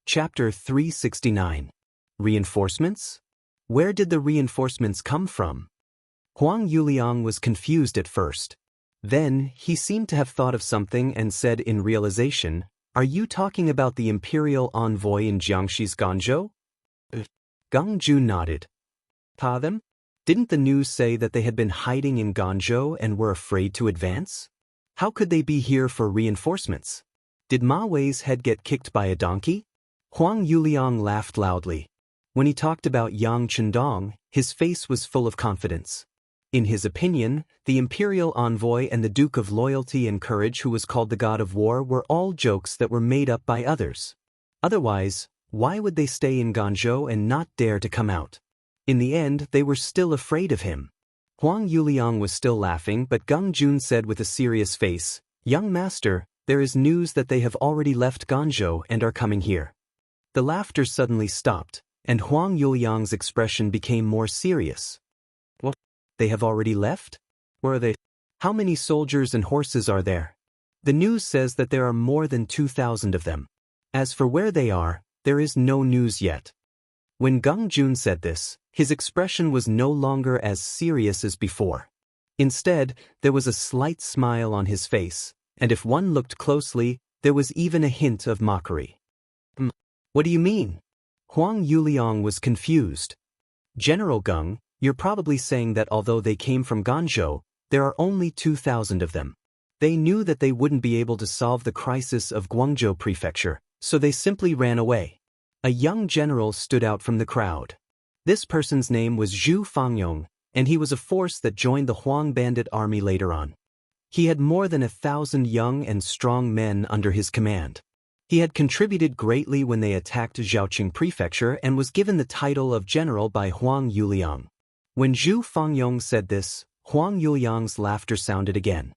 Chapter 369. Reinforcements? Where did the reinforcements come from? Huang Yuliang was confused at first. Then, he seemed to have thought of something and said in realization, "Are you talking about the imperial envoy in Jiangxi's Ganzhou?" Gang Ju nodded. "Ta them? Didn't the news say that they had been hiding in Ganzhou and were afraid to advance? How could they be here for reinforcements? Did Ma Wei's head get kicked by a donkey?" Huang Yuliang laughed loudly. When he talked about Yang Chendong, his face was full of confidence. In his opinion, the imperial envoy and the Duke of Loyalty and Courage, who was called the God of War, were all jokes that were made up by others. Otherwise, why would they stay in Ganzhou and not dare to come out? In the end, they were still afraid of him. Huang Yuliang was still laughing, but Gang Jun said with a serious face, "Young master, there is news that they have already left Ganzhou and are coming here." The laughter suddenly stopped, and Huang Yuliang's expression became more serious. "What? They have already left? Where are they? How many soldiers and horses are there? The news says that there are more than 2,000 of them. As for where they are, there is no news yet." When Gang Jun said this, his expression was no longer as serious as before. Instead, there was a slight smile on his face, and if one looked closely, there was even a hint of mockery. "What do you mean?" Huang Yuliang was confused. "General Gang, you're probably saying that although they came from Ganzhou, there are only 2,000 of them. They knew that they wouldn't be able to solve the crisis of Guangzhou Prefecture, so they simply ran away." A young general stood out from the crowd. This person's name was Zhu Fangyong, and he was a force that joined the Huang bandit army later on. He had more than 1,000 young and strong men under his command. He had contributed greatly when they attacked Zhaoqing Prefecture and was given the title of general by Huang Yuliang. When Zhu Fangyong said this, Huang Yuliang's laughter sounded again.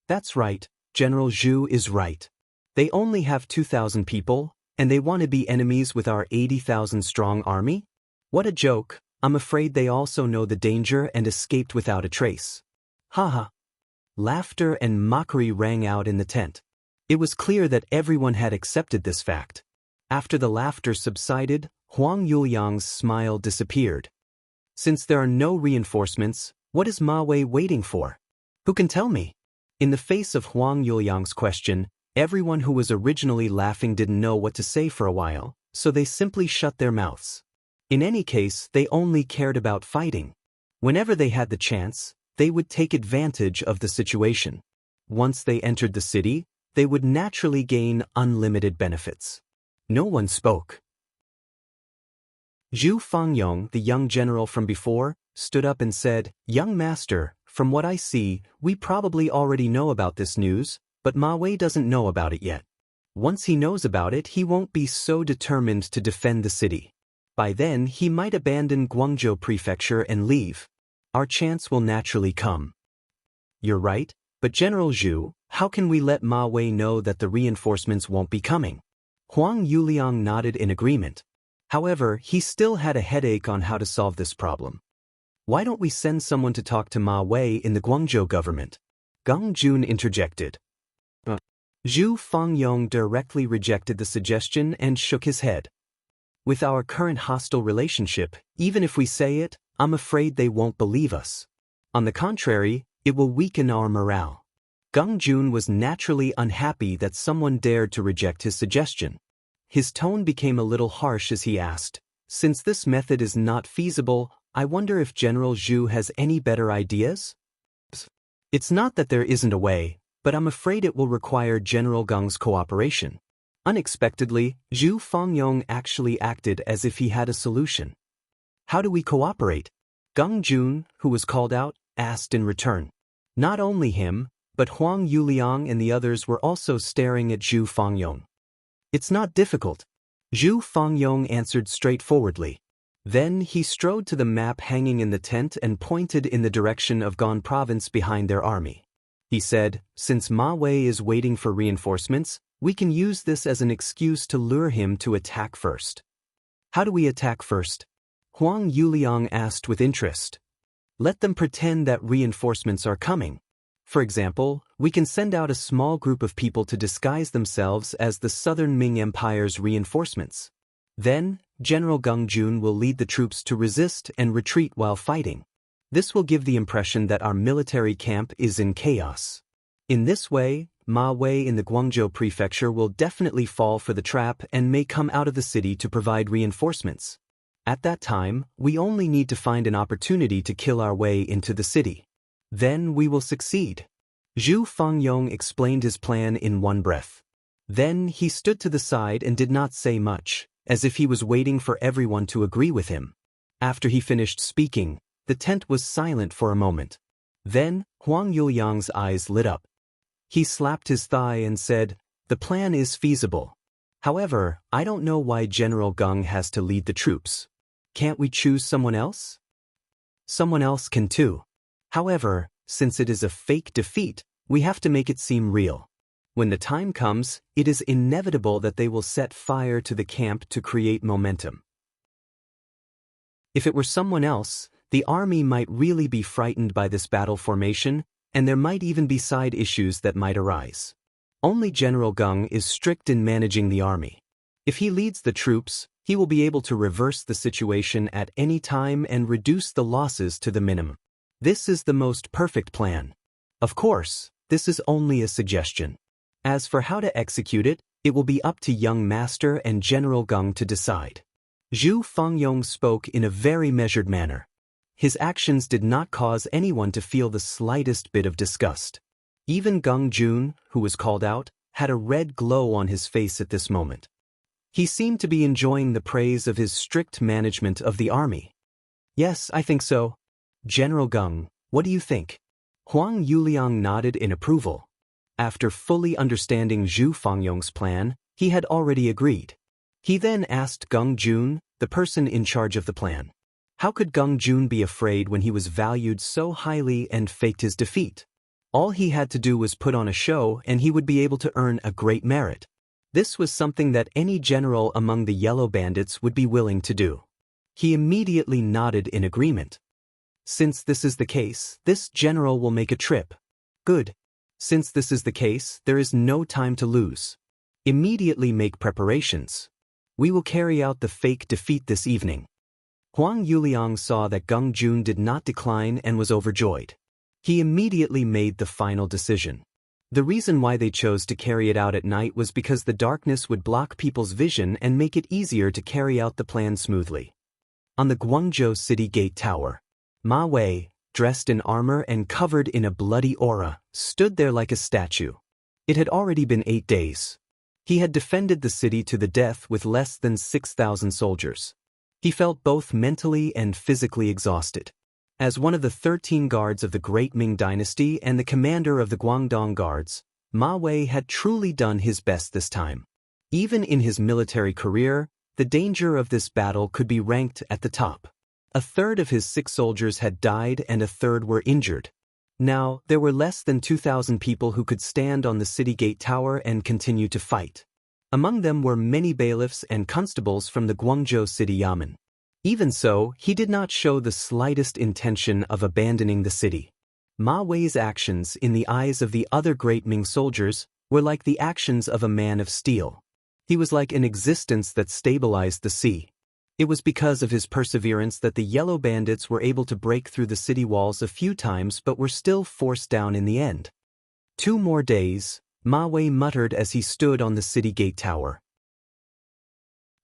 "That's right, General Zhu is right. They only have 2,000 people, and they want to be enemies with our 80,000 strong army? What a joke. I'm afraid they also know the danger and escaped without a trace." Haha. Laughter and mockery rang out in the tent. It was clear that everyone had accepted this fact. After the laughter subsided, Huang Yuliang's smile disappeared. "Since there are no reinforcements, what is Ma Wei waiting for? Who can tell me?" In the face of Huang Yuliang's question, everyone who was originally laughing didn't know what to say for a while, so they simply shut their mouths. In any case, they only cared about fighting. Whenever they had the chance, they would take advantage of the situation. Once they entered the city, they would naturally gain unlimited benefits. No one spoke. Zhu Fangyong, the young general from before, stood up and said, "Young master, from what I see, we probably already know about this news, but Ma Wei doesn't know about it yet. Once he knows about it, he won't be so determined to defend the city. By then, he might abandon Guangzhou Prefecture and leave. Our chance will naturally come." "You're right, but General Zhu, how can we let Ma Wei know that the reinforcements won't be coming?" Huang Yuliang nodded in agreement. However, he still had a headache on how to solve this problem. "Why don't we send someone to talk to Ma Wei in the Guangzhou government?" Gang Jun interjected. Zhu Fangyong directly rejected the suggestion and shook his head. "With our current hostile relationship, even if we say it, I'm afraid they won't believe us. On the contrary, it will weaken our morale." Gang Jun was naturally unhappy that someone dared to reject his suggestion. His tone became a little harsh as he asked, "Since this method is not feasible, I wonder if General Zhu has any better ideas?" "It's not that there isn't a way, but I'm afraid it will require General Gang's cooperation." Unexpectedly, Zhu Fangyong actually acted as if he had a solution. "How do we cooperate?" Gang Jun, who was called out, asked in return. Not only him, but Huang Yuliang and the others were also staring at Zhu Fangyong. "It's not difficult," Zhu Fangyong answered straightforwardly. Then he strode to the map hanging in the tent and pointed in the direction of Gan province behind their army. He said, "Since Ma Wei is waiting for reinforcements, we can use this as an excuse to lure him to attack first." "How do we attack first?" Huang Yuliang asked with interest. "Let them pretend that reinforcements are coming. For example, we can send out a small group of people to disguise themselves as the Southern Ming Empire's reinforcements. Then, General Gung Jun will lead the troops to resist and retreat while fighting. This will give the impression that our military camp is in chaos. In this way, Ma Wei in the Guangzhou prefecture will definitely fall for the trap and may come out of the city to provide reinforcements. At that time, we only need to find an opportunity to kill our way into the city. Then we will succeed. Zhu Fangyong explained his plan in one breath. Then he stood to the side and did not say much, as if he was waiting for everyone to agree with him. After he finished speaking, the tent was silent for a moment. Then, Huang Yuliang's eyes lit up. He slapped his thigh and said, "The plan is feasible. However, I don't know why General Gung has to lead the troops. Can't we choose someone else?" "Someone else can too. However, since it is a fake defeat, we have to make it seem real. When the time comes, it is inevitable that they will set fire to the camp to create momentum. If it were someone else, the army might really be frightened by this battle formation, and there might even be side issues that might arise. Only General Gung is strict in managing the army. If he leads the troops, he will be able to reverse the situation at any time and reduce the losses to the minimum. This is the most perfect plan. Of course, this is only a suggestion. As for how to execute it, it will be up to young master and General Gung to decide." Zhu Fangyong spoke in a very measured manner. His actions did not cause anyone to feel the slightest bit of disgust. Even Gung Jun, who was called out, had a red glow on his face at this moment. He seemed to be enjoying the praise of his strict management of the army. "Yes, I think so. General Gung, what do you think?" Huang Yuliang nodded in approval. After fully understanding Zhu Fangyong's plan, he had already agreed. He then asked Gung Jun, the person in charge of the plan. How could Gung Jun be afraid when he was valued so highly and faked his defeat? All he had to do was put on a show and he would be able to earn a great merit. This was something that any general among the yellow bandits would be willing to do. He immediately nodded in agreement. "Since this is the case, this general will make a trip." "Good. Since this is the case, there is no time to lose. Immediately make preparations. We will carry out the fake defeat this evening." Huang Yuliang saw that Gung Jun did not decline and was overjoyed. He immediately made the final decision. The reason why they chose to carry it out at night was because the darkness would block people's vision and make it easier to carry out the plan smoothly. On the Guangzhou city gate tower, Ma Wei, dressed in armor and covered in a bloody aura, stood there like a statue. It had already been 8 days. He had defended the city to the death with less than 6,000 soldiers. He felt both mentally and physically exhausted. As one of the 13 guards of the Great Ming Dynasty and the commander of the Guangdong Guards, Ma Wei had truly done his best this time. Even in his military career, the danger of this battle could be ranked at the top. A third of his 6 soldiers had died and a third were injured. Now, there were less than 2,000 people who could stand on the city gate tower and continue to fight. Among them were many bailiffs and constables from the Guangzhou city yamen. Even so, he did not show the slightest intention of abandoning the city. Ma Wei's actions in the eyes of the other great Ming soldiers were like the actions of a man of steel. He was like an existence that stabilized the sea. It was because of his perseverance that the yellow bandits were able to break through the city walls a few times but were still forced down in the end. 2 more days, Ma Wei muttered as he stood on the city gate tower.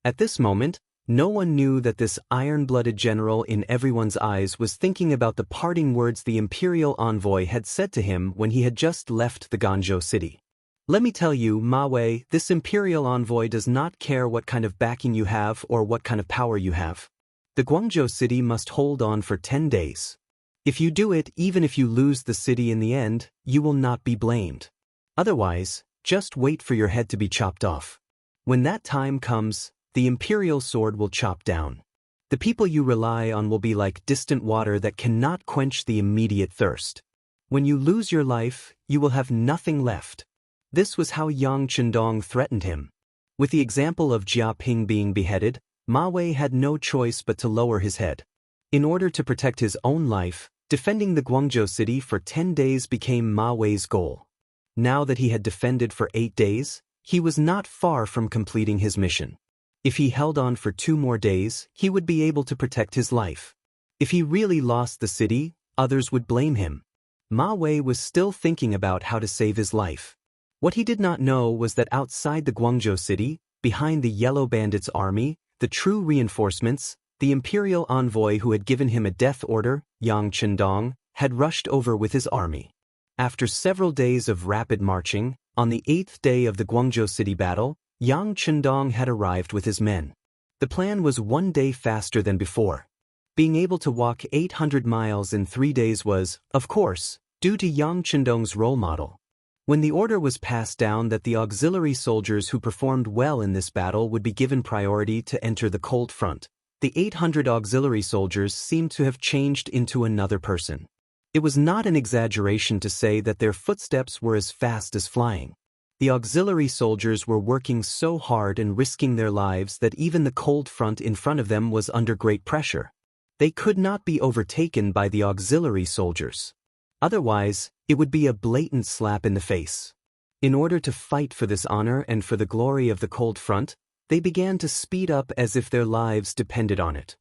At this moment, no one knew that this iron-blooded general in everyone's eyes was thinking about the parting words the imperial envoy had said to him when he had just left the Guangzhou city. "Let me tell you, Ma Wei, this imperial envoy does not care what kind of backing you have or what kind of power you have. The Guangzhou city must hold on for 10 days. If you do it, even if you lose the city in the end, you will not be blamed. Otherwise, just wait for your head to be chopped off. When that time comes, the imperial sword will chop down. The people you rely on will be like distant water that cannot quench the immediate thirst. When you lose your life, you will have nothing left." This was how Yang Chendong threatened him. With the example of Jia Ping being beheaded, Ma Wei had no choice but to lower his head. In order to protect his own life, Defending the Guangzhou city for 10 days became Ma Wei's goal. Now that he had defended for 8 days, he was not far from completing his mission. If he held on for 2 more days, he would be able to protect his life. If he really lost the city, others would blame him. Ma Wei was still thinking about how to save his life. What he did not know was that outside the Guangzhou city, behind the Yellow Bandits' army, the true reinforcements, the imperial envoy who had given him a death order, Yang Chendong, had rushed over with his army. After several days of rapid marching, on the 8th day of the Guangzhou city battle, Yang Chendong had arrived with his men. The plan was 1 day faster than before. Being able to walk 800 miles in 3 days was, of course, due to Yang Chendong's role model. When the order was passed down that the auxiliary soldiers who performed well in this battle would be given priority to enter the cold front, the 800 auxiliary soldiers seemed to have changed into another person. It was not an exaggeration to say that their footsteps were as fast as flying. The auxiliary soldiers were working so hard and risking their lives that even the cold front in front of them was under great pressure. They could not be overtaken by the auxiliary soldiers. Otherwise, it would be a blatant slap in the face. In order to fight for this honor and for the glory of the cold front, they began to speed up as if their lives depended on it.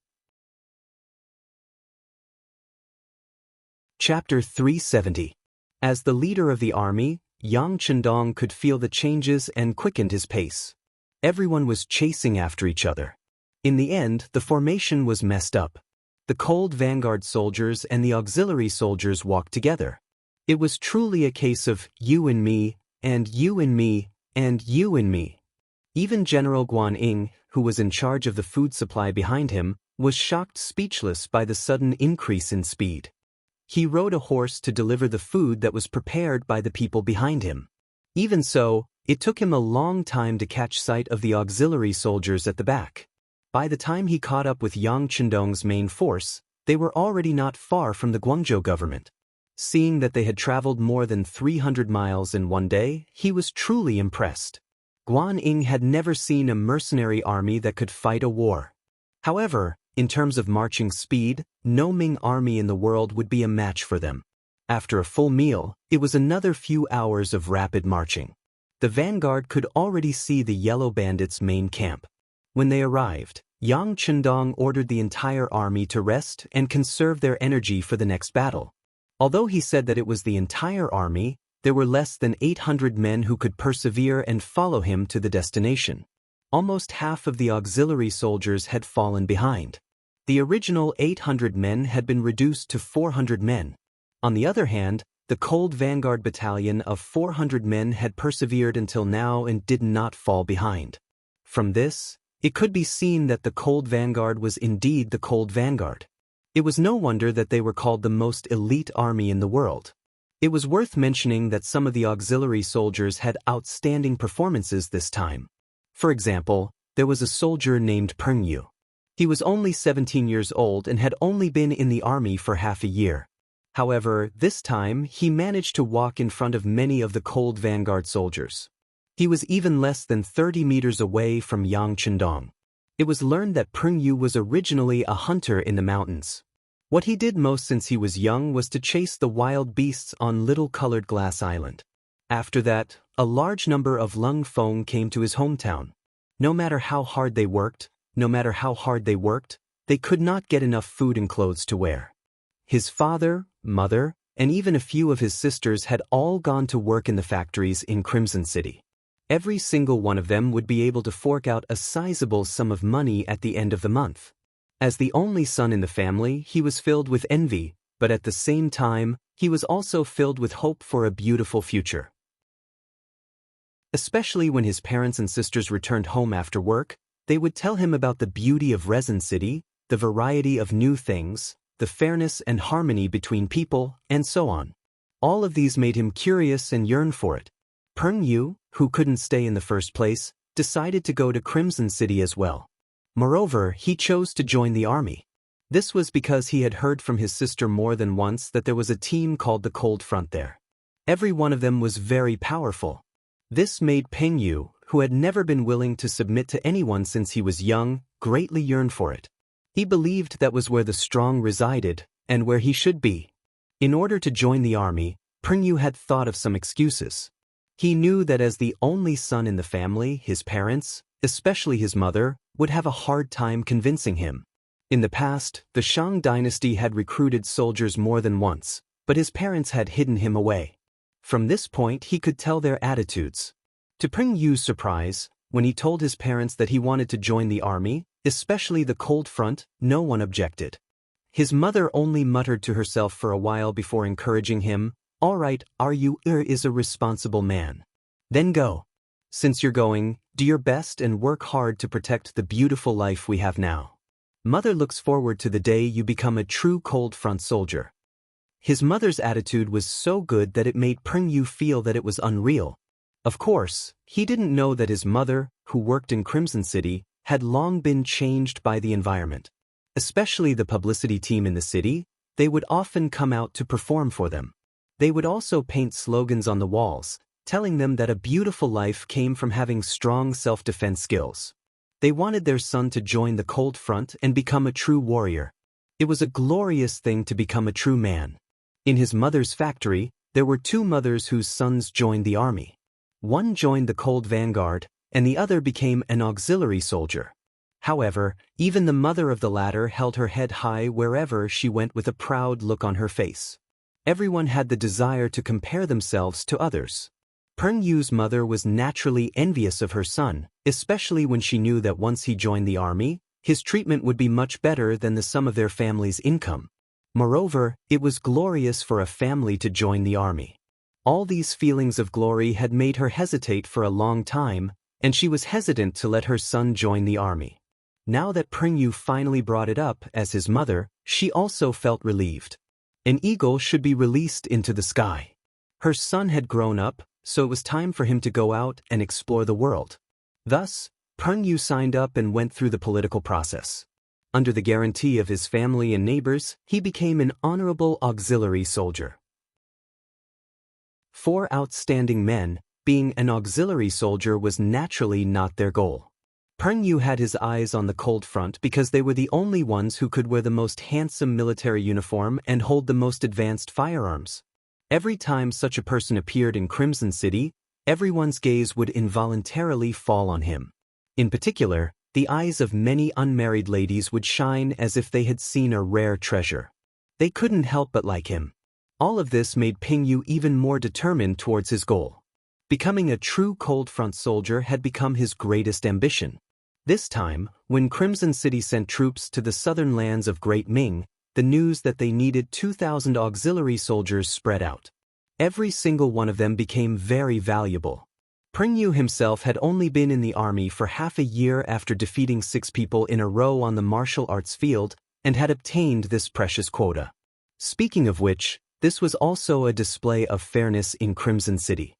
Chapter 370. As the leader of the army, Yang Chendong could feel the changes and quickened his pace. Everyone was chasing after each other. In the end, the formation was messed up. The cold vanguard soldiers and the auxiliary soldiers walked together. It was truly a case of you and me, and you and me, and you and me. Even General Guan Ying, who was in charge of the food supply behind him, was shocked speechless by the sudden increase in speed. He rode a horse to deliver the food that was prepared by the people behind him. Even so, it took him a long time to catch sight of the auxiliary soldiers at the back. By the time he caught up with Yang Chendong's main force, they were already not far from the Guangzhou government. Seeing that they had traveled more than 300 miles in 1 day, he was truly impressed. Guan Ying had never seen a mercenary army that could fight a war. However, in terms of marching speed, no Ming army in the world would be a match for them. After a full meal, it was another few hours of rapid marching. The vanguard could already see the Yellow Bandits' main camp. When they arrived, Yang Chendong ordered the entire army to rest and conserve their energy for the next battle. Although he said that it was the entire army, there were less than 800 men who could persevere and follow him to the destination. Almost half of the auxiliary soldiers had fallen behind. The original 800 men had been reduced to 400 men. On the other hand, the cold vanguard battalion of 400 men had persevered until now and did not fall behind. From this, it could be seen that the cold vanguard was indeed the cold vanguard. It was no wonder that they were called the most elite army in the world. It was worth mentioning that some of the auxiliary soldiers had outstanding performances this time. For example, there was a soldier named Peng Yu. He was only 17 years old and had only been in the army for half a year. However, this time he managed to walk in front of many of the cold vanguard soldiers. He was even less than 30 meters away from Yang Chendong. It was learned that Peng Yu was originally a hunter in the mountains. What he did most since he was young was to chase the wild beasts on Little Colored Glass Island. After that, a large number of Lung Feng came to his hometown. No matter how hard they worked, they could not get enough food and clothes to wear. His father, mother, and even a few of his sisters had all gone to work in the factories in Crimson City. Every single one of them would be able to fork out a sizable sum of money at the end of the month. As the only son in the family, he was filled with envy, but at the same time, he was also filled with hope for a beautiful future. Especially when his parents and sisters returned home after work, they would tell him about the beauty of Resin City, the variety of new things, the fairness and harmony between people, and so on. All of these made him curious and yearn for it. Peng Yu, who couldn't stay in the first place, decided to go to Crimson City as well. Moreover, he chose to join the army. This was because he had heard from his sister more than once that there was a team called the Cold Front there. Every one of them was very powerful. This made Peng Yu, who had never been willing to submit to anyone since he was young, greatly yearn for it. He believed that was where the strong resided, and where he should be. In order to join the army, Pringyu had thought of some excuses. He knew that as the only son in the family, his parents, especially his mother, would have a hard time convincing him. In the past, the Shang dynasty had recruited soldiers more than once, but his parents had hidden him away. From this point he could tell their attitudes. To Pringyu's surprise, when he told his parents that he wanted to join the army, especially the cold front, no one objected. His mother only muttered to herself for a while before encouraging him, "All right, you is a responsible man. Then go. Since you're going, do your best and work hard to protect the beautiful life we have now. Mother looks forward to the day you become a true cold front soldier." His mother's attitude was so good that it made Pringyu feel that it was unreal. Of course, he didn't know that his mother, who worked in Crimson City, had long been changed by the environment. Especially the publicity team in the city, they would often come out to perform for them. They would also paint slogans on the walls, telling them that a beautiful life came from having strong self-defense skills. They wanted their son to join the cold front and become a true warrior. It was a glorious thing to become a true man. In his mother's factory, there were two mothers whose sons joined the army. One joined the Cold Vanguard, and the other became an auxiliary soldier. However, even the mother of the latter held her head high wherever she went with a proud look on her face. Everyone had the desire to compare themselves to others. Pringyu's mother was naturally envious of her son, especially when she knew that once he joined the army, his treatment would be much better than the sum of their family's income. Moreover, it was glorious for a family to join the army. All these feelings of glory had made her hesitate for a long time, and she was hesitant to let her son join the army. Now that Pringyu finally brought it up as his mother, she also felt relieved. An eagle should be released into the sky. Her son had grown up, so it was time for him to go out and explore the world. Thus, Pringyu signed up and went through the political process. Under the guarantee of his family and neighbors, he became an honorable auxiliary soldier. For outstanding men, being an auxiliary soldier was naturally not their goal. Pringyu had his eyes on the cold front because they were the only ones who could wear the most handsome military uniform and hold the most advanced firearms. Every time such a person appeared in Crimson City, everyone's gaze would involuntarily fall on him. In particular, the eyes of many unmarried ladies would shine as if they had seen a rare treasure. They couldn't help but like him. All of this made Pingyu even more determined towards his goal. Becoming a true cold front soldier had become his greatest ambition. This time, when Crimson City sent troops to the southern lands of Great Ming, the news that they needed 2,000 auxiliary soldiers spread out. Every single one of them became very valuable. Pringyu himself had only been in the army for half a year after defeating 6 people in a row on the martial arts field and had obtained this precious quota. Speaking of which, this was also a display of fairness in Crimson City.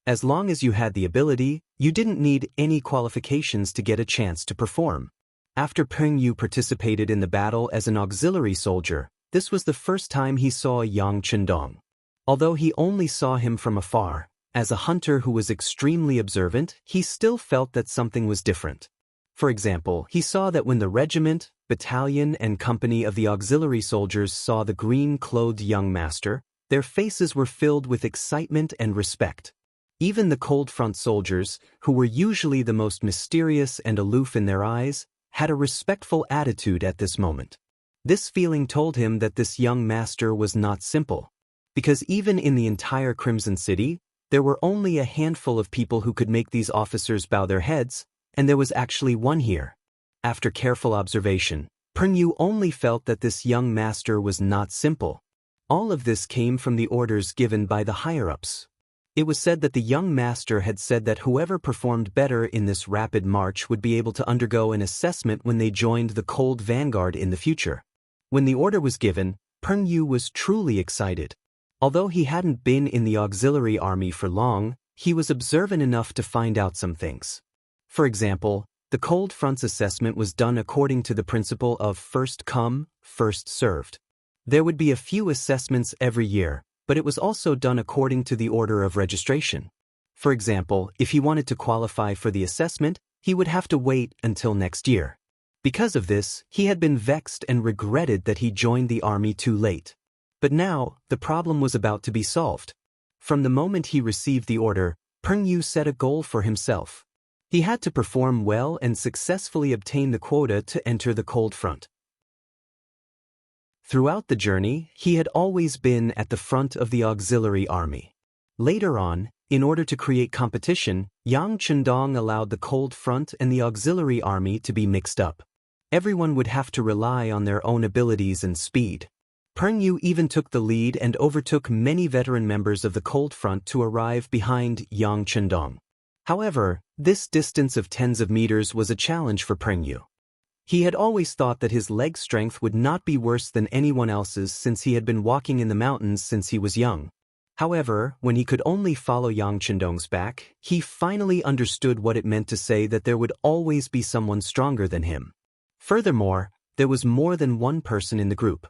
As long as you had the ability, you didn't need any qualifications to get a chance to perform. After Pingyu participated in the battle as an auxiliary soldier, this was the first time he saw Yang Chendong. Although he only saw him from afar, as a hunter who was extremely observant, he still felt that something was different. For example, he saw that when the regiment, battalion, and company of the auxiliary soldiers saw the green-clothed young master, their faces were filled with excitement and respect. Even the cold front soldiers, who were usually the most mysterious and aloof in their eyes, had a respectful attitude at this moment. This feeling told him that this young master was not simple, because even in the entire Crimson City, there were only a handful of people who could make these officers bow their heads, and there was actually one here. After careful observation, Pringyu only felt that this young master was not simple. All of this came from the orders given by the higher-ups. It was said that the young master had said that whoever performed better in this rapid march would be able to undergo an assessment when they joined the Cold Vanguard in the future. When the order was given, Pringyu was truly excited. Although he hadn't been in the auxiliary army for long, he was observant enough to find out some things. For example, the Cold Front's assessment was done according to the principle of first come, first served. There would be a few assessments every year, but it was also done according to the order of registration. For example, if he wanted to qualify for the assessment, he would have to wait until next year. Because of this, he had been vexed and regretted that he joined the army too late. But now, the problem was about to be solved. From the moment he received the order, Peng set a goal for himself. He had to perform well and successfully obtain the quota to enter the cold front. Throughout the journey, he had always been at the front of the auxiliary army. Later on, in order to create competition, Yang Chendong allowed the cold front and the auxiliary army to be mixed up. Everyone would have to rely on their own abilities and speed. Peng even took the lead and overtook many veteran members of the cold front to arrive behind Yang Chendong. However, this distance of tens of meters was a challenge for Peng. He had always thought that his leg strength would not be worse than anyone else's since he had been walking in the mountains since he was young. However, when he could only follow Yang Chendong's back, he finally understood what it meant to say that there would always be someone stronger than him. Furthermore, there was more than one person in the group.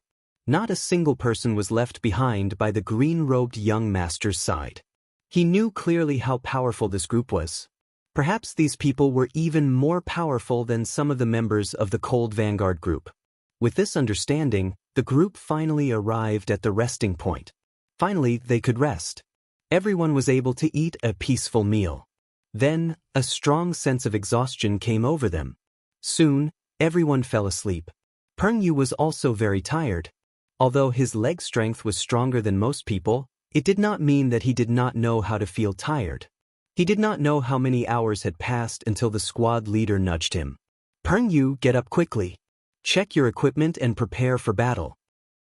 Not a single person was left behind by the green-robed young master's side. He knew clearly how powerful this group was. Perhaps these people were even more powerful than some of the members of the Cold Vanguard group. With this understanding, the group finally arrived at the resting point. Finally, they could rest. Everyone was able to eat a peaceful meal. Then, a strong sense of exhaustion came over them. Soon, everyone fell asleep. Peng was also very tired. Although his leg strength was stronger than most people, it did not mean that he did not know how to feel tired. He did not know how many hours had passed until the squad leader nudged him. Peng, get up quickly. Check your equipment and prepare for battle.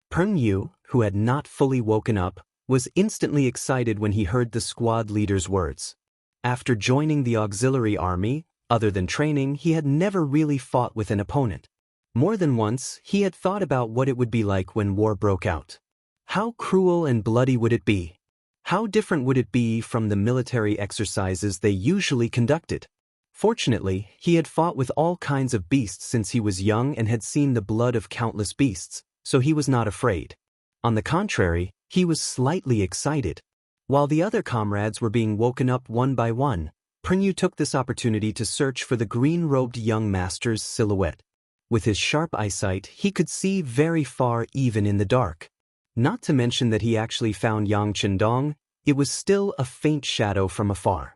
Peng, who had not fully woken up, was instantly excited when he heard the squad leader's words. After joining the auxiliary army, other than training, he had never really fought with an opponent. More than once, he had thought about what it would be like when war broke out. How cruel and bloody would it be? How different would it be from the military exercises they usually conducted? Fortunately, he had fought with all kinds of beasts since he was young and had seen the blood of countless beasts, so he was not afraid. On the contrary, he was slightly excited. While the other comrades were being woken up one by one, Peng took this opportunity to search for the green-robed young master's silhouette. With his sharp eyesight, he could see very far even in the dark. Not to mention that he actually found Yang Chendong, it was still a faint shadow from afar.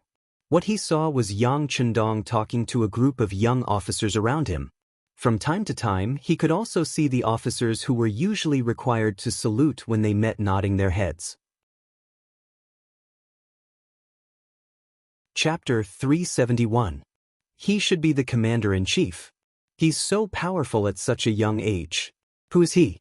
What he saw was Yang Chendong talking to a group of young officers around him. From time to time, he could also see the officers who were usually required to salute when they met nodding their heads. Chapter 371. He should be the commander-in-chief. He's so powerful at such a young age. Who is he?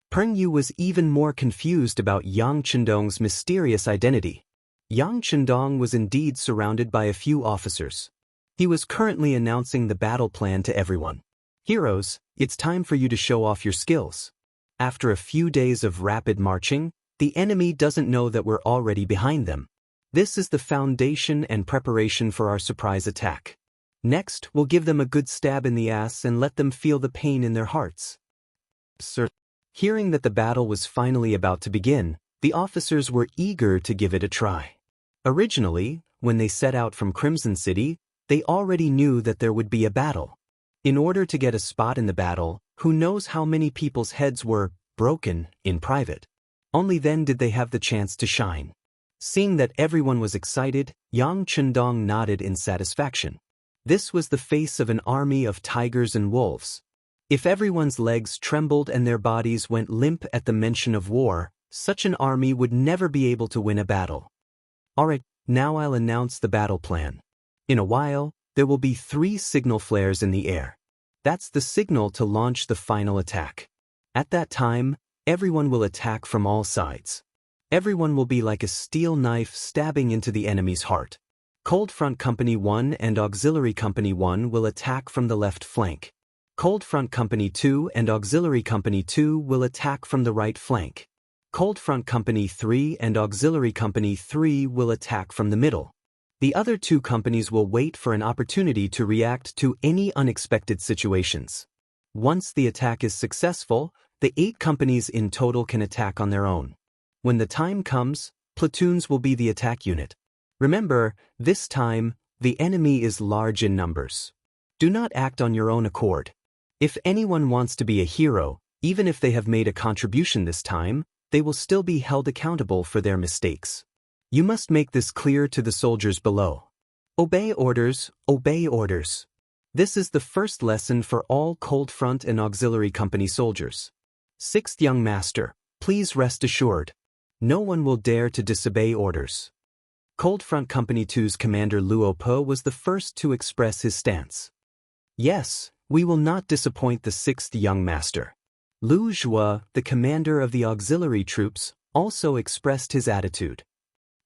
Peng was even more confused about Yang Chendong's mysterious identity. Yang Chendong was indeed surrounded by a few officers. He was currently announcing the battle plan to everyone. Heroes, it's time for you to show off your skills. After a few days of rapid marching, the enemy doesn't know that we're already behind them. This is the foundation and preparation for our surprise attack. Next, we'll give them a good stab in the ass and let them feel the pain in their hearts. Sir. Hearing that the battle was finally about to begin, the officers were eager to give it a try. Originally, when they set out from Crimson City, they already knew that there would be a battle. In order to get a spot in the battle, who knows how many people's heads were broken in private. Only then did they have the chance to shine. Seeing that everyone was excited, Yang Chendong nodded in satisfaction. This was the face of an army of tigers and wolves. If everyone's legs trembled and their bodies went limp at the mention of war, such an army would never be able to win a battle. Alright, now I'll announce the battle plan. In a while, there will be 3 signal flares in the air. That's the signal to launch the final attack. At that time, everyone will attack from all sides. Everyone will be like a steel knife stabbing into the enemy's heart. Cold Front Company 1 and Auxiliary Company 1 will attack from the left flank. Cold Front Company 2 and Auxiliary Company 2 will attack from the right flank. Cold Front Company 3 and Auxiliary Company 3 will attack from the middle. The other 2 companies will wait for an opportunity to react to any unexpected situations. Once the attack is successful, the 8 companies in total can attack on their own. When the time comes, platoons will be the attack unit. Remember, this time, the enemy is large in numbers. Do not act on your own accord. If anyone wants to be a hero, even if they have made a contribution this time, they will still be held accountable for their mistakes. You must make this clear to the soldiers below. Obey orders, obey orders. This is the first lesson for all Cold Front and Auxiliary Company soldiers. 6th Young Master, please rest assured. No one will dare to disobey orders. Cold Front Company 2's commander Luo Po was the first to express his stance. Yes, we will not disappoint the 6th Young Master. Lu Zhua, the commander of the auxiliary troops, also expressed his attitude.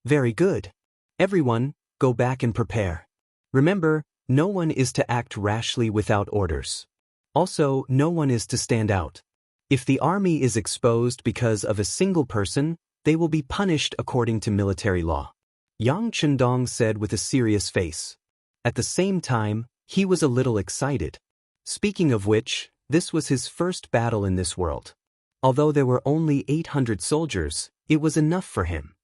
Very good. Everyone, go back and prepare. Remember, no one is to act rashly without orders. Also, no one is to stand out. If the army is exposed because of a single person, they will be punished according to military law. Yang Chendong said with a serious face. At the same time, he was a little excited. Speaking of which, this was his first battle in this world. Although there were only 800 soldiers, it was enough for him.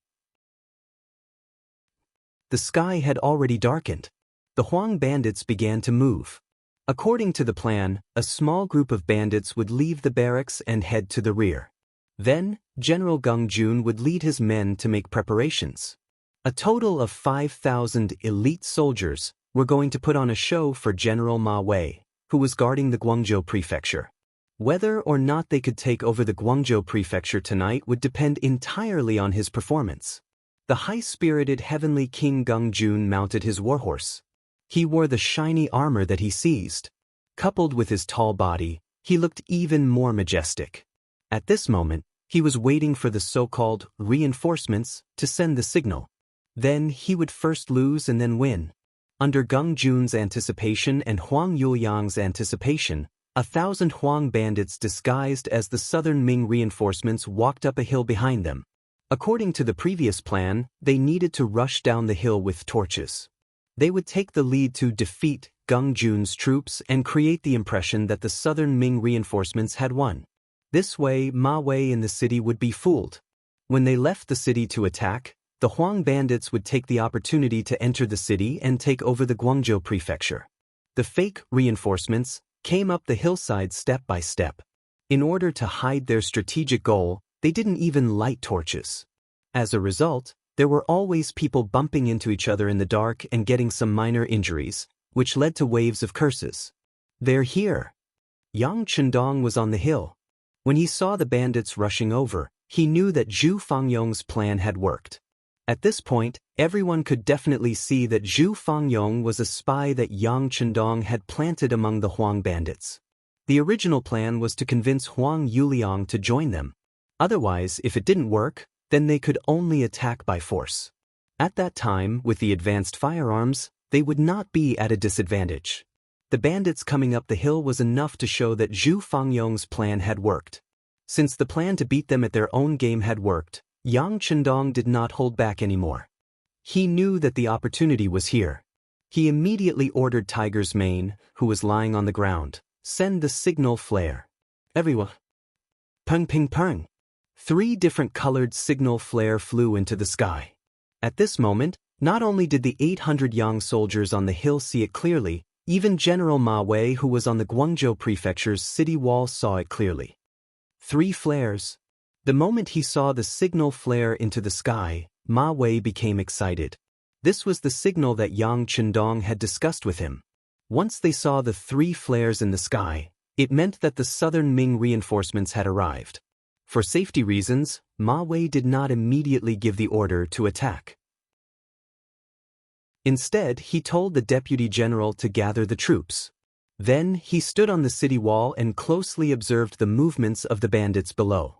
The sky had already darkened. The Huang bandits began to move. According to the plan, a small group of bandits would leave the barracks and head to the rear. Then, General Geng Jun would lead his men to make preparations. A total of 5,000 elite soldiers were going to put on a show for General Ma Wei, who was guarding the Guangzhou prefecture. Whether or not they could take over the Guangzhou prefecture tonight would depend entirely on his performance. The high-spirited heavenly King Geng Jun mounted his warhorse. He wore the shiny armor that he seized. Coupled with his tall body, he looked even more majestic. At this moment, he was waiting for the so-called reinforcements to send the signal. Then he would first lose and then win. Under Geng Jun's anticipation and Huang Yuliang's anticipation, 1,000 Huang bandits disguised as the Southern Ming reinforcements walked up a hill behind them. According to the previous plan, they needed to rush down the hill with torches. They would take the lead to defeat Geng Jun's troops and create the impression that the Southern Ming reinforcements had won. This way, Ma Wei in the city would be fooled. When they left the city to attack, the Huang bandits would take the opportunity to enter the city and take over the Guangzhou prefecture. The fake reinforcements came up the hillside step by step. In order to hide their strategic goal, they didn't even light torches. As a result, there were always people bumping into each other in the dark and getting some minor injuries, which led to waves of curses. They're here. Yang Chendong was on the hill. When he saw the bandits rushing over, he knew that Zhu Fangyong's plan had worked. At this point, everyone could definitely see that Zhu Fangyong was a spy that Yang Chendong had planted among the Huang bandits. The original plan was to convince Huang Yuliang to join them. Otherwise, if it didn't work, then they could only attack by force. At that time, with the advanced firearms, they would not be at a disadvantage. The bandits coming up the hill was enough to show that Zhu Fangyong's plan had worked. Since the plan to beat them at their own game had worked, Yang Chendong did not hold back anymore. He knew that the opportunity was here. He immediately ordered Tiger's Mane, who was lying on the ground, send the signal flare. Everyone. Peng ping peng. 3 different colored signal flare flew into the sky. At this moment, not only did the 800 Yang soldiers on the hill see it clearly, even General Ma Wei, who was on the Guangzhou prefecture's city wall, saw it clearly. 3 flares. The moment he saw the signal flare into the sky, Ma Wei became excited. This was the signal that Yang Chendong had discussed with him. Once they saw the 3 flares in the sky, it meant that the Southern Ming reinforcements had arrived. For safety reasons, Ma Wei did not immediately give the order to attack. Instead, he told the deputy general to gather the troops. Then, he stood on the city wall and closely observed the movements of the bandits below.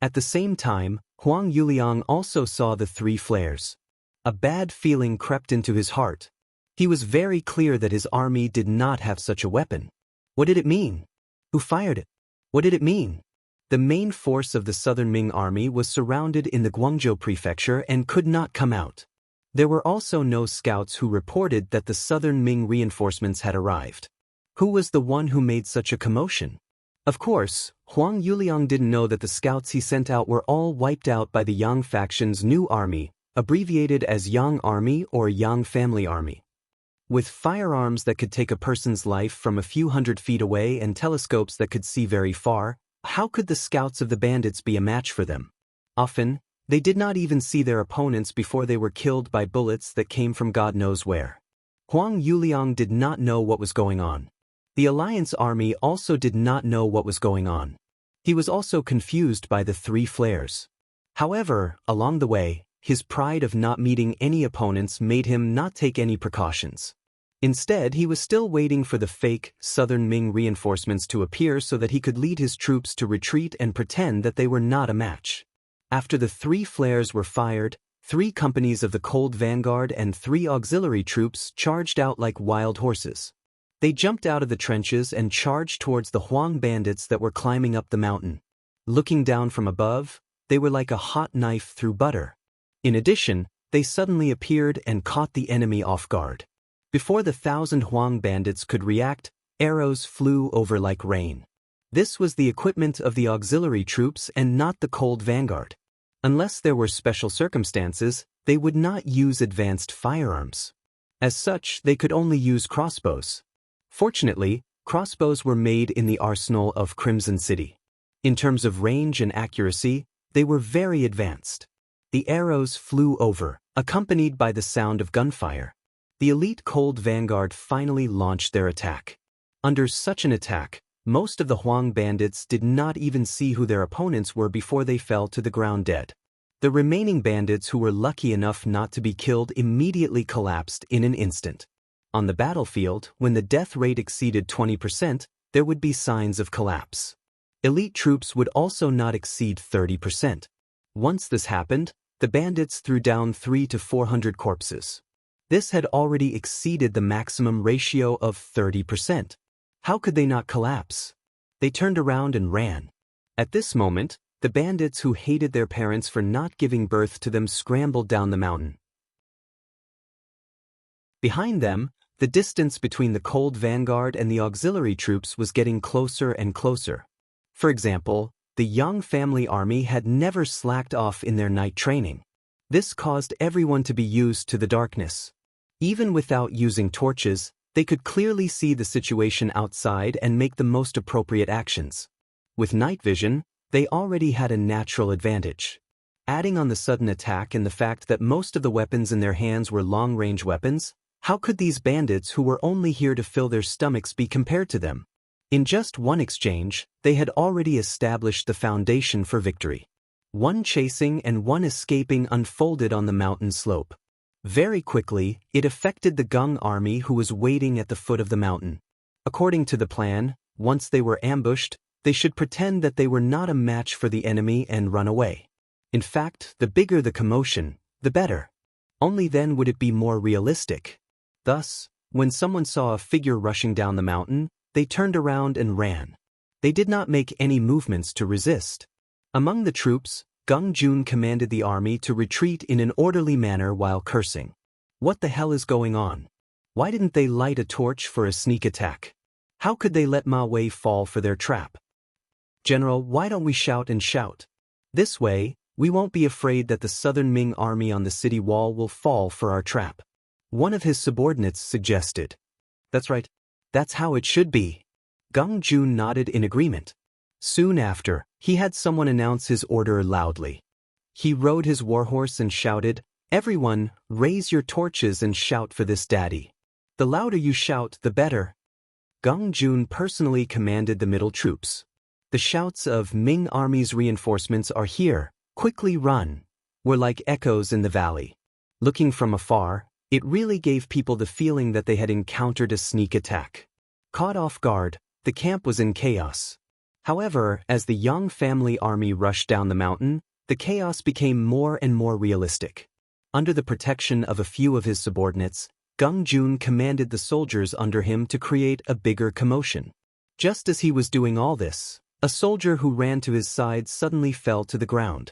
At the same time, Huang Yuliang also saw the 3 flares. A bad feeling crept into his heart. He was very clear that his army did not have such a weapon. What did it mean? Who fired it? What did it mean? The main force of the Southern Ming army was surrounded in the Guangzhou prefecture and could not come out. There were also no scouts who reported that the Southern Ming reinforcements had arrived. Who was the one who made such a commotion? Of course, Huang Yuliang didn't know that the scouts he sent out were all wiped out by the Yang faction's new army, abbreviated as Yang Army or Yang Family Army. With firearms that could take a person's life from a few hundred feet away and telescopes that could see very far, how could the scouts of the bandits be a match for them? Often, they did not even see their opponents before they were killed by bullets that came from God knows where. Huang Yuliang did not know what was going on. The Alliance army also did not know what was going on. He was also confused by the three flares. However, along the way, his pride of not meeting any opponents made him not take any precautions. Instead, he was still waiting for the fake Southern Ming reinforcements to appear so that he could lead his troops to retreat and pretend that they were not a match. After the three flares were fired, 3 companies of the Cold Vanguard and 3 auxiliary troops charged out like wild horses. They jumped out of the trenches and charged towards the Huang bandits that were climbing up the mountain. Looking down from above, they were like a hot knife through butter. In addition, they suddenly appeared and caught the enemy off guard. Before the 1,000 Huang bandits could react, arrows flew over like rain. This was the equipment of the auxiliary troops and not the Cold Vanguard. Unless there were special circumstances, they would not use advanced firearms. As such, they could only use crossbows. Fortunately, crossbows were made in the arsenal of Crimson City. In terms of range and accuracy, they were very advanced. The arrows flew over, accompanied by the sound of gunfire. The elite Cold Vanguard finally launched their attack. Under such an attack, most of the Huang bandits did not even see who their opponents were before they fell to the ground dead. The remaining bandits who were lucky enough not to be killed immediately collapsed in an instant. On the battlefield, when the death rate exceeded 20%, there would be signs of collapse. Elite troops would also not exceed 30%. Once this happened, the bandits threw down 300 to 400 corpses. This had already exceeded the maximum ratio of 30%. How could they not collapse? They turned around and ran. At this moment, the bandits who hated their parents for not giving birth to them scrambled down the mountain. Behind them, the distance between the Cold Vanguard and the auxiliary troops was getting closer and closer. For example, the Yang family army had never slacked off in their night training. This caused everyone to be used to the darkness. Even without using torches, they could clearly see the situation outside and make the most appropriate actions. With night vision, they already had a natural advantage. Adding on the sudden attack and the fact that most of the weapons in their hands were long-range weapons, how could these bandits who were only here to fill their stomachs be compared to them? In just one exchange, they had already established the foundation for victory. One chasing and one escaping unfolded on the mountain slope. Very quickly, it affected the Gung army who was waiting at the foot of the mountain. According to the plan, once they were ambushed, they should pretend that they were not a match for the enemy and run away. In fact, the bigger the commotion, the better. Only then would it be more realistic. Thus, when someone saw a figure rushing down the mountain, they turned around and ran. They did not make any movements to resist. Among the troops, Gung Jun commanded the army to retreat in an orderly manner while cursing. What the hell is going on? Why didn't they light a torch for a sneak attack? How could they let Ma Wei fall for their trap? General, why don't we shout and shout? This way, we won't be afraid that the Southern Ming army on the city wall will fall for our trap. One of his subordinates suggested. That's right. That's how it should be. Gung Jun nodded in agreement. Soon after, he had someone announce his order loudly. He rode his warhorse and shouted, "Everyone, raise your torches and shout for this daddy. The louder you shout, the better." Gung Jun personally commanded the middle troops. The shouts of "Ming army's reinforcements are here, quickly run," were like echoes in the valley. Looking from afar, it really gave people the feeling that they had encountered a sneak attack. Caught off guard, the camp was in chaos. However, as the Yang family army rushed down the mountain, the chaos became more and more realistic. Under the protection of a few of his subordinates, Gung Jun commanded the soldiers under him to create a bigger commotion. Just as he was doing all this, a soldier who ran to his side suddenly fell to the ground.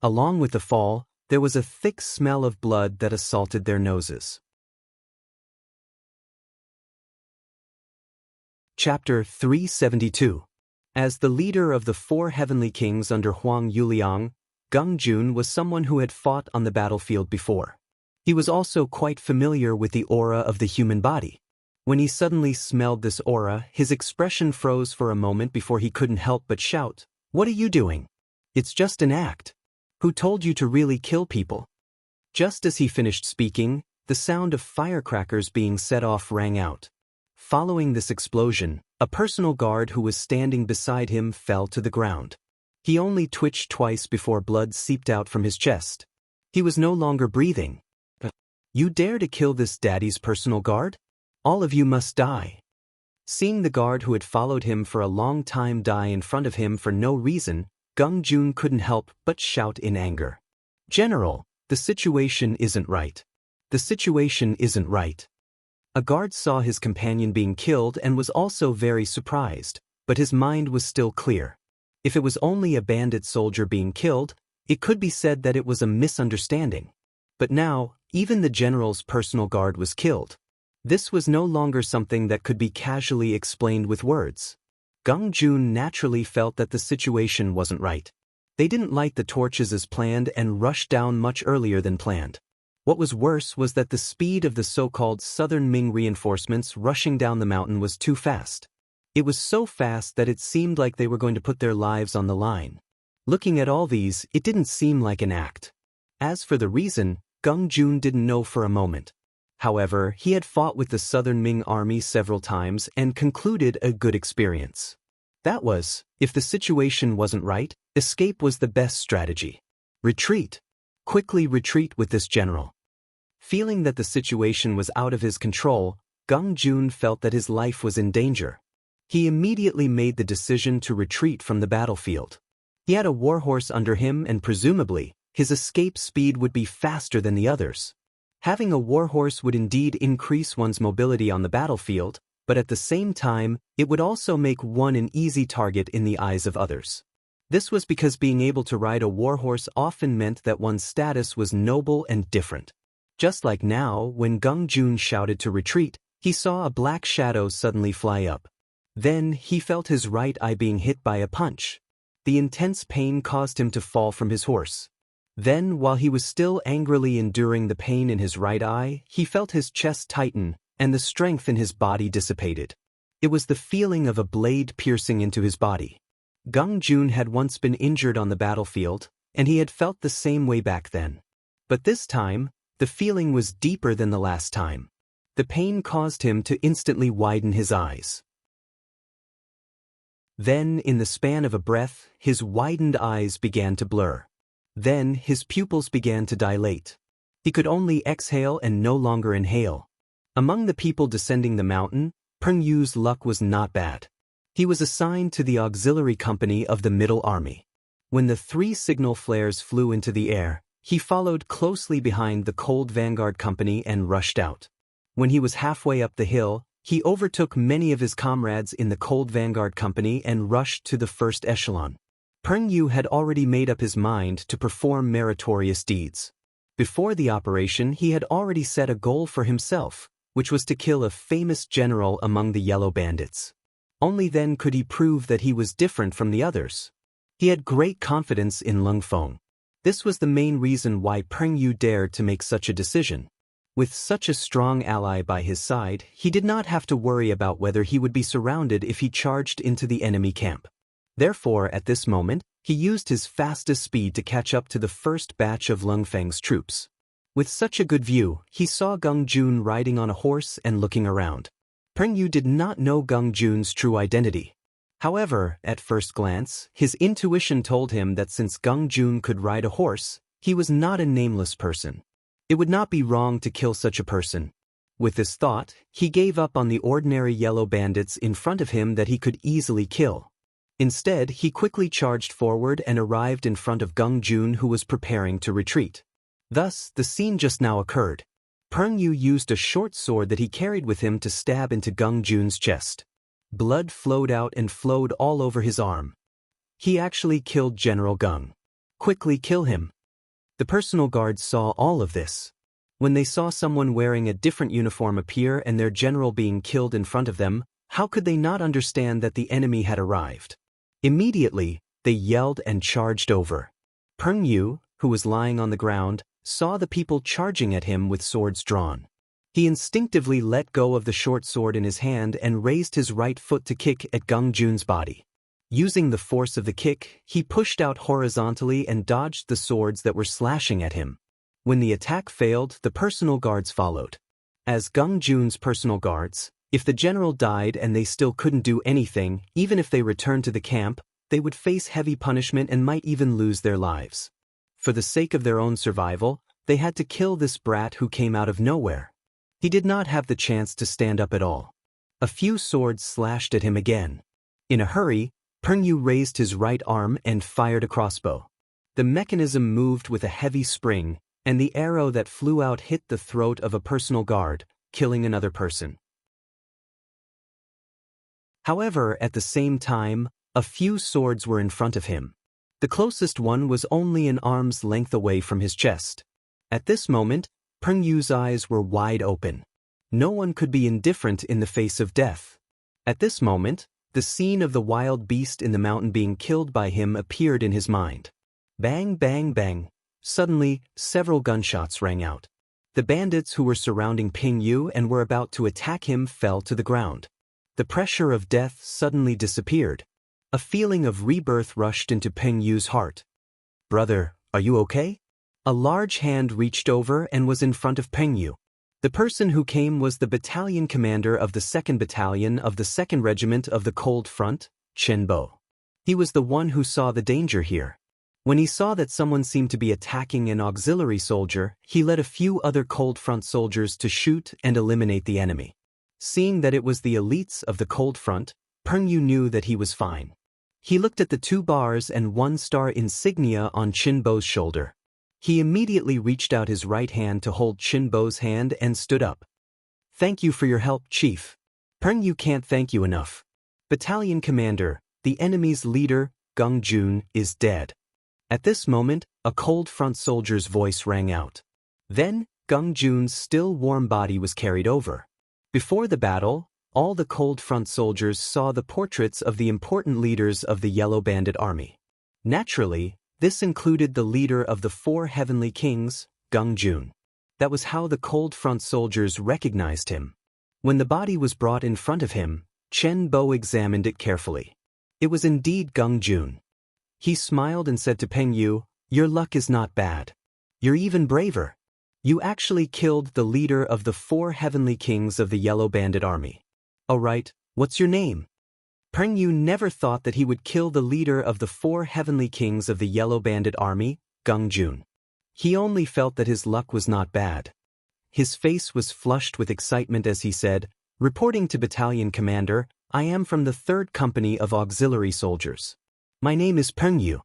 Along with the fall, there was a thick smell of blood that assaulted their noses. Chapter 372. As the leader of the 4 heavenly kings under Huang Yuliang, Gung Jun was someone who had fought on the battlefield before. He was also quite familiar with the aura of the human body. When he suddenly smelled this aura, his expression froze for a moment before he couldn't help but shout, "What are you doing? It's just an act." Who told you to really kill people? Just as he finished speaking, the sound of firecrackers being set off rang out. Following this explosion, a personal guard who was standing beside him fell to the ground. He only twitched twice before blood seeped out from his chest. He was no longer breathing. You dare to kill this daddy's personal guard? All of you must die. Seeing the guard who had followed him for a long time die in front of him for no reason, Gung Jun couldn't help but shout in anger. General, the situation isn't right. The situation isn't right. A guard saw his companion being killed and was also very surprised, but his mind was still clear. If it was only a bandit soldier being killed, it could be said that it was a misunderstanding. But now, even the general's personal guard was killed. This was no longer something that could be casually explained with words. Gung Jun naturally felt that the situation wasn't right. They didn't light the torches as planned and rushed down much earlier than planned. What was worse was that the speed of the so-called Southern Ming reinforcements rushing down the mountain was too fast. It was so fast that it seemed like they were going to put their lives on the line. Looking at all these, it didn't seem like an act. As for the reason, Gung Jun didn't know for a moment. However, he had fought with the Southern Ming army several times and concluded a good experience. That was, if the situation wasn't right, escape was the best strategy. Retreat. Quickly retreat with this general. Feeling that the situation was out of his control, Gung Jun felt that his life was in danger. He immediately made the decision to retreat from the battlefield. He had a warhorse under him and presumably, his escape speed would be faster than the others. Having a warhorse would indeed increase one's mobility on the battlefield, but at the same time, it would also make one an easy target in the eyes of others. This was because being able to ride a warhorse often meant that one's status was noble and different. Just like now, when Gung Jun shouted to retreat, he saw a black shadow suddenly fly up. Then, he felt his right eye being hit by a punch. The intense pain caused him to fall from his horse. Then, while he was still angrily enduring the pain in his right eye, he felt his chest tighten, and the strength in his body dissipated. It was the feeling of a blade piercing into his body. Gung Jun had once been injured on the battlefield, and he had felt the same way back then. But this time, the feeling was deeper than the last time. The pain caused him to instantly widen his eyes. Then, in the span of a breath, his widened eyes began to blur. Then, his pupils began to dilate. He could only exhale and no longer inhale. Among the people descending the mountain, Peng Yu's luck was not bad. He was assigned to the auxiliary company of the Middle Army. When the 3 signal flares flew into the air, he followed closely behind the Cold Vanguard Company and rushed out. When he was halfway up the hill, he overtook many of his comrades in the Cold Vanguard Company and rushed to the first echelon. Peng Yu had already made up his mind to perform meritorious deeds. Before the operation, he had already set a goal for himself, which was to kill a famous general among the Yellow Bandits. Only then could he prove that he was different from the others. He had great confidence in Lung Feng. This was the main reason why Peng Yu dared to make such a decision. With such a strong ally by his side, he did not have to worry about whether he would be surrounded if he charged into the enemy camp. Therefore, at this moment, he used his fastest speed to catch up to the first batch of Lung Feng's troops. With such a good view, he saw Gung Jun riding on a horse and looking around. Peng Yu did not know Gung Jun's true identity. However, at first glance, his intuition told him that since Gung Jun could ride a horse, he was not a nameless person. It would not be wrong to kill such a person. With this thought, he gave up on the ordinary yellow bandits in front of him that he could easily kill. Instead, he quickly charged forward and arrived in front of Gung Jun, who was preparing to retreat. Thus, the scene just now occurred. Peng Yu used a short sword that he carried with him to stab into Gung Jun's chest. Blood flowed out and flowed all over his arm. He actually killed General Gung. Quickly kill him. The personal guards saw all of this. When they saw someone wearing a different uniform appear and their general being killed in front of them, how could they not understand that the enemy had arrived? Immediately, they yelled and charged over. Peng Yu, who was lying on the ground, saw the people charging at him with swords drawn. He instinctively let go of the short sword in his hand and raised his right foot to kick at Gung Jun's body. Using the force of the kick, he pushed out horizontally and dodged the swords that were slashing at him. When the attack failed, the personal guards followed. As Gung Jun's personal guards, if the general died and they still couldn't do anything, even if they returned to the camp, they would face heavy punishment and might even lose their lives. For the sake of their own survival, they had to kill this brat who came out of nowhere. He did not have the chance to stand up at all. A few swords slashed at him again. In a hurry, Pengyu raised his right arm and fired a crossbow. The mechanism moved with a heavy spring, and the arrow that flew out hit the throat of a personal guard, killing another person. However, at the same time, a few swords were in front of him. The closest one was only an arm's length away from his chest. At this moment, Pengyu's eyes were wide open. No one could be indifferent in the face of death. At this moment, the scene of the wild beast in the mountain being killed by him appeared in his mind. Bang, bang, bang. Suddenly, several gunshots rang out. The bandits who were surrounding Pengyu and were about to attack him fell to the ground. The pressure of death suddenly disappeared. A feeling of rebirth rushed into Pengyu's heart. "Brother, are you okay?" A large hand reached over and was in front of Pengyu. The person who came was the battalion commander of the 2nd Battalion of the 2nd Regiment of the Cold Front, Chen Bo. He was the one who saw the danger here. When he saw that someone seemed to be attacking an auxiliary soldier, he led a few other Cold Front soldiers to shoot and eliminate the enemy. Seeing that it was the elites of the Cold Front, Pengyu knew that he was fine. He looked at the 2 bars and 1-star insignia on Chen Bo's shoulder. He immediately reached out his right hand to hold Chen Bo's hand and stood up. "Thank you for your help, Chief. Pengyu can't thank you enough. Battalion Commander, the enemy's leader, Gung Jun, is dead." At this moment, a Cold Front soldier's voice rang out. Then, Gung Jun's still warm body was carried over. Before the battle, all the Cold Front soldiers saw the portraits of the important leaders of the Yellow Bandit Army. Naturally, this included the leader of the 4 Heavenly Kings, Gung Jun. That was how the Cold Front soldiers recognized him. When the body was brought in front of him, Chen Bo examined it carefully. It was indeed Gung Jun. He smiled and said to Pengyu, "Your luck is not bad. You're even braver. You actually killed the leader of the 4 Heavenly Kings of the Yellow Bandit Army. All right, what's your name?" Pengyu never thought that he would kill the leader of the 4 Heavenly Kings of the Yellow Bandit Army, Gung Jun. He only felt that his luck was not bad. His face was flushed with excitement as he said, "Reporting to Battalion Commander, I am from the 3rd Company of Auxiliary Soldiers. My name is Pengyu."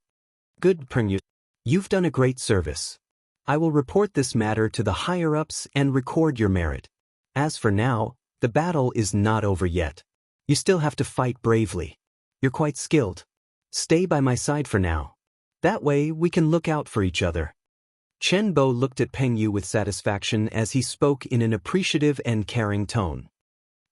"Good, Pengyu. You've done a great service. I will report this matter to the higher-ups and record your merit. As for now, the battle is not over yet. You still have to fight bravely. You're quite skilled. Stay by my side for now. That way we can look out for each other." Chen Bo looked at Pengyu with satisfaction as he spoke in an appreciative and caring tone.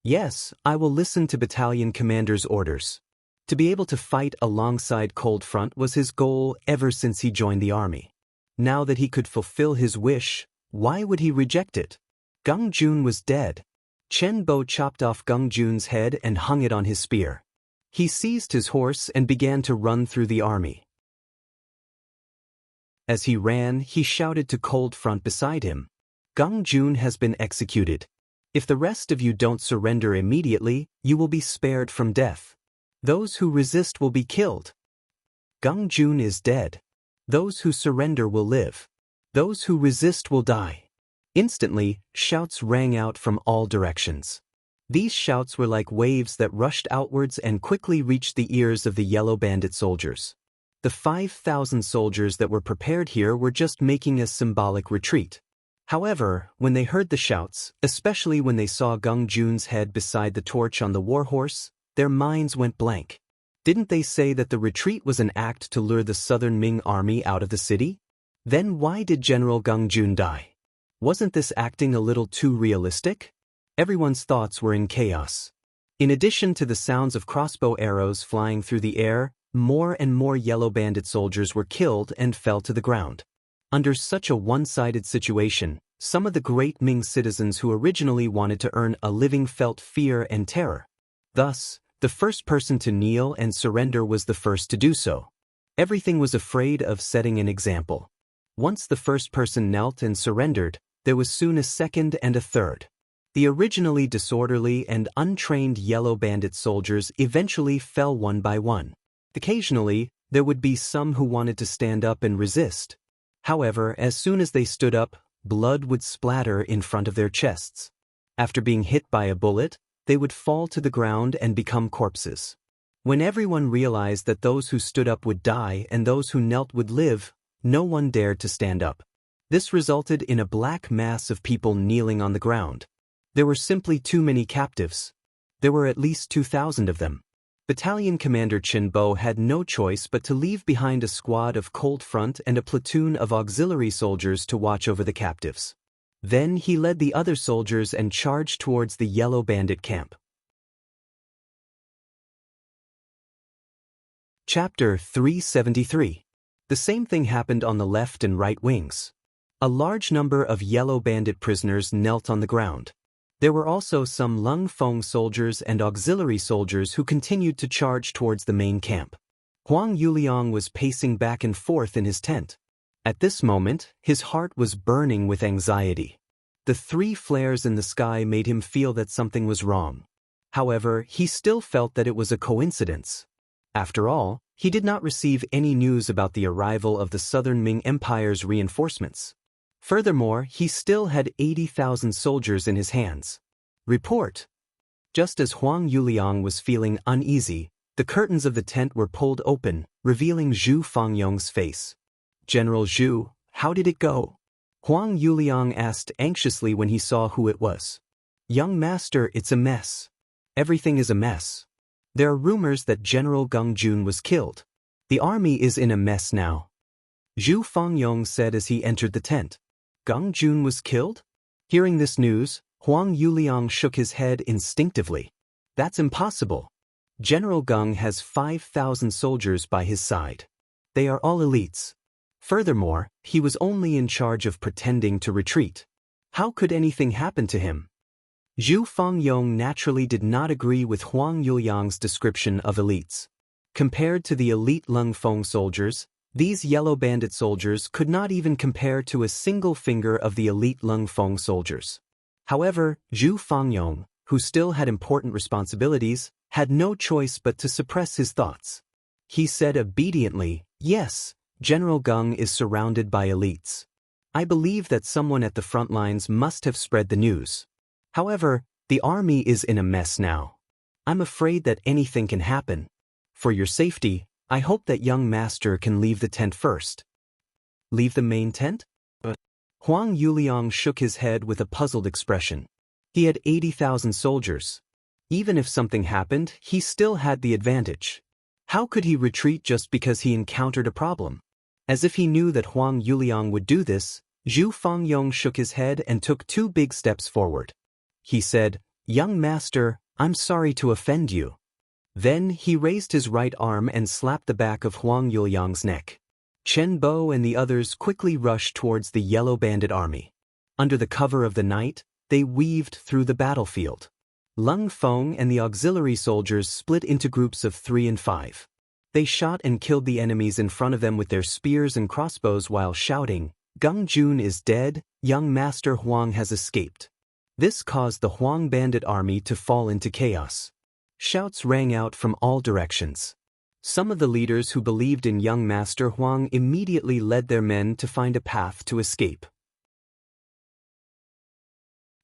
"Yes, I will listen to Battalion Commander's orders." To be able to fight alongside Cold Front was his goal ever since he joined the army. Now that he could fulfill his wish, why would he reject it? Gung Jun was dead. Chen Bo chopped off Gung Jun's head and hung it on his spear. He seized his horse and began to run through the army. As he ran, he shouted to Cold Front beside him, "Gung Jun has been executed. If the rest of you don't surrender immediately, you will be spared from death. Those who resist will be killed. Gung Jun is dead. Those who surrender will live. Those who resist will die." Instantly, shouts rang out from all directions. These shouts were like waves that rushed outwards and quickly reached the ears of the Yellow Bandit soldiers. The 5,000 soldiers that were prepared here were just making a symbolic retreat. However, when they heard the shouts, especially when they saw Gung Jun's head beside the torch on the warhorse, their minds went blank. Didn't they say that the retreat was an act to lure the Southern Ming army out of the city? Then why did General Gung Jun die? Wasn't this acting a little too realistic? Everyone's thoughts were in chaos. In addition to the sounds of crossbow arrows flying through the air, more and more Yellow Bandit soldiers were killed and fell to the ground. Under such a one-sided situation, some of the great Ming citizens who originally wanted to earn a living felt fear and terror. Thus, The first person to kneel and surrender was the first to do so. Everything was afraid of setting an example. Once the first person knelt and surrendered, there was soon a second and a third. The originally disorderly and untrained yellow bandit soldiers eventually fell one by one. Occasionally, there would be some who wanted to stand up and resist. However, as soon as they stood up, blood would splatter in front of their chests. After being hit by a bullet, they would fall to the ground and become corpses. When everyone realized that those who stood up would die and those who knelt would live, no one dared to stand up. This resulted in a black mass of people kneeling on the ground. There were simply too many captives. There were at least 2,000 of them. Battalion Commander Chinbo had no choice but to leave behind a squad of Cold Front and a platoon of auxiliary soldiers to watch over the captives. Then he led the other soldiers and charged towards the yellow bandit camp. Chapter 373. The same thing happened on the left and right wings. A large number of yellow bandit prisoners knelt on the ground. There were also some Lung Feng soldiers and auxiliary soldiers who continued to charge towards the main camp. Huang Yuliang was pacing back and forth in his tent. At this moment, his heart was burning with anxiety. The 3 flares in the sky made him feel that something was wrong. However, he still felt that it was a coincidence. After all, he did not receive any news about the arrival of the Southern Ming Empire's reinforcements. Furthermore, he still had 80,000 soldiers in his hands. Report. Just as Huang Yuliang was feeling uneasy, the curtains of the tent were pulled open, revealing Zhu Fangyong's face. General Zhu, how did it go? Huang Yuliang asked anxiously when he saw who it was. Young master, it's a mess. Everything is a mess. There are rumors that General Geng Jun was killed. The army is in a mess now. Zhu Fangyong said as he entered the tent. Geng Jun was killed? Hearing this news, Huang Yuliang shook his head instinctively. That's impossible. General Geng has 5,000 soldiers by his side. They are all elites. Furthermore, he was only in charge of pretending to retreat. How could anything happen to him? Zhu Fangyong naturally did not agree with Huang Yuliang's description of elites. Compared to the elite Lung Feng soldiers, these yellow bandit soldiers could not even compare to a single finger of the elite Lung Feng soldiers. However, Zhu Fangyong, who still had important responsibilities, had no choice but to suppress his thoughts. He said obediently, "Yes, General Geng is surrounded by elites. I believe that someone at the front lines must have spread the news. However, the army is in a mess now. I'm afraid that anything can happen. For your safety, I hope that young master can leave the tent first." Leave the main tent? Huang Yuliang shook his head with a puzzled expression. He had 80,000 soldiers. Even if something happened, he still had the advantage. How could he retreat just because he encountered a problem? As if he knew that Huang Yuliang would do this, Zhu Fangyong shook his head and took 2 big steps forward. He said, "Young master, I'm sorry to offend you." Then he raised his right arm and slapped the back of Huang Yuliang's neck. Chen Bo and the others quickly rushed towards the yellow bandit army. Under the cover of the night, they weaved through the battlefield. Lung Feng and the auxiliary soldiers split into groups of 3 and 5. They shot and killed the enemies in front of them with their spears and crossbows while shouting, "Geng Jun is dead, young master Huang has escaped." This caused the Huang bandit army to fall into chaos. Shouts rang out from all directions. Some of the leaders who believed in young master Huang immediately led their men to find a path to escape.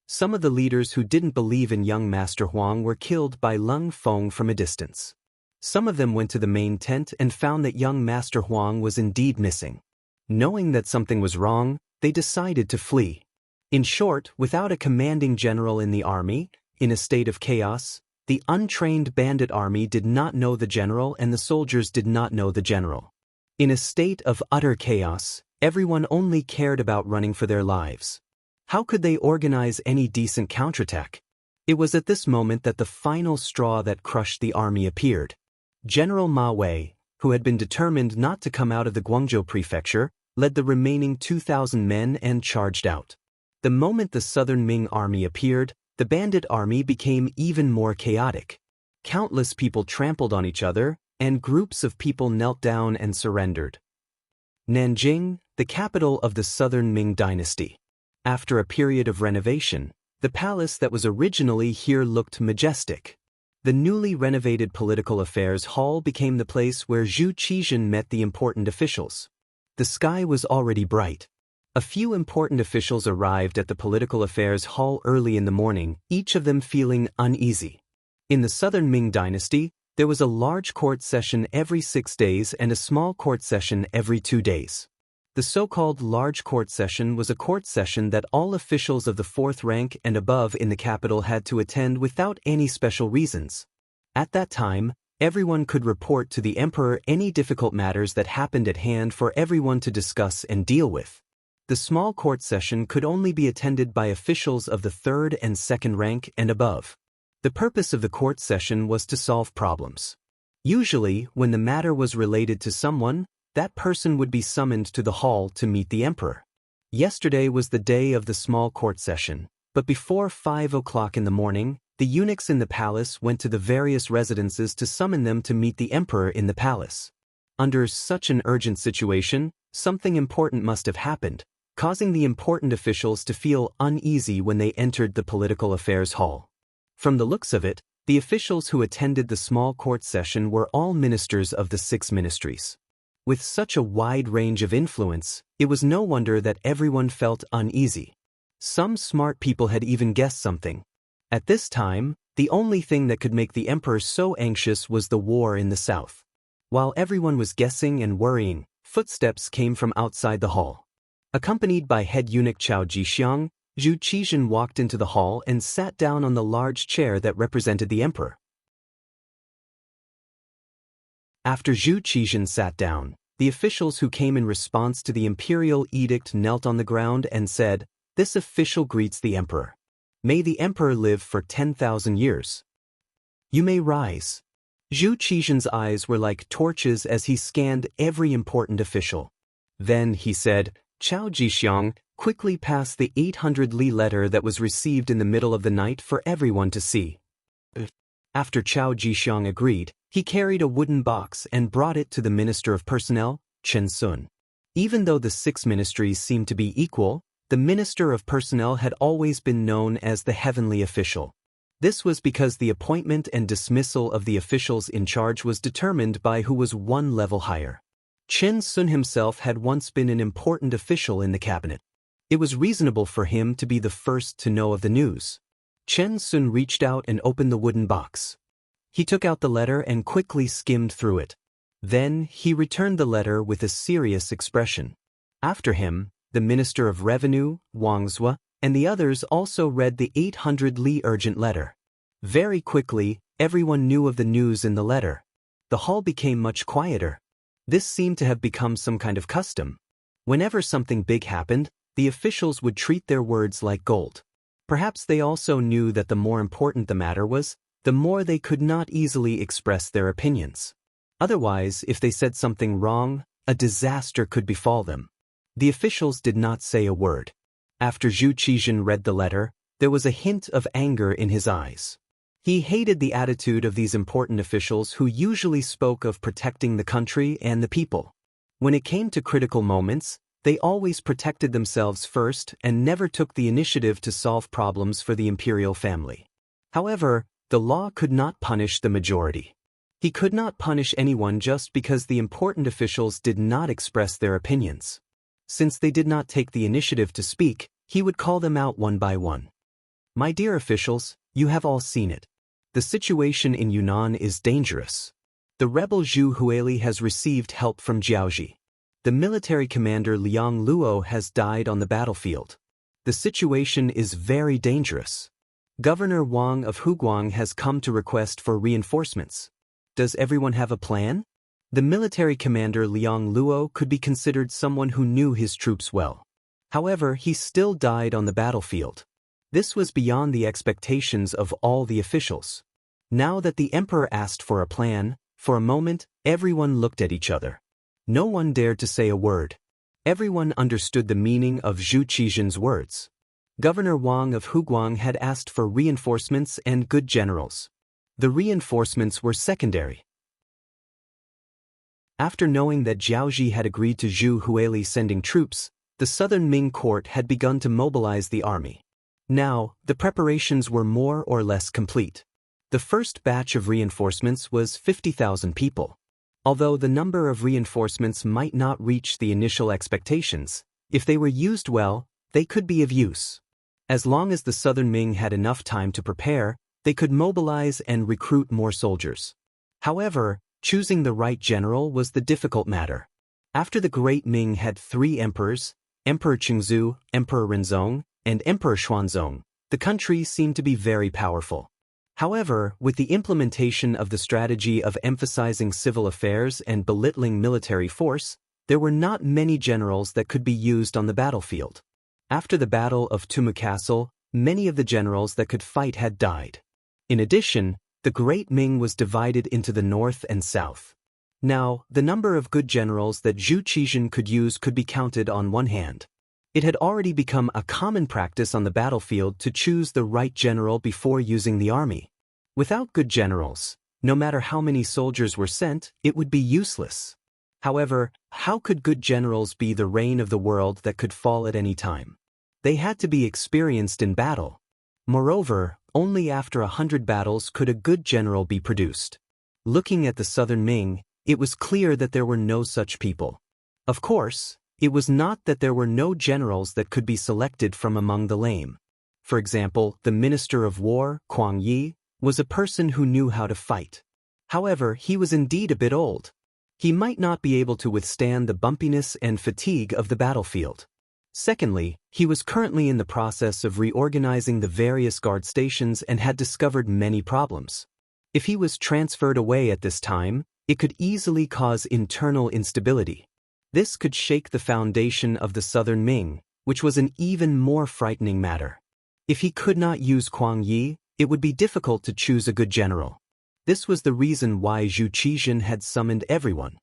Some of the leaders who didn't believe in young master Huang were killed by Lung Feng from a distance. Some of them went to the main tent and found that young master Huang was indeed missing. Knowing that something was wrong, they decided to flee. In short, without a commanding general in the army, in a state of chaos, the untrained bandit army did not know the general and the soldiers did not know the general. In a state of utter chaos, everyone only cared about running for their lives. How could they organize any decent counterattack? It was at this moment that the final straw that crushed the army appeared. General Ma Wei, who had been determined not to come out of the Guangzhou prefecture, led the remaining 2,000 men and charged out. The moment the Southern Ming army appeared, the bandit army became even more chaotic. Countless people trampled on each other, and groups of people knelt down and surrendered. Nanjing, the capital of the southern Ming dynasty. After a period of renovation, the palace that was originally here looked majestic. The newly renovated political affairs hall became the place where Zhu Qizhen met the important officials. The sky was already bright. A few important officials arrived at the political affairs hall early in the morning, each of them feeling uneasy. In the southern Ming dynasty, there was a large court session every 6 days and a small court session every 2 days. The so-called large court session was a court session that all officials of the fourth rank and above in the capital had to attend without any special reasons. At that time, everyone could report to the emperor any difficult matters that happened at hand for everyone to discuss and deal with. The small court session could only be attended by officials of the third and second rank and above. The purpose of the court session was to solve problems. Usually, when the matter was related to someone, that person would be summoned to the hall to meet the emperor. Yesterday was the day of the small court session, but before 5 o'clock in the morning, the eunuchs in the palace went to the various residences to summon them to meet the emperor in the palace. Under such an urgent situation, something important must have happened, causing the important officials to feel uneasy when they entered the political affairs hall. From the looks of it, the officials who attended the small court session were all ministers of the 6 ministries. With such a wide range of influence, it was no wonder that everyone felt uneasy. Some smart people had even guessed something. At this time, the only thing that could make the emperor so anxious was the war in the south. While everyone was guessing and worrying, footsteps came from outside the hall. Accompanied by head eunuch Chao Jixiang, Zhu Qizhen walked into the hall and sat down on the large chair that represented the emperor. After Zhu Qizhen sat down, the officials who came in response to the imperial edict knelt on the ground and said, "This official greets the emperor. May the emperor live for 10,000 years. You may rise." Zhu Qizhen's eyes were like torches as he scanned every important official. Then he said, "Chao Jixiang, quickly pass the 800 li letter that was received in the middle of the night for everyone to see." After Chao Jixiang agreed, he carried a wooden box and brought it to the Minister of Personnel, Chen Sun. Even though the 6 ministries seemed to be equal, the Minister of Personnel had always been known as the heavenly official. This was because the appointment and dismissal of the officials in charge was determined by who was one level higher. Chen Sun himself had once been an important official in the cabinet. It was reasonable for him to be the first to know of the news. Chen Sun reached out and opened the wooden box. He took out the letter and quickly skimmed through it. Then he returned the letter with a serious expression. After him, the Minister of Revenue, Wang Zhua, and the others also read the 800 li urgent letter. Very quickly, everyone knew of the news in the letter. The hall became much quieter. This seemed to have become some kind of custom. Whenever something big happened, the officials would treat their words like gold. Perhaps they also knew that the more important the matter was, the more they could not easily express their opinions. Otherwise, if they said something wrong, a disaster could befall them. The officials did not say a word. After Zhu Qizhen read the letter, there was a hint of anger in his eyes. He hated the attitude of these important officials who usually spoke of protecting the country and the people. When it came to critical moments, they always protected themselves first and never took the initiative to solve problems for the imperial family. However, the law could not punish the majority. He could not punish anyone just because the important officials did not express their opinions. Since they did not take the initiative to speak, he would call them out one by one. "My dear officials, you have all seen it. The situation in Yunnan is dangerous. The rebel Zhu Huili has received help from Jiaoji. The military commander Liang Luo has died on the battlefield. The situation is very dangerous. Governor Wang of Huguang has come to request for reinforcements. Does everyone have a plan?" The military commander Liang Luo could be considered someone who knew his troops well. However, he still died on the battlefield. This was beyond the expectations of all the officials. Now that the emperor asked for a plan, for a moment, everyone looked at each other. No one dared to say a word. Everyone understood the meaning of Zhu Qizhen's words. Governor Wang of Huguang had asked for reinforcements and good generals. The reinforcements were secondary. After knowing that Jiaozhi had agreed to Zhu Huili sending troops, the southern Ming court had begun to mobilize the army. Now, the preparations were more or less complete. The first batch of reinforcements was 50,000 people. Although the number of reinforcements might not reach the initial expectations, if they were used well, they could be of use. As long as the southern Ming had enough time to prepare, they could mobilize and recruit more soldiers. However, choosing the right general was the difficult matter. After the Great Ming had 3 emperors, Emperor Qingzu, Emperor Renzong, and Emperor Xuanzong, the country seemed to be very powerful. However, with the implementation of the strategy of emphasizing civil affairs and belittling military force, there were not many generals that could be used on the battlefield. After the Battle of Tumu Castle, many of the generals that could fight had died. In addition, the Great Ming was divided into the north and south. Now, the number of good generals that Zhu Qizhen could use could be counted on one hand. It had already become a common practice on the battlefield to choose the right general before using the army. Without good generals, no matter how many soldiers were sent, it would be useless. However, how could good generals be the reign of the world that could fall at any time? They had to be experienced in battle. Moreover, only after 100 battles could a good general be produced. Looking at the southern Ming, it was clear that there were no such people. Of course, it was not that there were no generals that could be selected from among the lame. For example, the Minister of War, Kuang Yi, was a person who knew how to fight. However, he was indeed a bit old. He might not be able to withstand the bumpiness and fatigue of the battlefield. Secondly, he was currently in the process of reorganizing the various guard stations and had discovered many problems. If he was transferred away at this time, it could easily cause internal instability. This could shake the foundation of the southern Ming, which was an even more frightening matter. If he could not use Kuang Yi, it would be difficult to choose a good general. This was the reason why Zhu Qizhen had summoned everyone.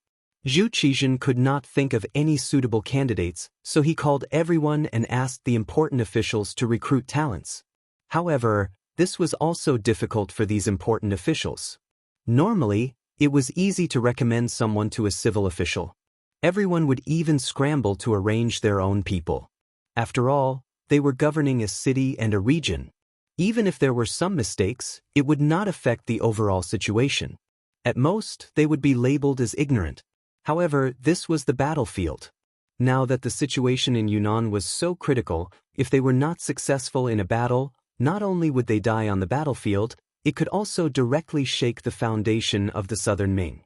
Zhu Qizhen could not think of any suitable candidates, so he called everyone and asked the important officials to recruit talents. However, this was also difficult for these important officials. Normally, it was easy to recommend someone to a civil official. Everyone would even scramble to arrange their own people. After all, they were governing a city and a region. Even if there were some mistakes, it would not affect the overall situation. At most, they would be labeled as ignorant. However, this was the battlefield. Now that the situation in Yunnan was so critical, if they were not successful in a battle, not only would they die on the battlefield, it could also directly shake the foundation of the southern Ming.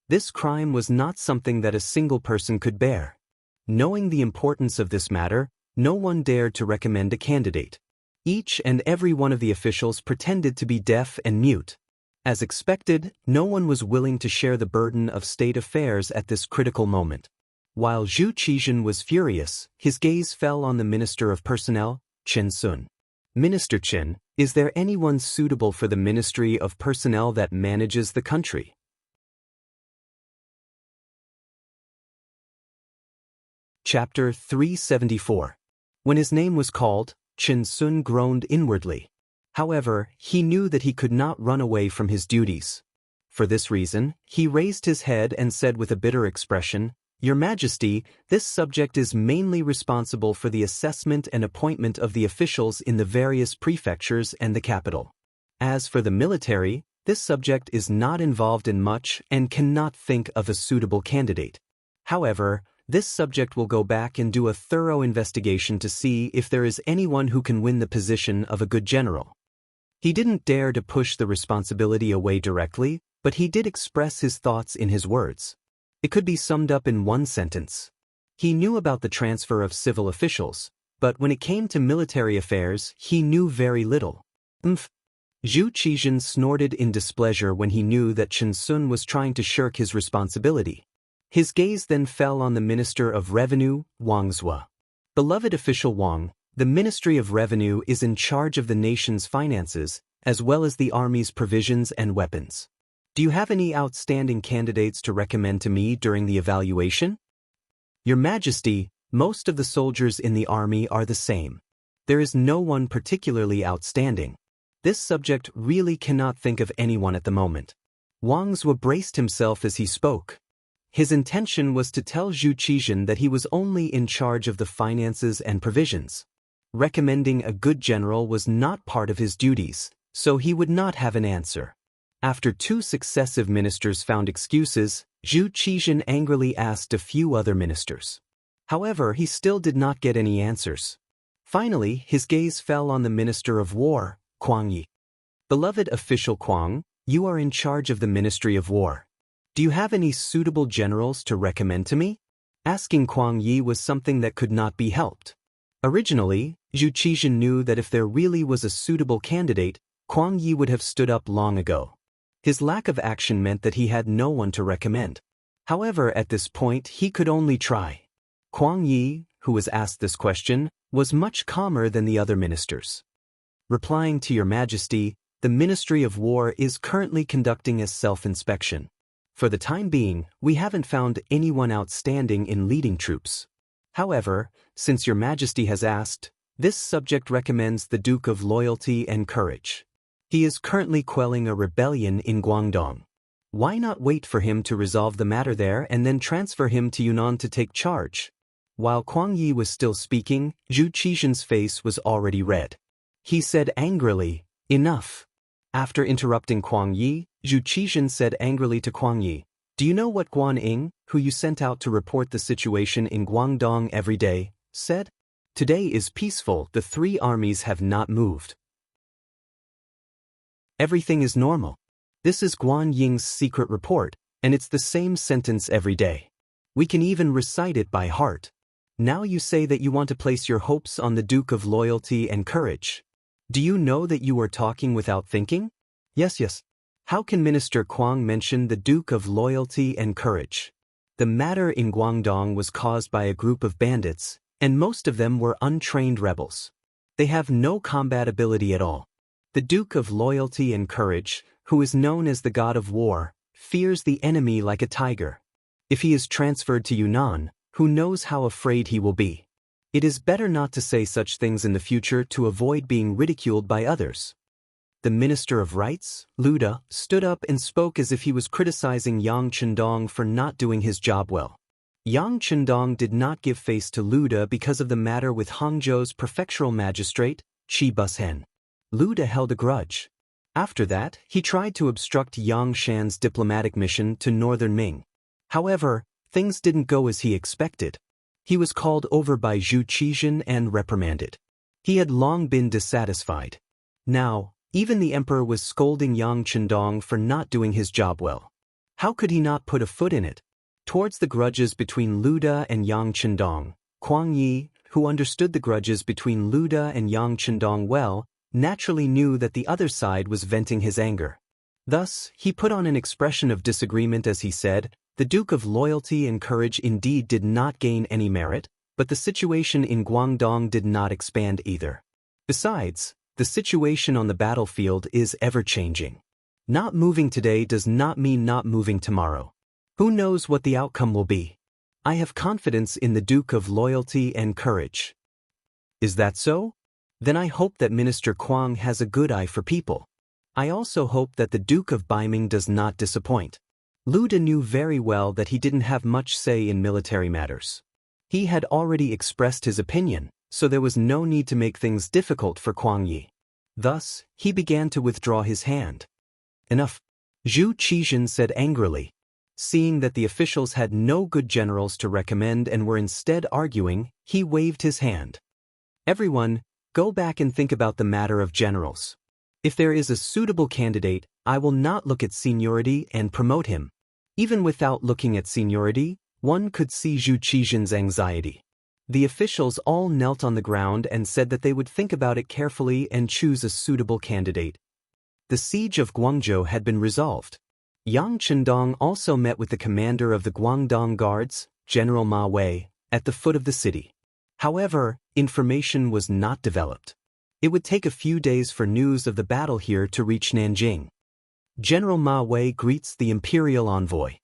This crime was not something that a single person could bear. Knowing the importance of this matter, no one dared to recommend a candidate. Each and every one of the officials pretended to be deaf and mute. As expected, no one was willing to share the burden of state affairs at this critical moment. While Zhu Qizhen was furious, his gaze fell on the Minister of Personnel, Chen Sun. Minister Chen, is there anyone suitable for the Ministry of Personnel that manages the country? Chapter 374. When his name was called, Chen Sun groaned inwardly. However, he knew that he could not run away from his duties. For this reason, he raised his head and said with a bitter expression, "Your Majesty, this subject is mainly responsible for the assessment and appointment of the officials in the various prefectures and the capital. As for the military, this subject is not involved in much and cannot think of a suitable candidate. However, this subject will go back and do a thorough investigation to see if there is anyone who can win the position of a good general." He didn't dare to push the responsibility away directly, but he did express his thoughts in his words. It could be summed up in one sentence. He knew about the transfer of civil officials, but when it came to military affairs, he knew very little. Zhu Qizhen snorted in displeasure when he knew that Chen Sun was trying to shirk his responsibility. His gaze then fell on the Minister of Revenue, Wang Zhua. Beloved official Wang, the Ministry of Revenue is in charge of the nation's finances, as well as the army's provisions and weapons. Do you have any outstanding candidates to recommend to me during the evaluation? Your Majesty, most of the soldiers in the army are the same. There is no one particularly outstanding. This subject really cannot think of anyone at the moment. Wang Zhuo braced himself as he spoke. His intention was to tell Zhu Qizhen that he was only in charge of the finances and provisions. Recommending a good general was not part of his duties, so he would not have an answer. After 2 successive ministers found excuses, Zhu Qizhen angrily asked a few other ministers. However, he still did not get any answers. Finally, his gaze fell on the Minister of War, Kuang Yi. Beloved official Kuang, you are in charge of the Ministry of War. Do you have any suitable generals to recommend to me? Asking Kuang Yi was something that could not be helped. Originally, Zhu Qizhen knew that if there really was a suitable candidate, Kuang Yi would have stood up long ago. His lack of action meant that he had no one to recommend. However, at this point, he could only try. Kuang Yi, who was asked this question, was much calmer than the other ministers. Replying to Your Majesty, the Ministry of War is currently conducting a self-inspection. For the time being, we haven't found anyone outstanding in leading troops. However, since Your Majesty has asked, this subject recommends the Duke of Loyalty and Courage. He is currently quelling a rebellion in Guangdong. Why not wait for him to resolve the matter there and then transfer him to Yunnan to take charge? While Kuang Yi was still speaking, Zhu Qizhen's face was already red. He said angrily, "Enough." After interrupting Kuang Yi, Zhu Qizhen said angrily to Kuang Yi, "Do you know what Guan Ying, who you sent out to report the situation in Guangdong every day, said? Today is peaceful, the 3 armies have not moved. Everything is normal. This is Guan Ying's secret report, and it's the same sentence every day. We can even recite it by heart. Now you say that you want to place your hopes on the Duke of Loyalty and Courage. Do you know that you are talking without thinking? Yes. How can Minister Kuang mention the Duke of Loyalty and Courage? The matter in Guangdong was caused by a group of bandits, and most of them were untrained rebels. They have no combat ability at all. The Duke of Loyalty and Courage, who is known as the God of War, fears the enemy like a tiger. If he is transferred to Yunnan, who knows how afraid he will be? It is better not to say such things in the future to avoid being ridiculed by others. The Minister of Rights, Lu De, stood up and spoke as if he was criticizing Yang Chendong for not doing his job well. Yang Chendong did not give face to Lu De because of the matter with Hangzhou's prefectural magistrate, Qi Bushen. Lu De held a grudge. After that, he tried to obstruct Yang Shan's diplomatic mission to northern Ming. However, things didn't go as he expected. He was called over by Zhu Qizhen and reprimanded. He had long been dissatisfied. Now, even the emperor was scolding Yang Chendong for not doing his job well. How could he not put a foot in it? Towards the grudges between Lu De and Yang Chendong, Kuang Yi, who understood the grudges between Lu De and Yang Chendong well, naturally knew that the other side was venting his anger. Thus, he put on an expression of disagreement as he said, "The Duke of Loyalty and Courage indeed did not gain any merit, but the situation in Guangdong did not expand either. Besides, the situation on the battlefield is ever-changing. Not moving today does not mean not moving tomorrow. Who knows what the outcome will be? I have confidence in the Duke of Loyalty and Courage." Is that so? Then I hope that Minister Kuang has a good eye for people. I also hope that the Duke of Baiming does not disappoint. Lu De knew very well that he didn't have much say in military matters. He had already expressed his opinion, so there was no need to make things difficult for Kuang Yi. Thus, he began to withdraw his hand. "Enough," Zhu Qizhen said angrily. Seeing that the officials had no good generals to recommend and were instead arguing, he waved his hand. "Everyone, go back and think about the matter of generals. If there is a suitable candidate, I will not look at seniority and promote him." Even without looking at seniority, one could see Zhu Qizhen's anxiety. The officials all knelt on the ground and said that they would think about it carefully and choose a suitable candidate. The siege of Guangzhou had been resolved. Yang Chendong also met with the commander of the Guangdong Guards, General Ma Wei, at the foot of the city. However, information was not developed. It would take a few days for news of the battle here to reach Nanjing. General Ma Wei greets the imperial envoy.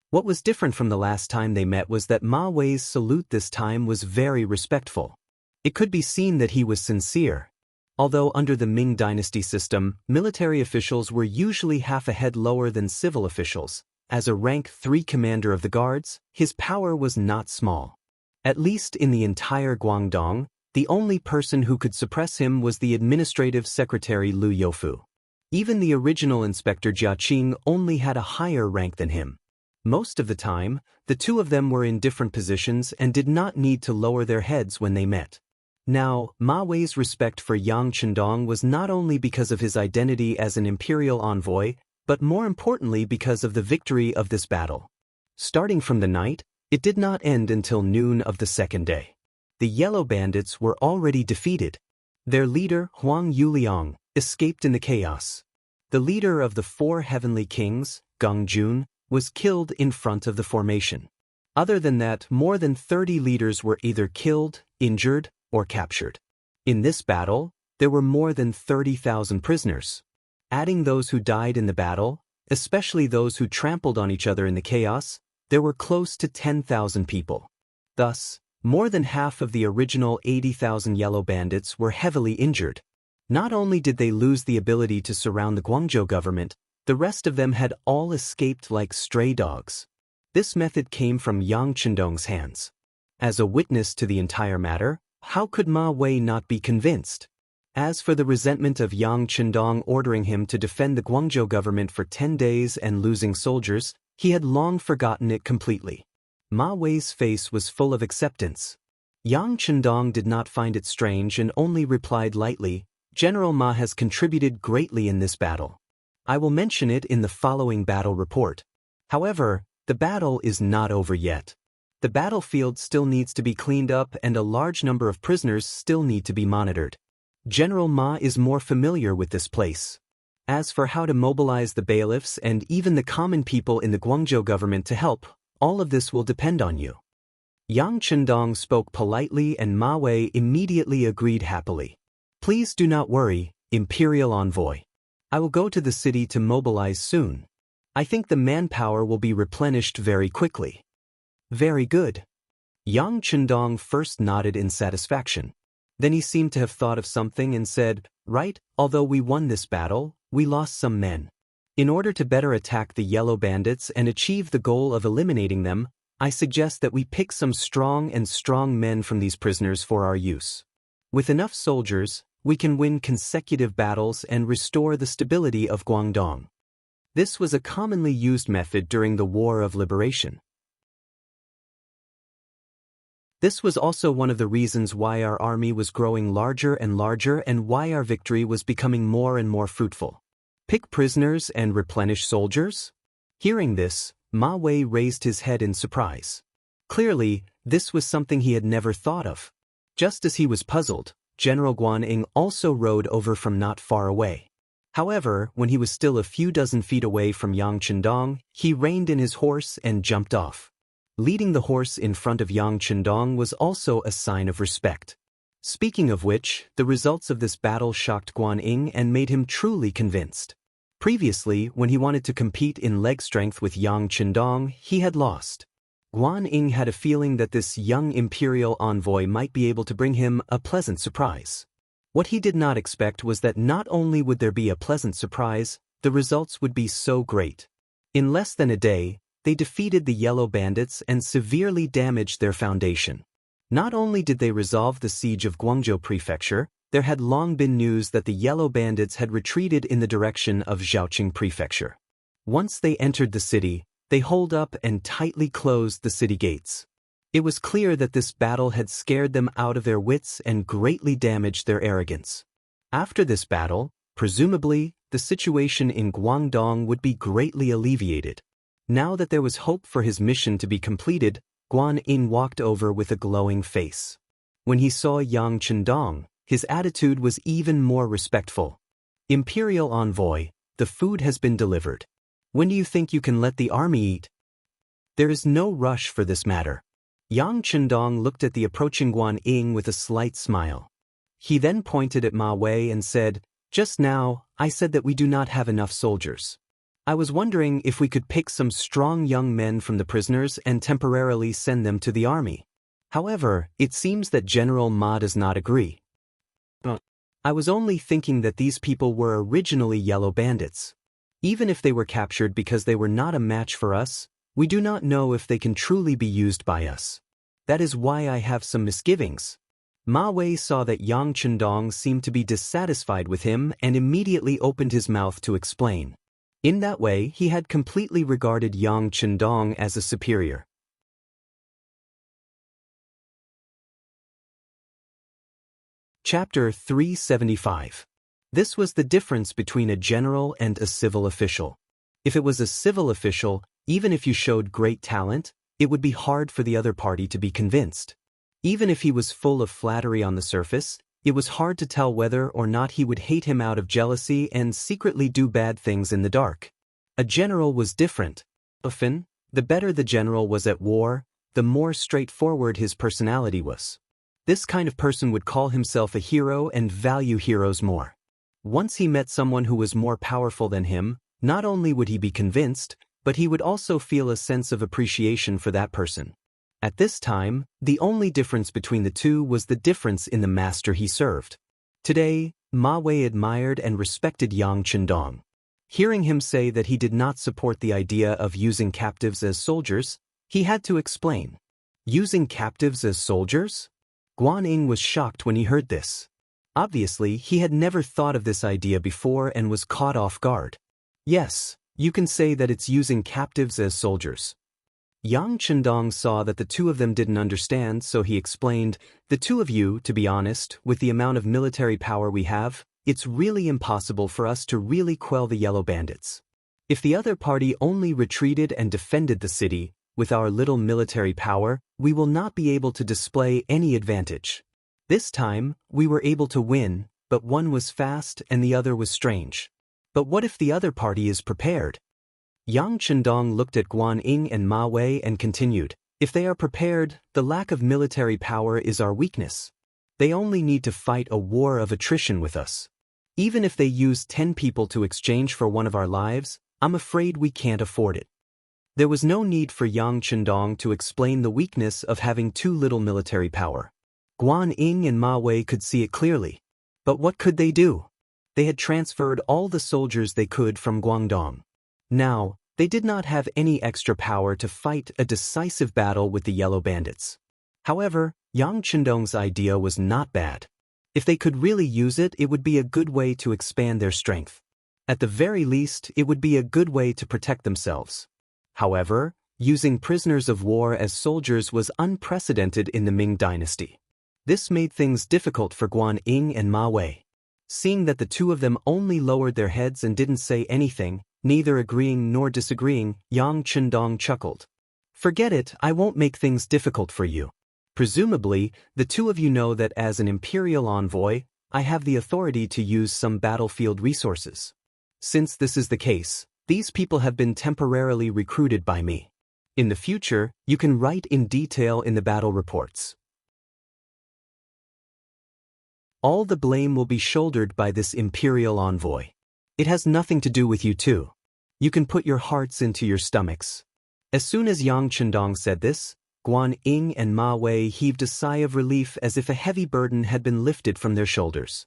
What was different from the last time they met was that Ma Wei's salute this time was very respectful. It could be seen that he was sincere. Although under the Ming dynasty system, military officials were usually half a head lower than civil officials. As a rank 3 commander of the guards, his power was not small. At least in the entire Guangdong, the only person who could suppress him was the administrative secretary Liu Youfu. Even the original inspector Jia Qing only had a higher rank than him. Most of the time, the two of them were in different positions and did not need to lower their heads when they met. Now, Ma Wei's respect for Yang Chendong was not only because of his identity as an imperial envoy, but more importantly because of the victory of this battle. Starting from the night, it did not end until noon of the second day. The Yellow Bandits were already defeated. Their leader, Huang Yuliang, escaped in the chaos. The leader of the 4 heavenly kings, Geng Jun, was killed in front of the formation. Other than that, more than 30 leaders were either killed, injured, or captured. In this battle, there were more than 30,000 prisoners. Adding those who died in the battle, especially those who trampled on each other in the chaos, there were close to 10,000 people. Thus, more than half of the original 80,000 Yellow Bandits were heavily injured. Not only did they lose the ability to surround the Guangzhou government, the rest of them had all escaped like stray dogs. This method came from Yang Chendong's hands. As a witness to the entire matter, how could Ma Wei not be convinced? As for the resentment of Yang Chendong ordering him to defend the Guangzhou government for 10 days and losing soldiers, he had long forgotten it completely. Ma Wei's face was full of acceptance. Yang Chendong did not find it strange and only replied lightly, "General Ma has contributed greatly in this battle. I will mention it in the following battle report. However, the battle is not over yet. The battlefield still needs to be cleaned up and a large number of prisoners still need to be monitored. General Ma is more familiar with this place. As for how to mobilize the bailiffs and even the common people in the Guangzhou government to help, all of this will depend on you." Yang Chendong spoke politely and Ma Wei immediately agreed happily. "Please do not worry, Imperial Envoy. I will go to the city to mobilize soon. I think the manpower will be replenished very quickly." "Very good." Yang Chendong first nodded in satisfaction. Then he seemed to have thought of something and said, "Right, although we won this battle, we lost some men. In order to better attack the Yellow Bandits and achieve the goal of eliminating them, I suggest that we pick some strong men from these prisoners for our use. With enough soldiers, we can win consecutive battles and restore the stability of Guangdong." This was a commonly used method during the War of Liberation. This was also one of the reasons why our army was growing larger and larger and why our victory was becoming more and more fruitful. Pick prisoners and replenish soldiers? Hearing this, Ma Wei raised his head in surprise. Clearly, this was something he had never thought of. Just as he was puzzled, General Guan Ying also rode over from not far away. However, when he was still a few dozen feet away from Yang Chendong, he reined in his horse and jumped off. Leading the horse in front of Yang Chendong was also a sign of respect. Speaking of which, the results of this battle shocked Guan Ying and made him truly convinced. Previously, when he wanted to compete in leg strength with Yang Chendong, he had lost. Guan Ying had a feeling that this young imperial envoy might be able to bring him a pleasant surprise. What he did not expect was that not only would there be a pleasant surprise, the results would be so great. In less than a day, they defeated the Yellow Bandits and severely damaged their foundation. Not only did they resolve the siege of Guangzhou Prefecture, there had long been news that the Yellow Bandits had retreated in the direction of Zhaoqing Prefecture. Once they entered the city, they holed up and tightly closed the city gates. It was clear that this battle had scared them out of their wits and greatly damaged their arrogance. After this battle, presumably, the situation in Guangdong would be greatly alleviated. Now that there was hope for his mission to be completed, Guan Ying walked over with a glowing face. When he saw Yang Chendong, his attitude was even more respectful. "Imperial Envoy, the food has been delivered. When do you think you can let the army eat?" "There is no rush for this matter." Yang Chendong looked at the approaching Guan Ying with a slight smile. He then pointed at Ma Wei and said, "Just now, I said that we do not have enough soldiers. I was wondering if we could pick some strong young men from the prisoners and temporarily send them to the army. However, it seems that General Ma does not agree." I was only thinking that these people were originally yellow bandits. Even if they were captured because they were not a match for us, we do not know if they can truly be used by us. That is why I have some misgivings. Ma Wei saw that Yang Chendong seemed to be dissatisfied with him and immediately opened his mouth to explain. In that way, he had completely regarded Yang Chendong as a superior. Chapter 375. This was the difference between a general and a civil official. If it was a civil official, even if you showed great talent, it would be hard for the other party to be convinced. Even if he was full of flattery on the surface, it was hard to tell whether or not he would hate him out of jealousy and secretly do bad things in the dark. A general was different. Often, the better the general was at war, the more straightforward his personality was. This kind of person would call himself a hero and value heroes more. Once he met someone who was more powerful than him, not only would he be convinced, but he would also feel a sense of appreciation for that person. At this time, the only difference between the two was the difference in the master he served. Today, Ma Wei admired and respected Yang Chendong. Hearing him say that he did not support the idea of using captives as soldiers, he had to explain. Using captives as soldiers? Guan Ying was shocked when he heard this. Obviously, he had never thought of this idea before and was caught off guard. Yes, you can say that it's using captives as soldiers. Yang Chendong saw that the two of them didn't understand, so he explained, the two of you, to be honest, with the amount of military power we have, it's really impossible for us to really quell the yellow bandits. If the other party only retreated and defended the city, with our little military power, we will not be able to display any advantage. This time, we were able to win, but one was fast and the other was strange. But what if the other party is prepared? Yang Chendong looked at Guan Ying and Ma Wei and continued, if they are prepared, the lack of military power is our weakness. They only need to fight a war of attrition with us. Even if they use 10 people to exchange for one of our lives, I'm afraid we can't afford it. There was no need for Yang Chendong to explain the weakness of having too little military power. Guan Ying and Ma Wei could see it clearly. But what could they do? They had transferred all the soldiers they could from Guangdong. Now, they did not have any extra power to fight a decisive battle with the yellow bandits. However, Yang Chendong's idea was not bad. If they could really use it, it would be a good way to expand their strength. At the very least, it would be a good way to protect themselves. However, using prisoners of war as soldiers was unprecedented in the Ming dynasty. This made things difficult for Guan Ying and Ma Wei. Seeing that the two of them only lowered their heads and didn't say anything, neither agreeing nor disagreeing, Yang Chendong chuckled. Forget it, I won't make things difficult for you. Presumably, the two of you know that as an imperial envoy, I have the authority to use some battlefield resources. Since this is the case, these people have been temporarily recruited by me. In the future, you can write in detail in the battle reports. All the blame will be shouldered by this imperial envoy. It has nothing to do with you two. You can put your hearts into your stomachs. As soon as Yang Chendong said this, Guan Ying and Ma Wei heaved a sigh of relief as if a heavy burden had been lifted from their shoulders.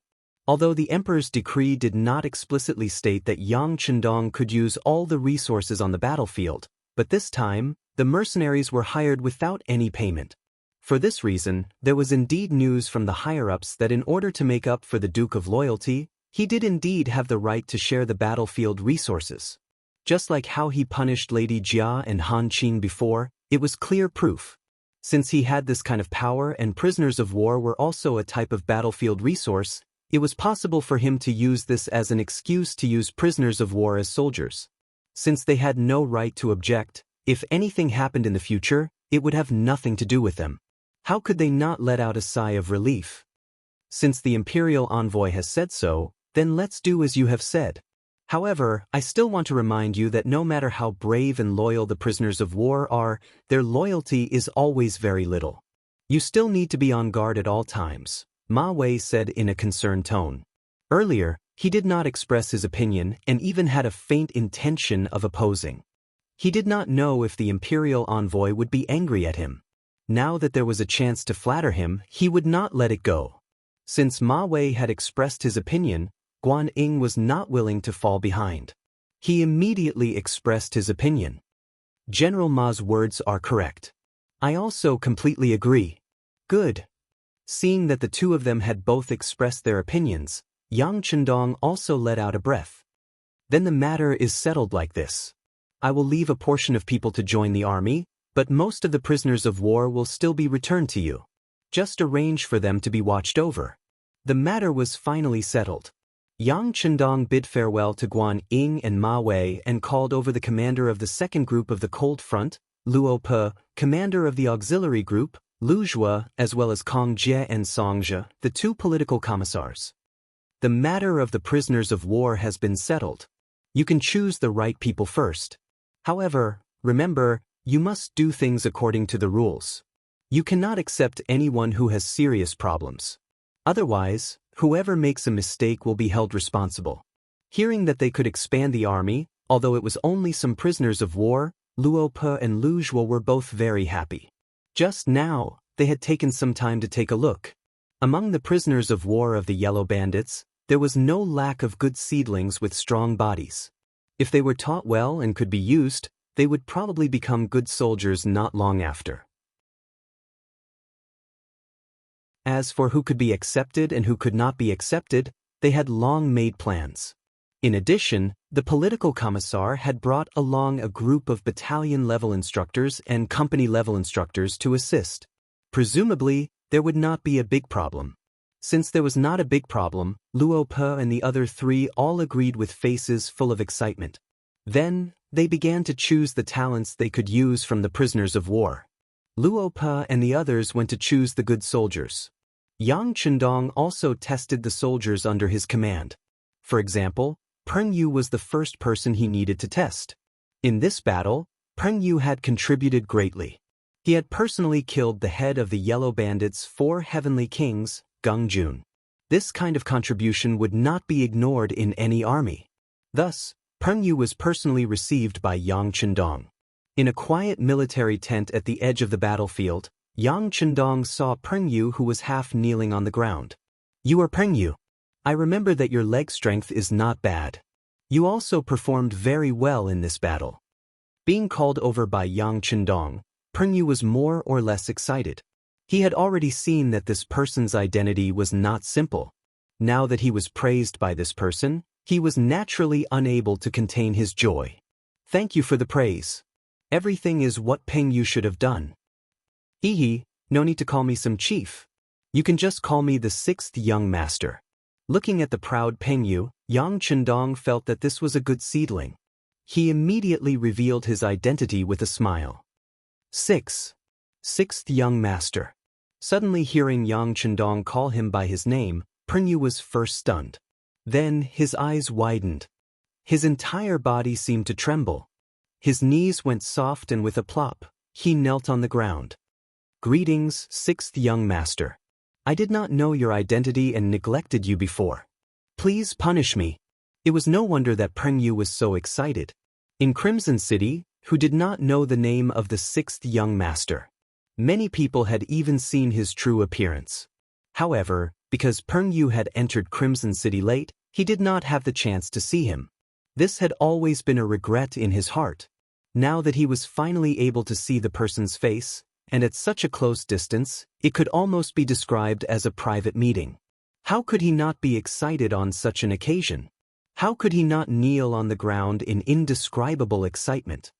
Although the emperor's decree did not explicitly state that Yang Chendong could use all the resources on the battlefield, but this time, the mercenaries were hired without any payment. For this reason, there was indeed news from the higher-ups that in order to make up for the Duke of Loyalty, he did indeed have the right to share the battlefield resources. Just like how he punished Lady Jia and Han Qing before, it was clear proof. Since he had this kind of power and prisoners of war were also a type of battlefield resource, it was possible for him to use this as an excuse to use prisoners of war as soldiers. Since they had no right to object, if anything happened in the future, it would have nothing to do with them. How could they not let out a sigh of relief? Since the imperial envoy has said so, then let's do as you have said. However, I still want to remind you that no matter how brave and loyal the prisoners of war are, their loyalty is always very little. You still need to be on guard at all times, Ma Wei said in a concerned tone. Earlier, he did not express his opinion and even had a faint intention of opposing. He did not know if the imperial envoy would be angry at him. Now that there was a chance to flatter him, he would not let it go. Since Ma Wei had expressed his opinion, Guan Ying was not willing to fall behind. He immediately expressed his opinion. General Ma's words are correct. I also completely agree. Good. Seeing that the two of them had both expressed their opinions, Yang Chendong also let out a breath. Then the matter is settled like this. I will leave a portion of people to join the army, but most of the prisoners of war will still be returned to you. Just arrange for them to be watched over. The matter was finally settled. Yang Chendong bid farewell to Guan Ying and Ma Wei and called over the commander of the second group of the Cold Front, Luo Pe, commander of the auxiliary group, Lu Zhua, as well as Kong Jie and Song Zhe, the two political commissars. The matter of the prisoners of war has been settled. You can choose the right people first. However, remember, you must do things according to the rules. You cannot accept anyone who has serious problems. Otherwise, whoever makes a mistake will be held responsible. Hearing that they could expand the army, although it was only some prisoners of war, Luo Pe and Lu Zhuo were both very happy. Just now, they had taken some time to take a look. Among the prisoners of war of the Yellow Bandits, there was no lack of good seedlings with strong bodies. If they were taught well and could be used, they would probably become good soldiers not long after. As for who could be accepted and who could not be accepted, they had long made plans. In addition, the political commissar had brought along a group of battalion-level instructors and company-level instructors to assist. Presumably, there would not be a big problem. Since there was not a big problem, Luo Pe and the other three all agreed with faces full of excitement. Then, they began to choose the talents they could use from the prisoners of war. Luo Pe and the others went to choose the good soldiers. Yang Chendong also tested the soldiers under his command. For example, Peng Yu was the first person he needed to test. In this battle, Peng Yu had contributed greatly. He had personally killed the head of the Yellow Bandits' 4 heavenly kings, Gung Jun. This kind of contribution would not be ignored in any army. Thus, Peng Yu was personally received by Yang Chendong. In a quiet military tent at the edge of the battlefield, Yang Chendong saw Peng Yu, who was half kneeling on the ground. You are Peng Yu. I remember that your leg strength is not bad. You also performed very well in this battle. Being called over by Yang Chendong, Peng Yu was more or less excited. He had already seen that this person's identity was not simple. Now that he was praised by this person, he was naturally unable to contain his joy. Thank you for the praise. Everything is what Peng Yu should have done. Hee, no need to call me some chief. You can just call me the 6th young master. Looking at the proud Peng Yu, Yang Chendong felt that this was a good seedling. He immediately revealed his identity with a smile. 6th young master. Suddenly hearing Yang Chendong call him by his name, Peng Yu was first stunned. Then his eyes widened. His entire body seemed to tremble. His knees went soft and with a plop, he knelt on the ground. Greetings, 6th young master. I did not know your identity and neglected you before. Please punish me. It was no wonder that Peng Yu was so excited. In Crimson City, who did not know the name of the 6th young master? Many people had even seen his true appearance. However, because Peng Yu had entered Crimson City late, he did not have the chance to see him. This had always been a regret in his heart. Now that he was finally able to see the person's face, and at such a close distance, it could almost be described as a private meeting. How could he not be excited on such an occasion? How could he not kneel on the ground in indescribable excitement?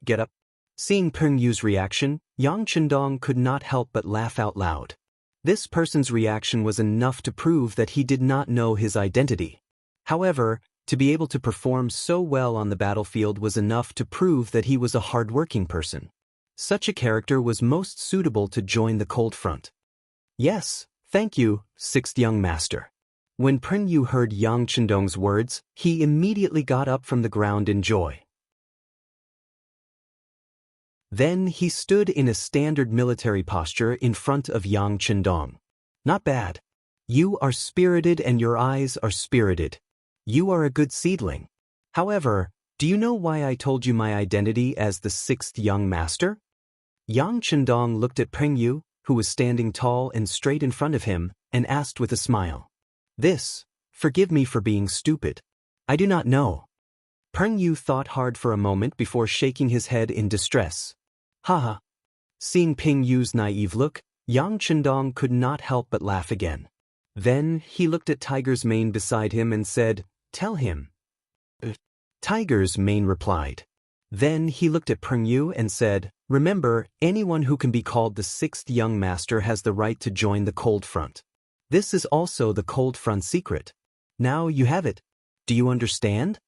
Get up. Seeing Peng Yu's reaction, Yang Chendong could not help but laugh out loud. This person's reaction was enough to prove that he did not know his identity. However, to be able to perform so well on the battlefield was enough to prove that he was a hard-working person. Such a character was most suitable to join the Cold Front. Yes, thank you, 6th young master. When Peng Yu heard Yang Chendong's words, he immediately got up from the ground in joy. Then he stood in a standard military posture in front of Yang Chendong. Not bad. You are spirited and your eyes are spirited. You are a good seedling. However, do you know why I told you my identity as the 6th young master? Yang Chendong looked at Peng Yu, who was standing tall and straight in front of him, and asked with a smile. Forgive me for being stupid. I do not know. Peng Yu thought hard for a moment before shaking his head in distress. Haha. Seeing Peng Yu's naive look, Yang Chendong could not help but laugh again. Then he looked at Tiger's Mane beside him and said, Tell him. Tiger's Mane replied. Then he looked at Peng Yu and said, Remember, anyone who can be called the sixth young master has the right to join the Cold Front. This is also the Cold Front secret. Now you have it. Do you understand?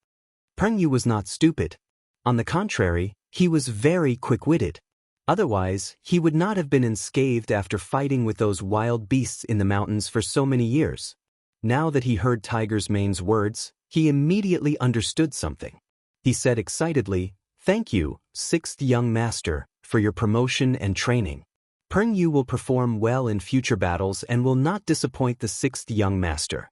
Peng Yu was not stupid. On the contrary, he was very quick-witted. Otherwise, he would not have been unscathed after fighting with those wild beasts in the mountains for so many years. Now that he heard Tiger's Mane's words, he immediately understood something. He said excitedly, Thank you, sixth young master, for your promotion and training. Peng Yu will perform well in future battles and will not disappoint the sixth young master.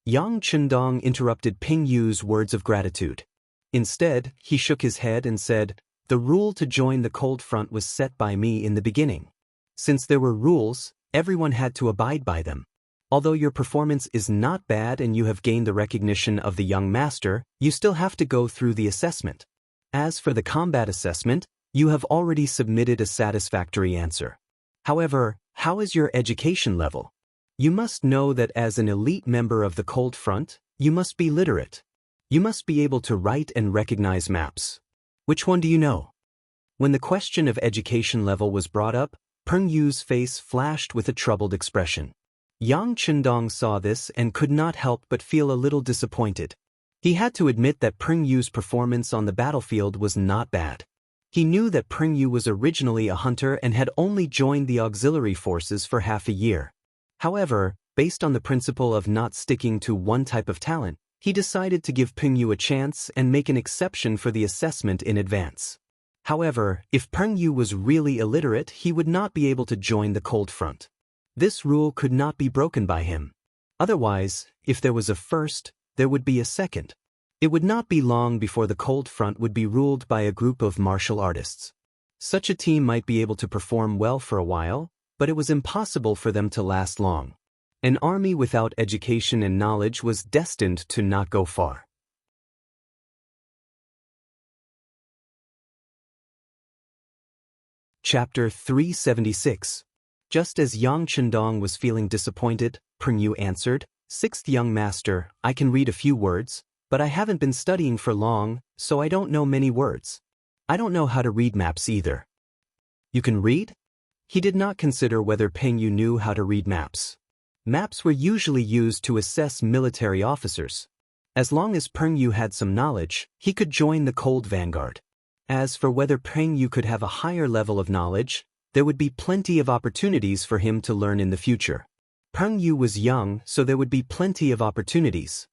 Yang Chendong interrupted Peng Yu's words of gratitude. Instead, he shook his head and said, The rule to join the Cold Front was set by me in the beginning. Since there were rules, everyone had to abide by them. Although your performance is not bad and you have gained the recognition of the young master, you still have to go through the assessment. As for the combat assessment, you have already submitted a satisfactory answer. However, how is your education level? You must know that as an elite member of the Cold Front, you must be literate. You must be able to write and recognize maps. Which one do you know? When the question of education level was brought up, Peng Yu's face flashed with a troubled expression. Yang Chendong saw this and could not help but feel a little disappointed. He had to admit that Peng Yu's performance on the battlefield was not bad. He knew that Peng Yu was originally a hunter and had only joined the auxiliary forces for half a year. However, based on the principle of not sticking to one type of talent, he decided to give Peng Yu a chance and make an exception for the assessment in advance. However, if Peng Yu was really illiterate, he would not be able to join the Cold Front. This rule could not be broken by him. Otherwise, if there was a first, there would be a second. It would not be long before the Cold Front would be ruled by a group of martial artists. Such a team might be able to perform well for a while, but it was impossible for them to last long. An army without education and knowledge was destined to not go far. Chapter 376. Just as Yang Chendong was feeling disappointed, Peng Yu answered, Sixth young master, I can read a few words, but I haven't been studying for long, so I don't know many words. I don't know how to read maps either. You can read? He did not consider whether Peng Yu knew how to read maps. Maps were usually used to assess military officers. As long as Peng Yu had some knowledge, he could join the Cold Vanguard. As for whether Peng Yu could have a higher level of knowledge, there would be plenty of opportunities for him to learn in the future. Peng Yu was young, so there would be plenty of opportunities.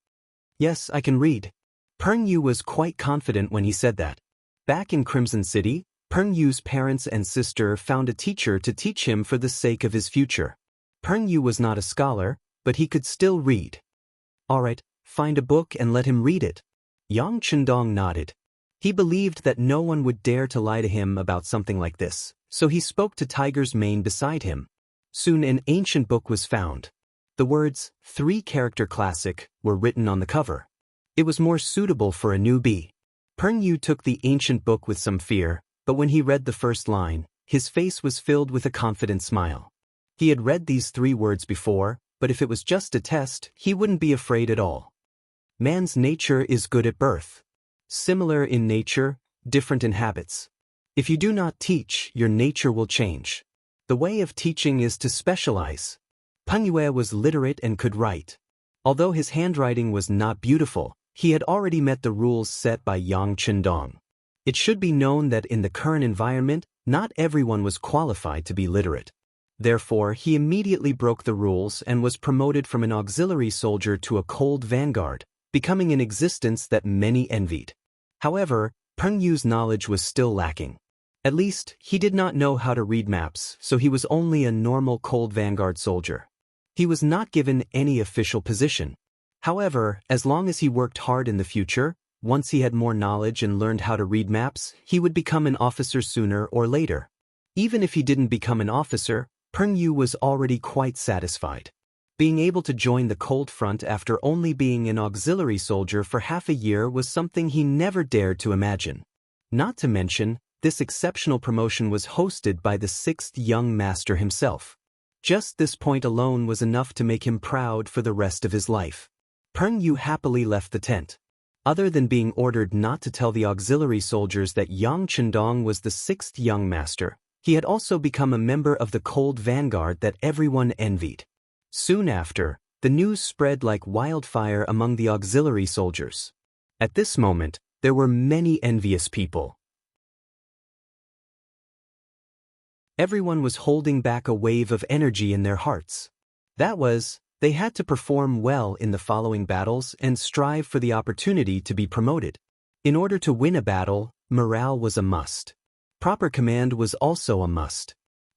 Yes, I can read. Peng Yu was quite confident when he said that. Back in Crimson City, Peng Yu's parents and sister found a teacher to teach him for the sake of his future. Peng Yu was not a scholar, but he could still read. All right, find a book and let him read it. Yang Chendong nodded. He believed that no one would dare to lie to him about something like this, so he spoke to Tiger's Mane beside him. Soon an ancient book was found. The words, 3-character classic, were written on the cover. It was more suitable for a newbie. Peng Yu took the ancient book with some fear, but when he read the first line, his face was filled with a confident smile. He had read these 3 words before, but if it was just a test, he wouldn't be afraid at all. Man's nature is good at birth. Similar in nature, different in habits. If you do not teach, your nature will change. The way of teaching is to specialize. Peng Yu was literate and could write. Although his handwriting was not beautiful, he had already met the rules set by Yang Chendong. It should be known that in the current environment, not everyone was qualified to be literate. Therefore, he immediately broke the rules and was promoted from an auxiliary soldier to a Cold Vanguard, becoming an existence that many envied. However, Peng Yu's knowledge was still lacking. At least, he did not know how to read maps, so he was only a normal Cold Vanguard soldier. He was not given any official position. However, as long as he worked hard in the future, once he had more knowledge and learned how to read maps, he would become an officer sooner or later. Even if he didn't become an officer, Peng Yu was already quite satisfied. Being able to join the cold front after only being an auxiliary soldier for half a year was something he never dared to imagine. Not to mention, this exceptional promotion was hosted by the 6th young master himself. Just this point alone was enough to make him proud for the rest of his life. Peng Yu happily left the tent. Other than being ordered not to tell the auxiliary soldiers that Yang Chendong was the 6th young master, he had also become a member of the cold vanguard that everyone envied. Soon after, the news spread like wildfire among the auxiliary soldiers. At this moment, there were many envious people. Everyone was holding back a wave of energy in their hearts. That was, they had to perform well in the following battles and strive for the opportunity to be promoted. In order to win a battle, morale was a must. Proper command was also a must.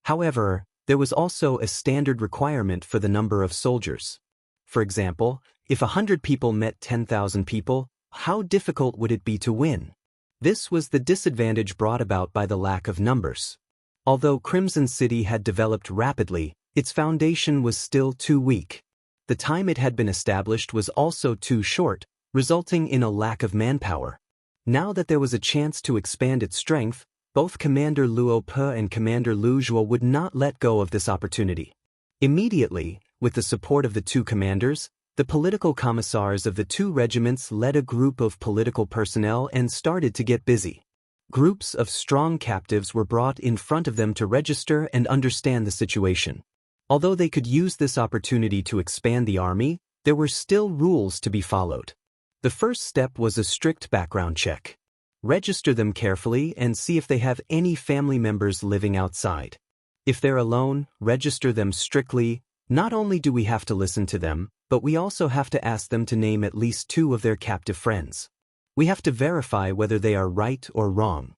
However, there was also a standard requirement for the number of soldiers. For example, if 100 people met 10,000 people, how difficult would it be to win? This was the disadvantage brought about by the lack of numbers. Although Crimson City had developed rapidly, its foundation was still too weak. The time it had been established was also too short, resulting in a lack of manpower. Now that there was a chance to expand its strength, both Commander Luo Pe and Commander Lu Zhuo would not let go of this opportunity. Immediately, with the support of the two commanders, the political commissars of the two regiments led a group of political personnel and started to get busy. Groups of strong captives were brought in front of them to register and understand the situation. Although they could use this opportunity to expand the army, there were still rules to be followed. The first step was a strict background check. Register them carefully and see if they have any family members living outside. If they're alone, register them strictly. Not only do we have to listen to them, but we also have to ask them to name at least 2 of their captive friends. We have to verify whether they are right or wrong.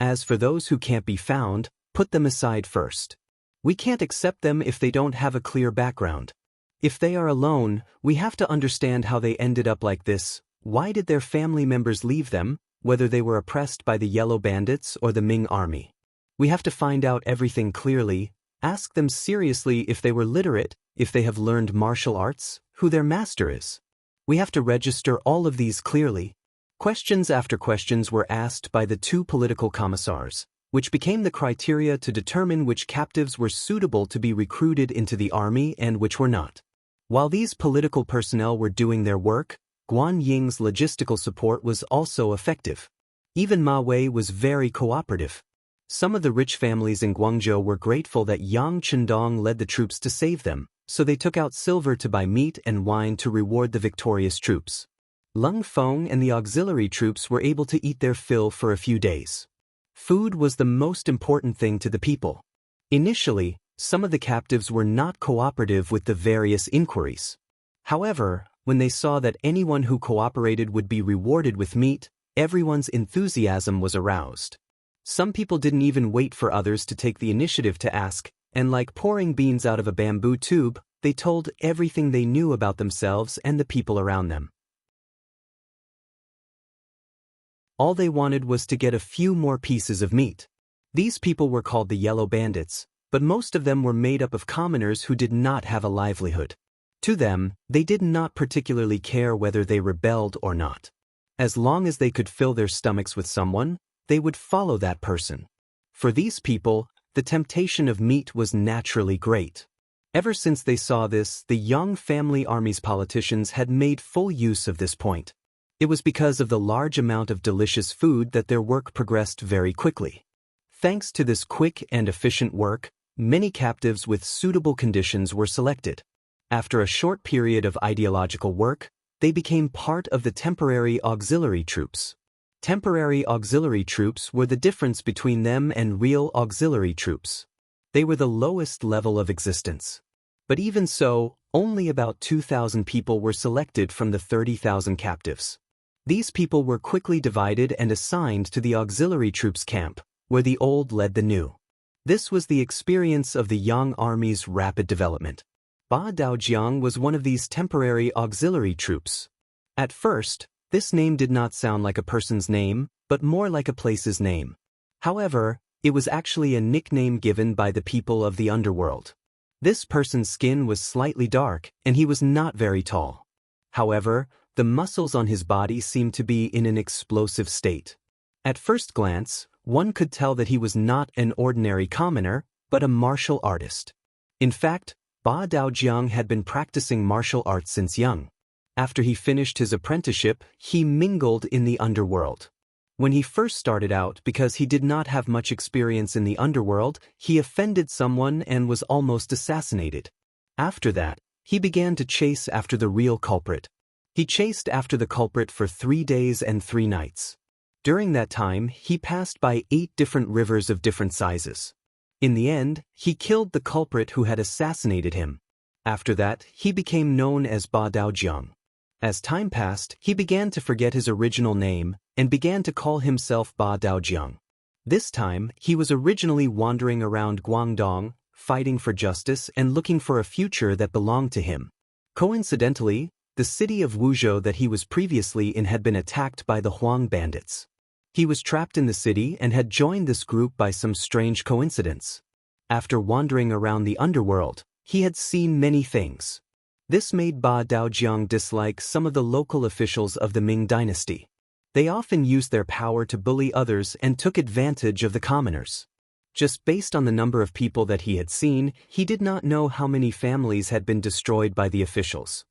As for those who can't be found, put them aside first. We can't accept them if they don't have a clear background. If they are alone, we have to understand how they ended up like this. Why did their family members leave them? Whether they were oppressed by the Yellow Bandits or the Ming Army. We have to find out everything clearly, ask them seriously if they were literate, if they have learned martial arts, who their master is. We have to register all of these clearly. Questions after questions were asked by the 2 political commissars, which became the criteria to determine which captives were suitable to be recruited into the army and which were not. While these political personnel were doing their work, Guan Ying's logistical support was also effective. Even Ma Wei was very cooperative. Some of the rich families in Guangzhou were grateful that Yang Chendong led the troops to save them, so they took out silver to buy meat and wine to reward the victorious troops. Lung Feng and the auxiliary troops were able to eat their fill for a few days. Food was the most important thing to the people. Initially, some of the captives were not cooperative with the various inquiries. However, when they saw that anyone who cooperated would be rewarded with meat, everyone's enthusiasm was aroused. Some people didn't even wait for others to take the initiative to ask, and like pouring beans out of a bamboo tube, they told everything they knew about themselves and the people around them. All they wanted was to get a few more pieces of meat. These people were called the Yellow Bandits, but most of them were made up of commoners who did not have a livelihood. To them, they did not particularly care whether they rebelled or not. As long as they could fill their stomachs with someone, they would follow that person. For these people, the temptation of meat was naturally great. Ever since they saw this, the Yang family army's politicians had made full use of this point. It was because of the large amount of delicious food that their work progressed very quickly. Thanks to this quick and efficient work, many captives with suitable conditions were selected. After a short period of ideological work, they became part of the temporary auxiliary troops. Temporary auxiliary troops were the difference between them and real auxiliary troops. They were the lowest level of existence. But even so, only about 2,000 people were selected from the 30,000 captives. These people were quickly divided and assigned to the auxiliary troops camp, where the old led the new. This was the experience of the Yang Army's rapid development. Ba Daojiang was one of these temporary auxiliary troops. At first, this name did not sound like a person's name, but more like a place's name. However, It was actually a nickname given by the people of the underworld. This person's skin was slightly dark, and he was not very tall. However, the muscles on his body seemed to be in an explosive state. At first glance, one could tell that he was not an ordinary commoner, but a martial artist. In fact, Ba Daojiang had been practicing martial arts since young. After he finished his apprenticeship, he mingled in the underworld. When he first started out, because he did not have much experience in the underworld, he offended someone and was almost assassinated. After that, he began to chase after the real culprit. He chased after the culprit for 3 days and 3 nights. During that time, he passed by 8 different rivers of different sizes. In the end, he killed the culprit who had assassinated him. After that, he became known as Ba Daojiang. As time passed, he began to forget his original name and began to call himself Ba Daojiang. This time, he was originally wandering around Guangdong, fighting for justice and looking for a future that belonged to him. Coincidentally, the city of Wuzhou that he was previously in had been attacked by the Huang bandits. He was trapped in the city and had joined this group by some strange coincidence. After wandering around the underworld, he had seen many things. This made Ba Daojiang dislike some of the local officials of the Ming dynasty. They often used their power to bully others and took advantage of the commoners. Just based on the number of people that he had seen, he did not know how many families had been destroyed by the officials.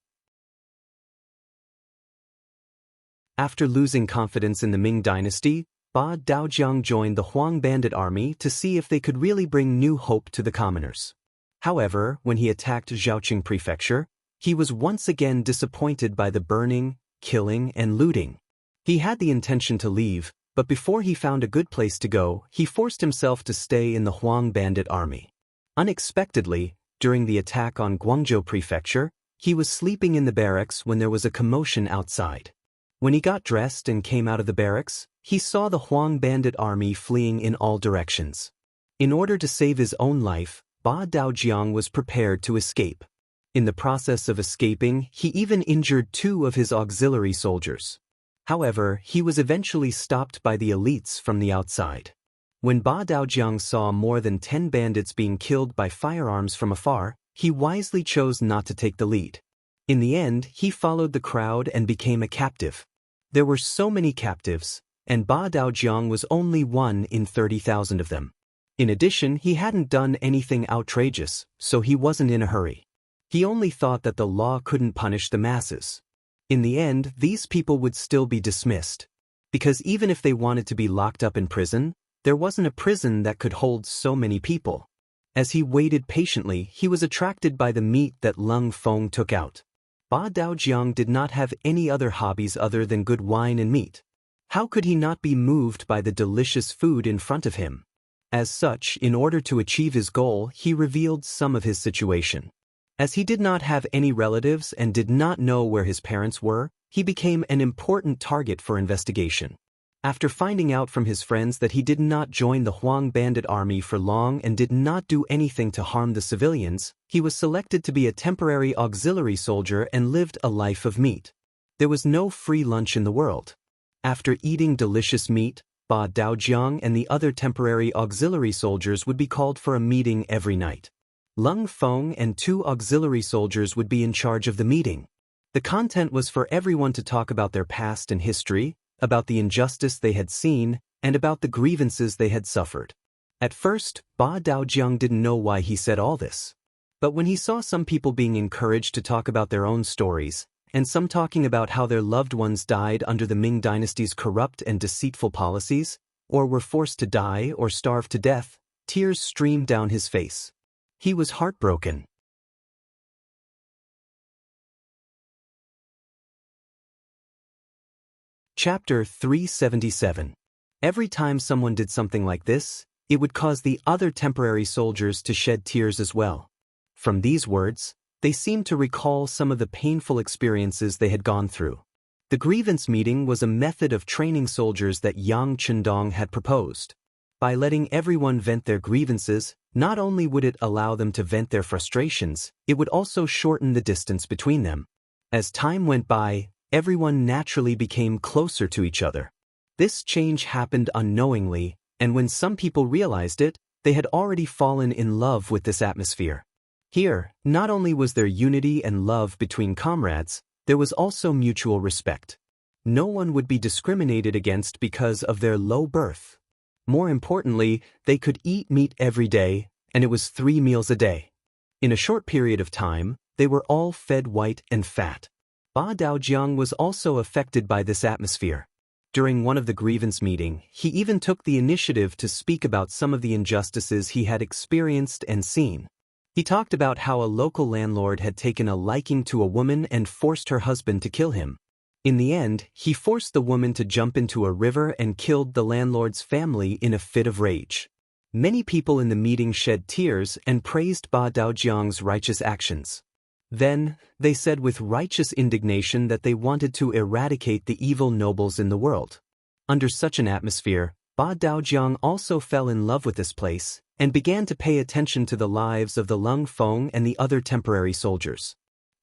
After losing confidence in the Ming dynasty, Ba Daojiang joined the Huang bandit army to see if they could really bring new hope to the commoners. However, when he attacked Zhaoqing Prefecture, he was once again disappointed by the burning, killing, and looting. He had the intention to leave, but before he found a good place to go, he forced himself to stay in the Huang bandit army. Unexpectedly, during the attack on Guangzhou Prefecture, he was sleeping in the barracks when there was a commotion outside. When he got dressed and came out of the barracks, he saw the Huang bandit army fleeing in all directions. In order to save his own life, Ba Daojiang was prepared to escape. In the process of escaping, he even injured 2 of his auxiliary soldiers. However, he was eventually stopped by the elites from the outside. When Ba Daojiang saw more than 10 bandits being killed by firearms from afar, he wisely chose not to take the lead. In the end, he followed the crowd and became a captive. There were so many captives, and Ba Daojiang was only one in 30,000 of them. In addition, he hadn't done anything outrageous, so he wasn't in a hurry. He only thought that the law couldn't punish the masses. In the end, these people would still be dismissed. Because even if they wanted to be locked up in prison, there wasn't a prison that could hold so many people. As he waited patiently, he was attracted by the meat that Lung Feng took out. Ba Daojiang did not have any other hobbies other than good wine and meat. How could he not be moved by the delicious food in front of him? As such, in order to achieve his goal, he revealed some of his situation. As he did not have any relatives and did not know where his parents were, he became an important target for investigation. After finding out from his friends that he did not join the Huang bandit army for long and did not do anything to harm the civilians, he was selected to be a temporary auxiliary soldier and lived a life of meat. There was no free lunch in the world. After eating delicious meat, Ba Daojiang and the other temporary auxiliary soldiers would be called for a meeting every night. Lung Feng and 2 auxiliary soldiers would be in charge of the meeting. The content was for everyone to talk about their past and history, about the injustice they had seen, and about the grievances they had suffered. At first, Ba Daojiang didn't know why he said all this. But when he saw some people being encouraged to talk about their own stories, and some talking about how their loved ones died under the Ming dynasty's corrupt and deceitful policies, or were forced to die or starve to death, tears streamed down his face. He was heartbroken. Chapter 377. Every time someone did something like this, it would cause the other temporary soldiers to shed tears as well. From these words, they seemed to recall some of the painful experiences they had gone through. The grievance meeting was a method of training soldiers that Yang Chendong had proposed. By letting everyone vent their grievances, not only would it allow them to vent their frustrations, it would also shorten the distance between them. As time went by, everyone naturally became closer to each other. This change happened unknowingly, And when some people realized it, they had already fallen in love with this atmosphere. Here, not only was there unity and love between comrades, there was also mutual respect. No one would be discriminated against because of their low birth. More importantly, they could eat meat every day, and it was 3 meals a day. In a short period of time, they were all fed white and fat. Ba Daojiang was also affected by this atmosphere. During one of the grievance meeting, he even took the initiative to speak about some of the injustices he had experienced and seen. He talked about how a local landlord had taken a liking to a woman and forced her husband to kill him. In the end, he forced the woman to jump into a river and killed the landlord's family in a fit of rage. Many people in the meeting shed tears and praised Ba Daojiang's righteous actions. Then, they said with righteous indignation that they wanted to eradicate the evil nobles in the world. Under such an atmosphere, Ba Daojiang also fell in love with this place and began to pay attention to the lives of the Lung Feng and the other temporary soldiers.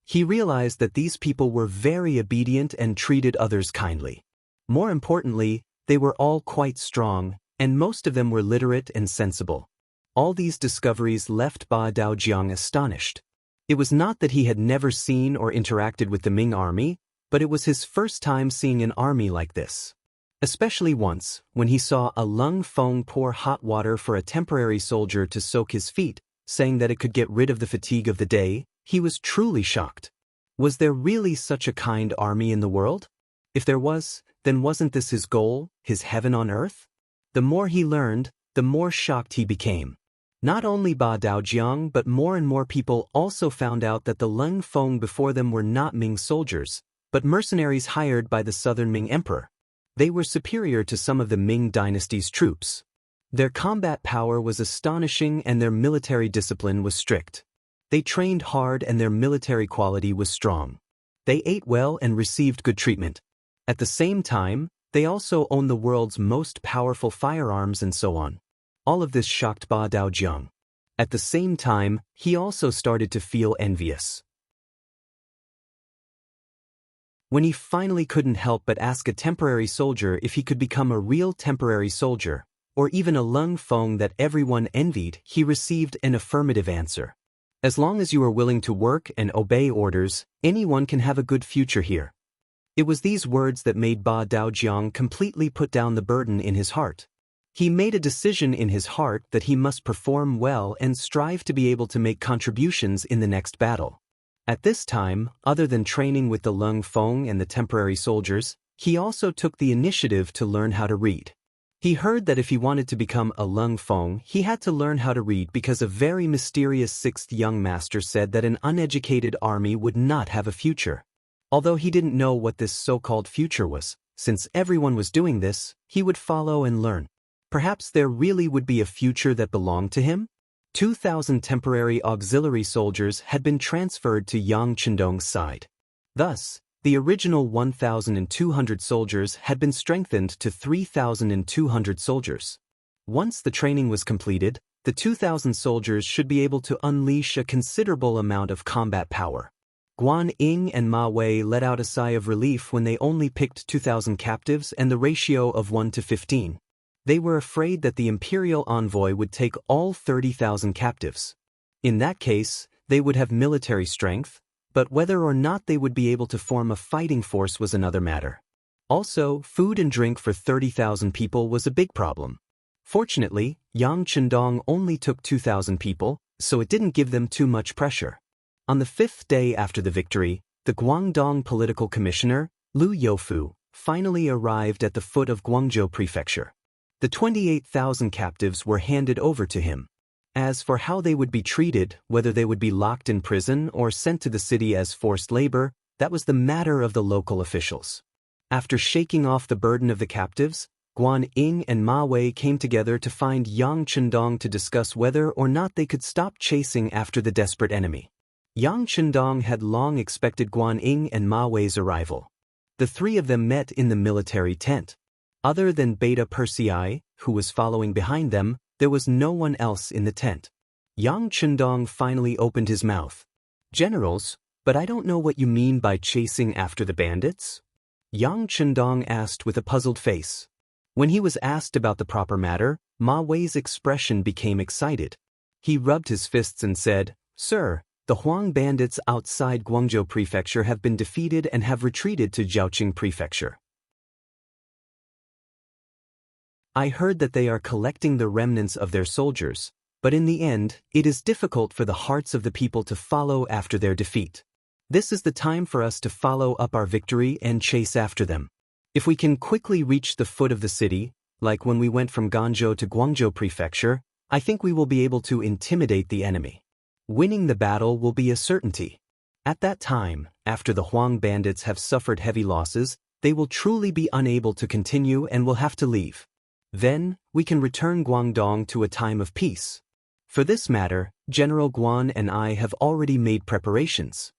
He realized that these people were very obedient and treated others kindly. More importantly, they were all quite strong, and most of them were literate and sensible. All these discoveries left Ba Daojiang astonished. It was not that he had never seen or interacted with the Ming army, but it was his first time seeing an army like this. Especially once, when he saw a Lung Feng pour hot water for a temporary soldier to soak his feet, saying that it could get rid of the fatigue of the day, he was truly shocked. Was there really such a kind army in the world? If there was, then wasn't this his goal, his heaven on earth? The more he learned, the more shocked he became. Not only Ba Daojiang but more and more people also found out that the Lung Feng before them were not Ming soldiers, but mercenaries hired by the southern Ming emperor. They were superior to some of the Ming dynasty's troops. Their combat power was astonishing and their military discipline was strict. They trained hard and their military quality was strong. They ate well and received good treatment. At the same time, they also owned the world's most powerful firearms and so on. All of this shocked Ba Daojiang. At the same time, he also started to feel envious. When he finally couldn't help but ask a temporary soldier if he could become a real temporary soldier, or even a Lung Feng that everyone envied, he received an affirmative answer. As long as you are willing to work and obey orders, anyone can have a good future here. It was these words that made Ba Daojiang completely put down the burden in his heart. He made a decision in his heart that he must perform well and strive to be able to make contributions in the next battle. At this time, other than training with the Lung Feng and the temporary soldiers, he also took the initiative to learn how to read. He heard that if he wanted to become a Lung Feng, he had to learn how to read because a very mysterious sixth young master said that an uneducated army would not have a future. Although he didn't know what this so-called future was, since everyone was doing this, he would follow and learn. Perhaps there really would be a future that belonged to him? 2,000 temporary auxiliary soldiers had been transferred to Yang Chendong's side. Thus, the original 1,200 soldiers had been strengthened to 3,200 soldiers. Once the training was completed, the 2,000 soldiers should be able to unleash a considerable amount of combat power. Guan Ying and Ma Wei let out a sigh of relief when they only picked 2,000 captives and the ratio of 1 to 15. They were afraid that the imperial envoy would take all 30,000 captives. In that case, they would have military strength, but whether or not they would be able to form a fighting force was another matter. Also, food and drink for 30,000 people was a big problem. Fortunately, Yang Chendong only took 2,000 people, so it didn't give them too much pressure. On the 5th day after the victory, the Guangdong political commissioner, Liu Youfu, finally arrived at the foot of Guangzhou Prefecture. The 28,000 captives were handed over to him. As for how they would be treated, whether they would be locked in prison or sent to the city as forced labor, that was the matter of the local officials. After shaking off the burden of the captives, Guan Ying and Ma Wei came together to find Yang Chendong to discuss whether or not they could stop chasing after the desperate enemy. Yang Chendong had long expected Guan Ying and Ma Wei's arrival. The three of them met in the military tent. Other than Beta Persei, who was following behind them, there was no one else in the tent. Yang Chendong finally opened his mouth. "Generals, but I don't know what you mean by chasing after the bandits?" Yang Chendong asked with a puzzled face. When he was asked about the proper matter, Ma Wei's expression became excited. He rubbed his fists and said, "Sir, the Huang bandits outside Guangzhou Prefecture have been defeated and have retreated to Jiaoqing Prefecture. I heard that they are collecting the remnants of their soldiers, but in the end, it is difficult for the hearts of the people to follow after their defeat. This is the time for us to follow up our victory and chase after them. If we can quickly reach the foot of the city, like when we went from Ganzhou to Guangzhou Prefecture, I think we will be able to intimidate the enemy. Winning the battle will be a certainty. At that time, after the Huang bandits have suffered heavy losses, they will truly be unable to continue and will have to leave. Then, we can return Guangdong to a time of peace. For this matter, General Guan and I have already made preparations.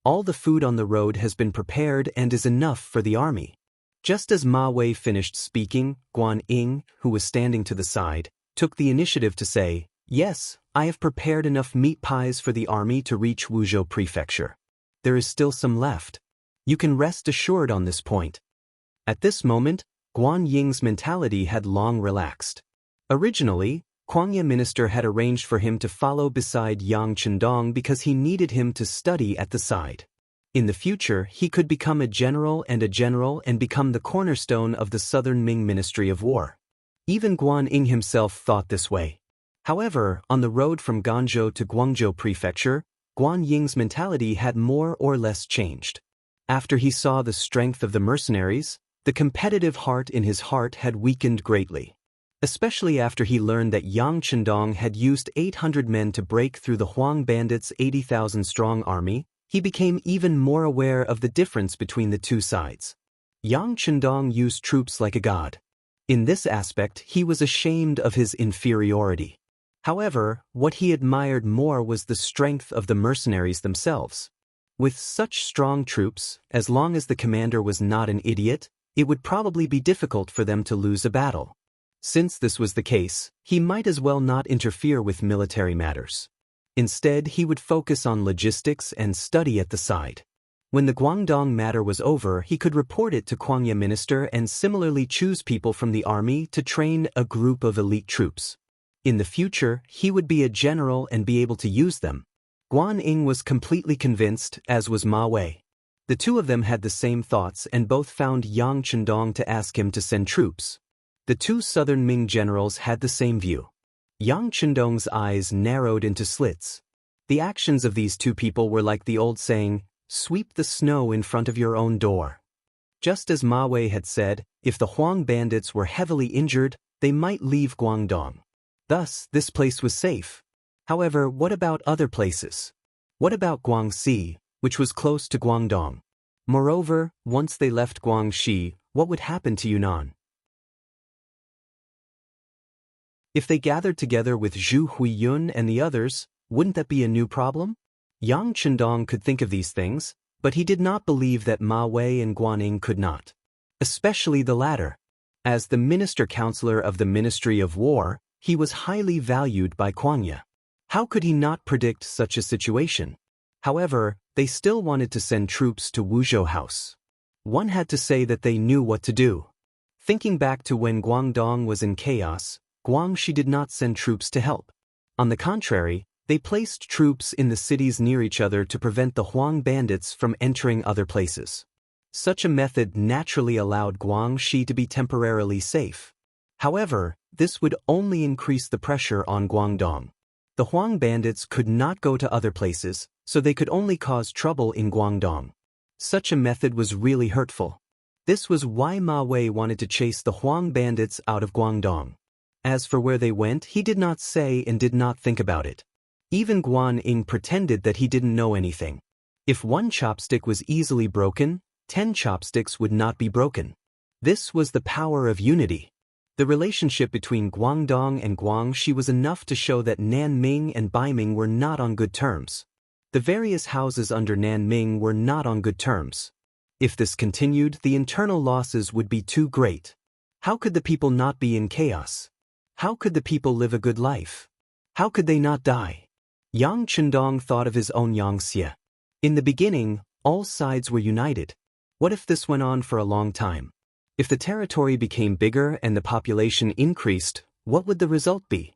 All the food on the road has been prepared and is enough for the army." Just as Ma Wei finished speaking, Guan Ying, who was standing to the side, took the initiative to say, "Yes, I have prepared enough meat pies for the army to reach Wuzhou Prefecture. There is still some left. You can rest assured on this point." At this moment, Guan Ying's mentality had long relaxed. Originally, Kuangya minister had arranged for him to follow beside Yang Chendong because he needed him to study at the side. In the future, he could become a general and become the cornerstone of the Southern Ming Ministry of War. Even Guan Ying himself thought this way. However, on the road from Ganzhou to Guangzhou Prefecture, Guan Ying's mentality had more or less changed. After he saw the strength of the mercenaries, the competitive heart in his heart had weakened greatly. Especially after he learned that Yang Chendong had used 800 men to break through the Huang bandits' 80,000-strong army, he became even more aware of the difference between the two sides. Yang Chendong used troops like a god. In this aspect, he was ashamed of his inferiority. However, what he admired more was the strength of the mercenaries themselves. With such strong troops, as long as the commander was not an idiot, it would probably be difficult for them to lose a battle. Since this was the case, he might as well not interfere with military matters. Instead, he would focus on logistics and study at the side. When the Guangdong matter was over, he could report it to Kuangya minister and similarly choose people from the army to train a group of elite troops. In the future, he would be a general and be able to use them. Guan Ying was completely convinced, as was Ma Wei. The two of them had the same thoughts and both found Yang Chendong to ask him to send troops. The two southern Ming generals had the same view. Yang Chendong's eyes narrowed into slits. The actions of these two people were like the old saying, "Sweep the snow in front of your own door." Just as Ma Wei had said, if the Huang bandits were heavily injured, they might leave Guangdong. Thus, this place was safe. However, what about other places? What about Guangxi, which was close to Guangdong? Moreover, once they left Guangxi, what would happen to Yunnan? If they gathered together with Zhu Huiyun and the others, wouldn't that be a new problem? Yang Chendong could think of these things, but he did not believe that Ma Wei and Guan Ying could not. Especially the latter. As the minister-counselor of the Ministry of War, he was highly valued by Kuangya. How could he not predict such a situation? However, they still wanted to send troops to Wuzhou House. One had to say that they knew what to do. Thinking back to when Guangdong was in chaos, Guangxi did not send troops to help. On the contrary, they placed troops in the cities near each other to prevent the Huang bandits from entering other places. Such a method naturally allowed Guangxi to be temporarily safe. However, this would only increase the pressure on Guangdong. The Huang bandits could not go to other places, so they could only cause trouble in Guangdong. Such a method was really hurtful. This was why Ma Wei wanted to chase the Huang bandits out of Guangdong. As for where they went, he did not say and did not think about it. Even Guan Ying pretended that he didn't know anything. If one chopstick was easily broken, 10 chopsticks would not be broken. This was the power of unity. The relationship between Guangdong and Guangxi was enough to show that Nanming and Baiming were not on good terms. The various houses under Nanming were not on good terms. If this continued, the internal losses would be too great. How could the people not be in chaos? How could the people live a good life? How could they not die? Yang Chendong thought of his own Yangxie. In the beginning, all sides were united. What if this went on for a long time? If the territory became bigger and the population increased, what would the result be?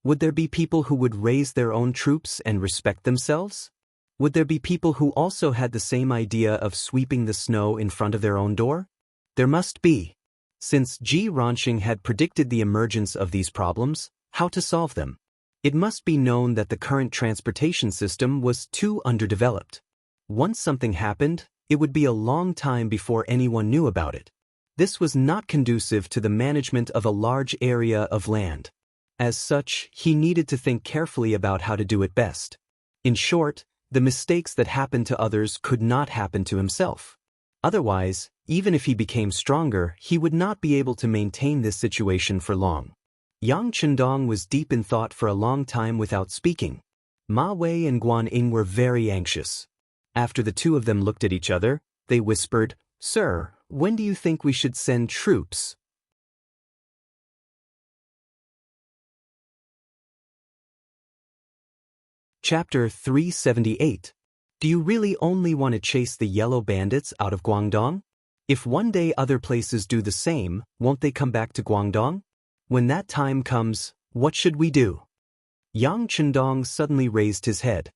Would there be people who would raise their own troops and respect themselves? Would there be people who also had the same idea of sweeping the snow in front of their own door? There must be. Since Ji Ranxing had predicted the emergence of these problems, how to solve them? It must be known that the current transportation system was too underdeveloped. Once something happened, it would be a long time before anyone knew about it. This was not conducive to the management of a large area of land. As such, he needed to think carefully about how to do it best. In short, the mistakes that happened to others could not happen to himself. Otherwise, even if he became stronger, he would not be able to maintain this situation for long. Yang Chendong was deep in thought for a long time without speaking. Ma Wei and Guan Ying were very anxious. After the two of them looked at each other, they whispered, "Sir, when do you think we should send troops?" Chapter 378. Do you really only want to chase the yellow bandits out of Guangdong? If one day other places do the same, won't they come back to Guangdong? When that time comes, what should we do? Yang Chendong suddenly raised his head.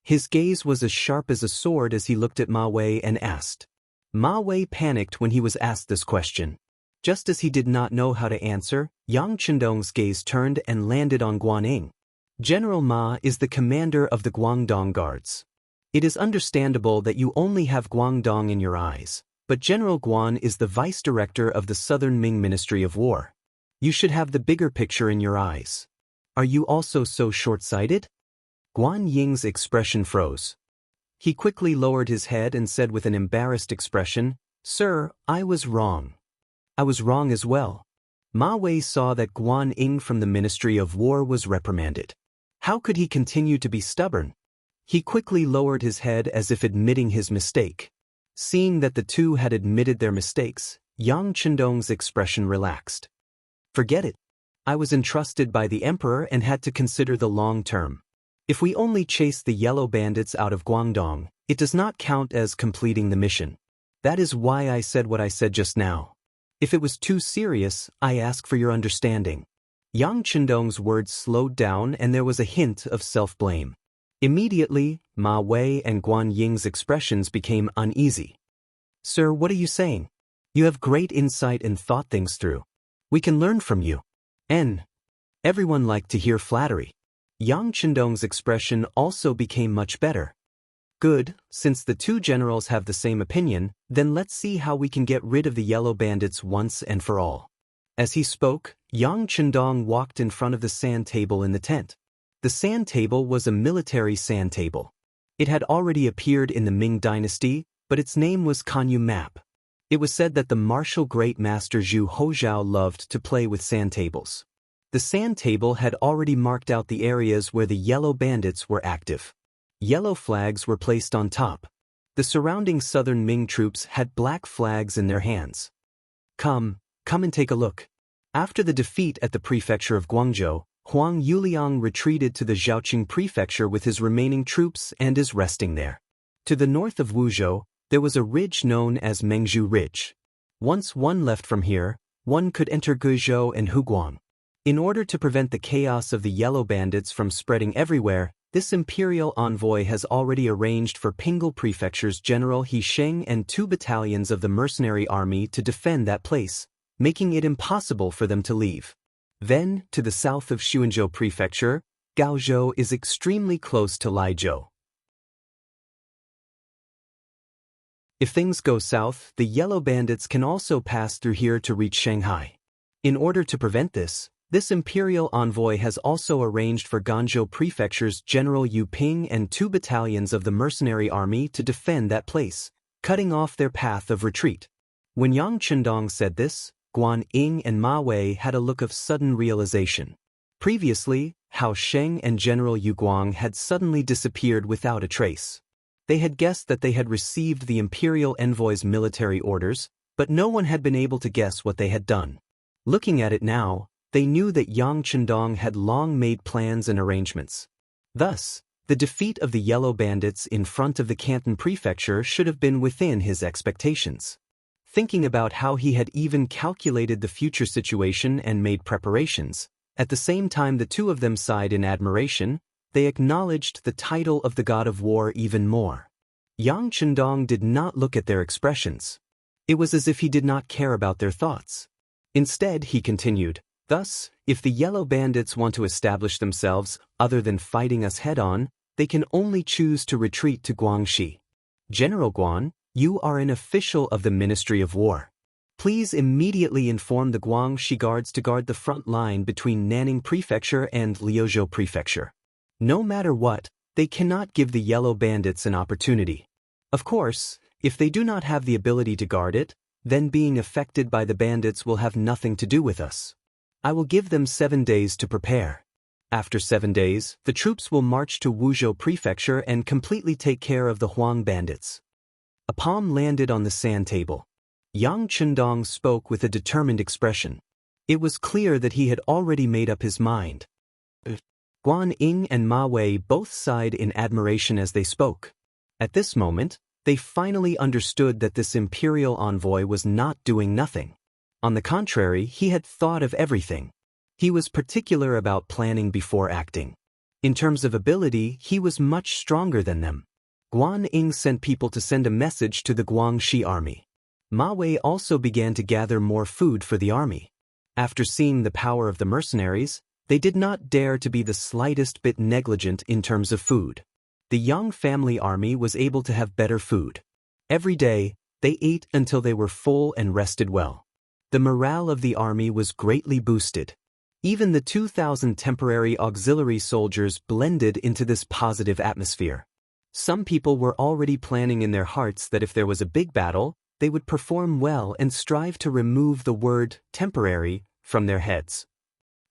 His gaze was as sharp as a sword as he looked at Ma Wei and asked. Ma Wei panicked when he was asked this question. Just as he did not know how to answer, Yang Chendong's gaze turned and landed on Guan Ying. General Ma is the commander of the Guangdong Guards. It is understandable that you only have Guangdong in your eyes, but General Guan is the vice director of the Southern Ming Ministry of War. You should have the bigger picture in your eyes. Are you also so short-sighted? Guan Ying's expression froze. He quickly lowered his head and said with an embarrassed expression, "Sir, I was wrong. I was wrong as well." Ma Wei saw that Guan Ying from the Ministry of War was reprimanded. How could he continue to be stubborn? He quickly lowered his head as if admitting his mistake. Seeing that the two had admitted their mistakes, Yang Chendong's expression relaxed. Forget it. I was entrusted by the emperor and had to consider the long term. If we only chase the yellow bandits out of Guangdong, it does not count as completing the mission. That is why I said what I said just now. If it was too serious, I ask for your understanding. Yang Chendong's words slowed down and there was a hint of self-blame. Immediately, Ma Wei and Guan Ying's expressions became uneasy. "Sir, what are you saying? You have great insight and thought things through. We can learn from you." Everyone liked to hear flattery. Yang Chendong's expression also became much better. Good, since the two generals have the same opinion, then let's see how we can get rid of the yellow bandits once and for all. As he spoke, Yang Chendong walked in front of the sand table in the tent. The sand table was a military sand table. It had already appeared in the Ming dynasty, but its name was Kanyu Map. It was said that the martial great master Zhu Hozhao loved to play with sand tables. The sand table had already marked out the areas where the yellow bandits were active. Yellow flags were placed on top. The surrounding southern Ming troops had black flags in their hands. Come and take a look. After the defeat at the prefecture of Guangzhou, Huang Yuliang retreated to the Zhaoqing prefecture with his remaining troops and is resting there. To the north of Wuzhou, there was a ridge known as Mengzhu Ridge. Once one left from here, one could enter Guizhou and Huguang. In order to prevent the chaos of the yellow bandits from spreading everywhere, this imperial envoy has already arranged for Pingle Prefecture's General He Sheng and 2 battalions of the mercenary army to defend that place, making it impossible for them to leave. Then, to the south of Xuanzhou Prefecture, Gaozhou is extremely close to Laizhou. If things go south, the yellow bandits can also pass through here to reach Shanghai. In order to prevent this imperial envoy has also arranged for Ganzhou Prefecture's General Yu Ping and 2 battalions of the mercenary army to defend that place, cutting off their path of retreat. When Yang Chendong said this, Guan Ying and Ma Wei had a look of sudden realization. Previously, Hao Sheng and General Yu Guang had suddenly disappeared without a trace. They had guessed that they had received the imperial envoy's military orders, but no one had been able to guess what they had done. Looking at it now, they knew that Yang Chendong had long made plans and arrangements. Thus, the defeat of the yellow bandits in front of the Canton Prefecture should have been within his expectations. thinking about how he had even calculated the future situation and made preparations. At the same time the two of them sighed in admiration, they acknowledged the title of the god of war even more. Yang Chendong did not look at their expressions. It was as if he did not care about their thoughts. Instead, he continued, "Thus, if the yellow bandits want to establish themselves, other than fighting us head-on, they can only choose to retreat to Guangxi. General Guan, you are an official of the Ministry of War. Please immediately inform the Guangxi guards to guard the front line between Nanning Prefecture and Liuzhou Prefecture. No matter what, they cannot give the yellow bandits an opportunity. Of course, if they do not have the ability to guard it, then being affected by the bandits will have nothing to do with us. I will give them 7 days to prepare. After 7 days, the troops will march to Wuzhou Prefecture and completely take care of the Huang bandits." A palm landed on the sand table. Yang Chendong spoke with a determined expression. It was clear that he had already made up his mind. Guan Ying and Ma Wei both sighed in admiration as they spoke. At this moment, they finally understood that this imperial envoy was not doing nothing. On the contrary, he had thought of everything. He was particular about planning before acting. In terms of ability, he was much stronger than them. Guan Ying sent people to send a message to the Guangxi army. Ma Wei also began to gather more food for the army. After seeing the power of the mercenaries, they did not dare to be the slightest bit negligent in terms of food. The Yang family army was able to have better food. Every day, they ate until they were full and rested well. The morale of the army was greatly boosted. Even the 2,000 temporary auxiliary soldiers blended into this positive atmosphere. Some people were already planning in their hearts that if there was a big battle, they would perform well and strive to remove the word temporary from their heads.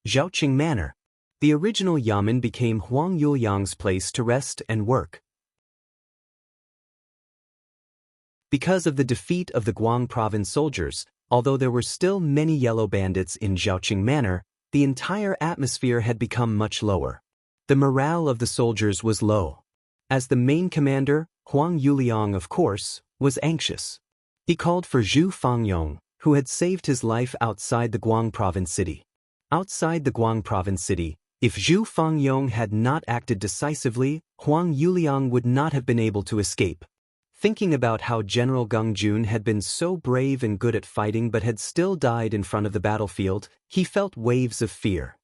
Zhaoqing Manor. The original Yamen became Huang Yuliang's place to rest and work. Because of the defeat of the Guang province soldiers, although there were still many yellow bandits in Zhaoqing Manor, the entire atmosphere had become much lower. The morale of the soldiers was low. As the main commander, Huang Yuliang, of course, was anxious. He called for Zhu Fangyong, who had saved his life outside the Guang province city. Outside the Guang province city, if Zhu Fangyong had not acted decisively, Huang Yuliang would not have been able to escape. Thinking about how General Geng Jun had been so brave and good at fighting but had still died in front of the battlefield, he felt waves of fear.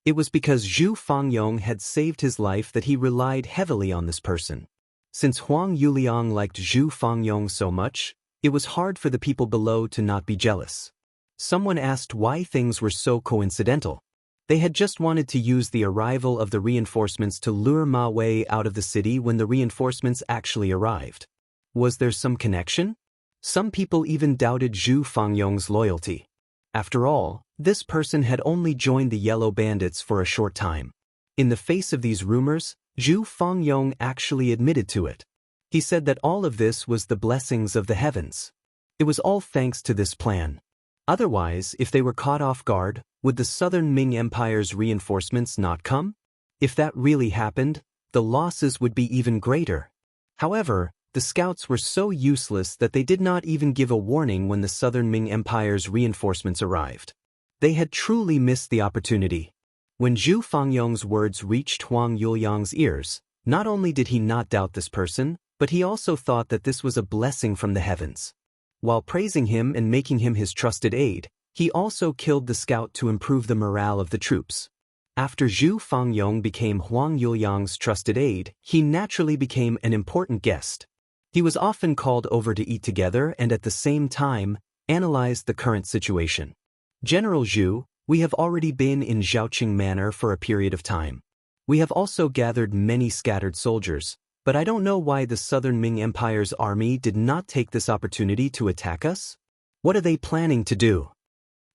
It was because Zhu Fangyong had saved his life that he relied heavily on this person. Since Huang Yuliang liked Zhu Fangyong so much, it was hard for the people below to not be jealous. Someone asked why things were so coincidental. They had just wanted to use the arrival of the reinforcements to lure Ma Wei out of the city when the reinforcements actually arrived. Was there some connection? Some people even doubted Zhu Fangyong's loyalty. After all, this person had only joined the Yellow Bandits for a short time. In the face of these rumors, Zhu Fangyong actually admitted to it. He said that all of this was the blessings of the heavens. It was all thanks to this plan. Otherwise, if they were caught off guard, would the Southern Ming Empire's reinforcements not come? If that really happened, the losses would be even greater. However, the scouts were so useless that they did not even give a warning when the Southern Ming Empire's reinforcements arrived. They had truly missed the opportunity. When Zhu Fangyong's words reached Huang Yuliang's ears, not only did he not doubt this person, but he also thought that this was a blessing from the heavens. While praising him and making him his trusted aide, he also killed the scout to improve the morale of the troops. After Zhu Fangyong became Huang Yuliang's trusted aide, he naturally became an important guest. He was often called over to eat together and at the same time, analyzed the current situation. General Zhu, we have already been in Zhaoqing Manor for a period of time. We have also gathered many scattered soldiers, but I don't know why the Southern Ming Empire's army did not take this opportunity to attack us. What are they planning to do?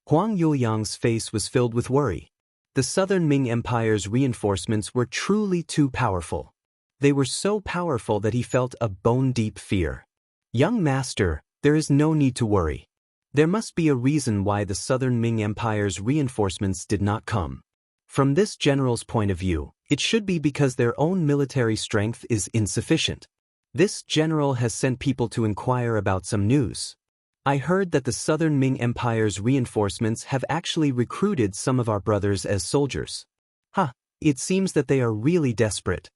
Huang Yuliang's face was filled with worry. The Southern Ming Empire's reinforcements were truly too powerful. They were so powerful that he felt a bone-deep fear. Young master, there is no need to worry. There must be a reason why the Southern Ming Empire's reinforcements did not come. From this general's point of view, it should be because their own military strength is insufficient. This general has sent people to inquire about some news. I heard that the Southern Ming Empire's reinforcements have actually recruited some of our brothers as soldiers. It seems that they are really desperate.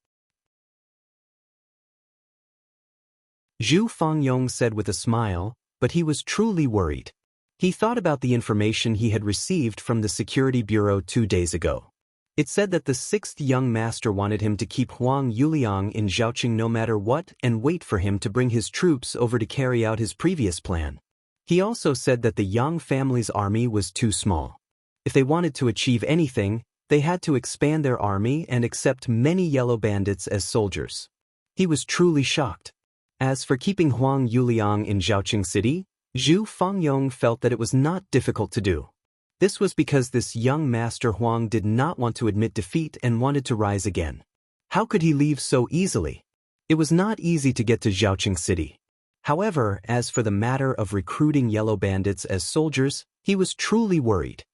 Zhu Fangyong said with a smile, but he was truly worried. He thought about the information he had received from the Security Bureau 2 days ago. It said that the 6th young master wanted him to keep Huang Yuliang in Zhaoqing no matter what and wait for him to bring his troops over to carry out his previous plan. He also said that the Yang family's army was too small. If they wanted to achieve anything, they had to expand their army and accept many yellow bandits as soldiers. He was truly shocked. As for keeping Huang Yuliang in Zhaoqing City, Zhu Fangyong felt that it was not difficult to do. This was because this young master Huang did not want to admit defeat and wanted to rise again. How could he leave so easily? It was not easy to get to Zhaoqing City. However, as for the matter of recruiting yellow bandits as soldiers, he was truly worried.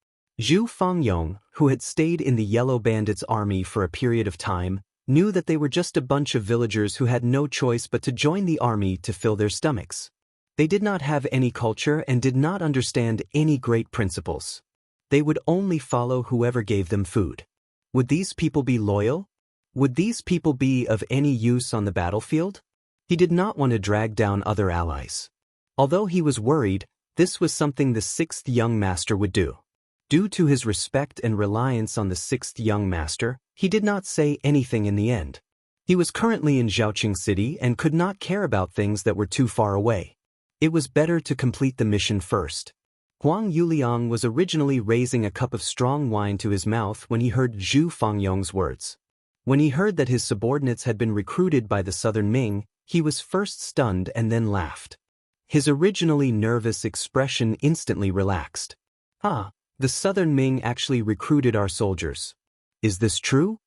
Zhu Fangyong, who had stayed in the Yellow Bandits' army for a period of time, knew that they were just a bunch of villagers who had no choice but to join the army to fill their stomachs. They did not have any culture and did not understand any great principles. They would only follow whoever gave them food. Would these people be loyal? Would these people be of any use on the battlefield? He did not want to drag down other allies. Although he was worried, this was something the 6th young master would do. Due to his respect and reliance on the 6th young master, he did not say anything in the end. He was currently in Zhaoqing City and could not care about things that were too far away. It was better to complete the mission first. Huang Yuliang was originally raising a cup of strong wine to his mouth when he heard Zhu Fangyong's words. When he heard that his subordinates had been recruited by the Southern Ming, he was first stunned and then laughed. His originally nervous expression instantly relaxed. The Southern Ming actually recruited our soldiers. Is this true?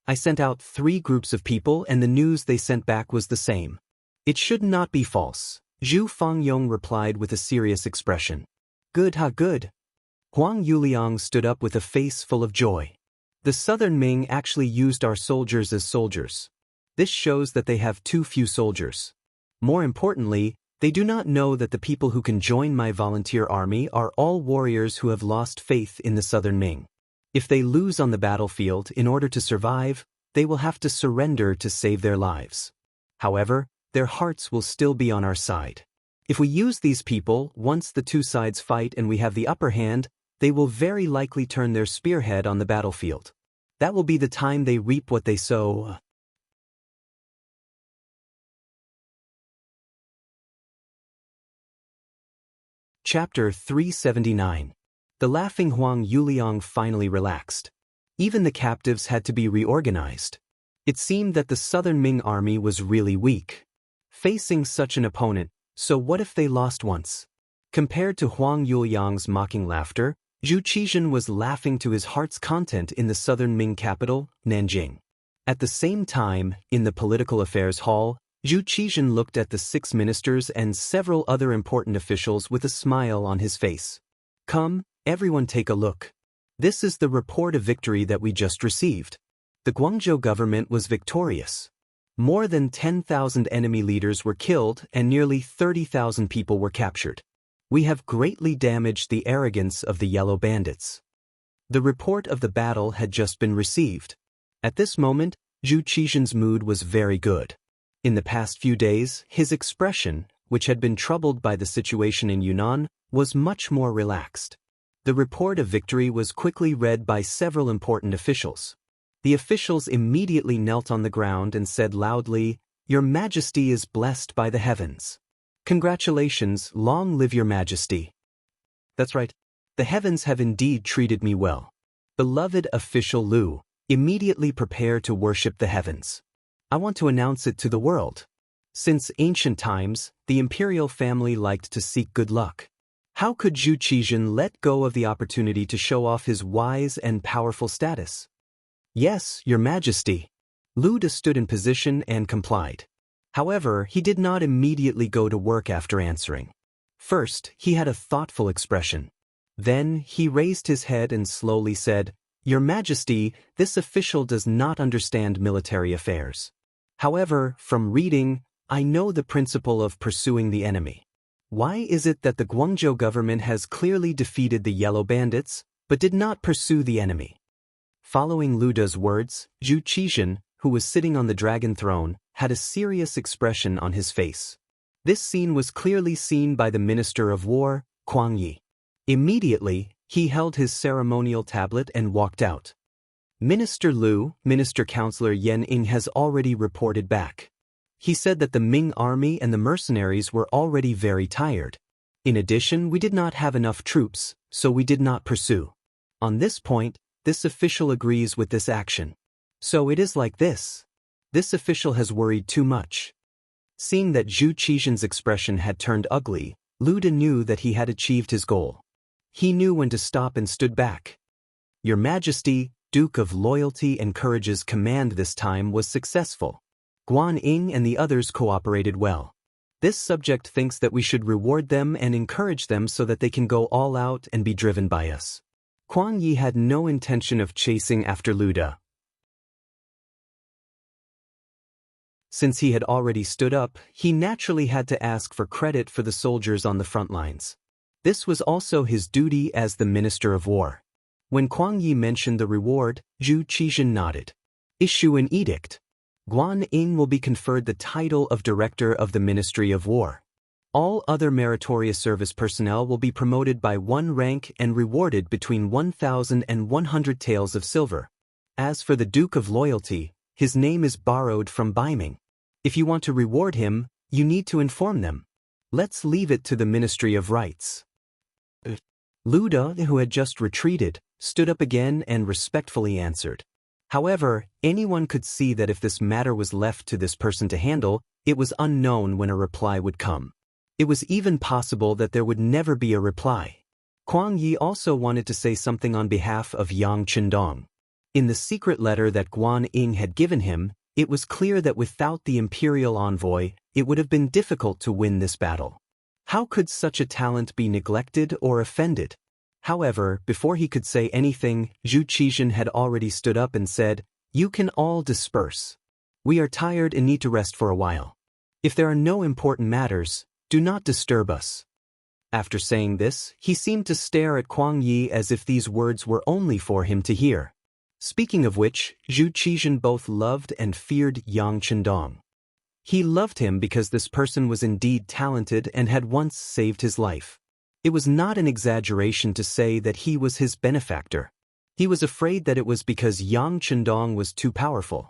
I sent out 3 groups of people and the news they sent back was the same. It should not be false. Zhu Fangyong replied with a serious expression. Good. Huang Yuliang stood up with a face full of joy. The Southern Ming actually used our soldiers as soldiers. This shows that they have too few soldiers. More importantly, they do not know that the people who can join my volunteer army are all warriors who have lost faith in the Southern Ming. If they lose on the battlefield in order to survive, they will have to surrender to save their lives. However, their hearts will still be on our side. If we use these people, once the 2 sides fight and we have the upper hand, they will very likely turn their spearhead on the battlefield. That will be the time they reap what they sow. Chapter 379. The laughing Huang Yuliang finally relaxed. Even the captives had to be reorganized. It seemed that the Southern Ming army was really weak. Facing such an opponent, so what if they lost once? Compared to Huang Yuliang's mocking laughter, Zhu Qizhen was laughing to his heart's content in the Southern Ming capital, Nanjing. At the same time, in the Political Affairs Hall, Zhu Qizhen looked at the 6 ministers and several other important officials with a smile on his face. Come, everyone take a look. This is the report of victory that we just received. The Guangzhou government was victorious. More than 10,000 enemy leaders were killed and nearly 30,000 people were captured. We have greatly damaged the arrogance of the Yellow Bandits. The report of the battle had just been received. At this moment, Zhu Qizhen's mood was very good. In the past few days, his expression, which had been troubled by the situation in Yunnan, was much more relaxed. The report of victory was quickly read by several important officials. The officials immediately knelt on the ground and said loudly, "Your Majesty is blessed by the heavens. Congratulations, long live your Majesty." That's right, the heavens have indeed treated me well. Beloved official Lu, immediately prepare to worship the heavens. I want to announce it to the world. Since ancient times, the imperial family liked to seek good luck. How could Zhu Qizhen let go of the opportunity to show off his wise and powerful status? Yes, Your Majesty. Lu Da stood in position and complied. However, he did not immediately go to work after answering. First, he had a thoughtful expression. Then, he raised his head and slowly said, "Your Majesty, this official does not understand military affairs. However, from reading, I know the principle of pursuing the enemy. Why is it that the Guangzhou government has clearly defeated the yellow bandits, but did not pursue the enemy? Following Lu Da's words, Zhu Qizhen, who was sitting on the dragon throne, had a serious expression on his face. This scene was clearly seen by the Minister of War, Kuang Yi. Immediately, he held his ceremonial tablet and walked out. Minister Lu, Minister Counselor Yan Ying has already reported back. He said that the Ming army and the mercenaries were already very tired. In addition, we did not have enough troops, so we did not pursue. On this point, this official agrees with this action. So it is like this. This official has worried too much. Seeing that Zhu Qizhen's expression had turned ugly, Lu Da knew that he had achieved his goal. He knew when to stop and stood back. Your Majesty, Duke of Loyalty and Courage's command this time was successful. Guan Ying and the others cooperated well. This subject thinks that we should reward them and encourage them so that they can go all out and be driven by us. Kuang Yi had no intention of chasing after Lu Da. Since he had already stood up, he naturally had to ask for credit for the soldiers on the front lines. This was also his duty as the Minister of War. When Kuang Yi mentioned the reward, Zhu Qizhen nodded. Issue an edict. Guan Ying will be conferred the title of Director of the Ministry of War. All other meritorious service personnel will be promoted by 1 rank and rewarded between 1,000 and 100 taels of silver. As for the Duke of Loyalty, his name is borrowed from Baiming. If you want to reward him, you need to inform them. Let's leave it to the Ministry of Rights. Lu Da, who had just retreated, stood up again and respectfully answered. However, anyone could see that if this matter was left to this person to handle, it was unknown when a reply would come. It was even possible that there would never be a reply. Kuang Yi also wanted to say something on behalf of Yang Qindong. In the secret letter that Guan Ying had given him, it was clear that without the imperial envoy, it would have been difficult to win this battle. How could such a talent be neglected or offended? However, before he could say anything, Zhu Qizhen had already stood up and said, "You can all disperse. We are tired and need to rest for a while. If there are no important matters, do not disturb us." After saying this, he seemed to stare at Kuang Yi as if these words were only for him to hear. Speaking of which, Zhu Qizhen both loved and feared Yang Qindong. He loved him because this person was indeed talented and had once saved his life. It was not an exaggeration to say that he was his benefactor. He was afraid that it was because Yang Qindong was too powerful.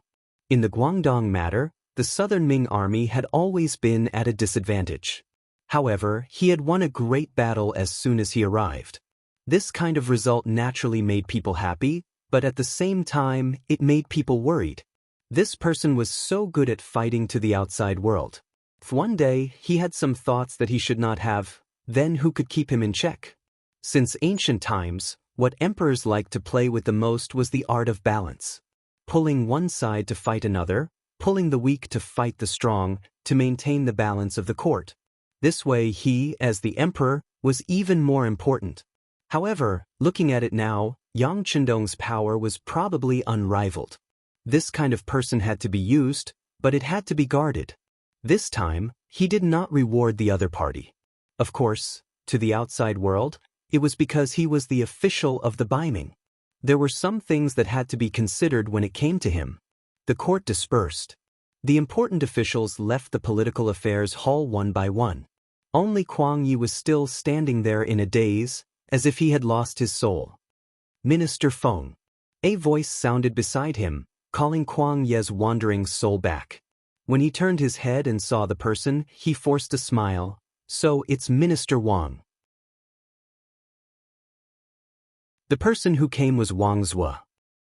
In the Guangdong matter, the southern Ming army had always been at a disadvantage. However, he had won a great battle as soon as he arrived. This kind of result naturally made people happy, but at the same time, it made people worried. This person was so good at fighting to the outside world. If one day he had some thoughts that he should not have, then who could keep him in check? Since ancient times, what emperors liked to play with the most was the art of balance. Pulling one side to fight another, pulling the weak to fight the strong, to maintain the balance of the court. This way he, as the emperor, was even more important. However, looking at it now, Yang Qindong's power was probably unrivaled. This kind of person had to be used, but it had to be guarded. This time, he did not reward the other party. Of course, to the outside world, it was because he was the official of the Baiming. There were some things that had to be considered when it came to him. The court dispersed. The important officials left the political affairs hall one by one. Only Kuang Yi was still standing there in a daze, as if he had lost his soul. Minister Feng. A voice sounded beside him, calling Kuang Yi's wandering soul back. When he turned his head and saw the person, he forced a smile. So it's Minister Wang. The person who came was Wang Zhua.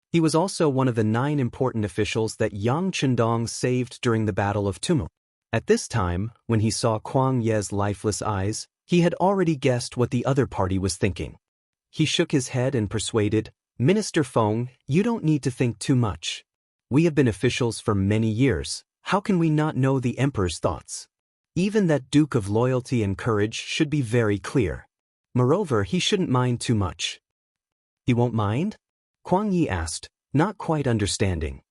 He was also one of the 9 important officials that Yang Qindong saved during the Battle of Tumu. At this time, when he saw Kuang Yi's lifeless eyes, he had already guessed what the other party was thinking. He shook his head and persuaded, "Minister Feng, you don't need to think too much. We have been officials for many years. How can we not know the emperor's thoughts? Even that Duke of Loyalty and Courage should be very clear. Moreover, he shouldn't mind too much." "He won't mind?" Kuang Yi asked, not quite understanding.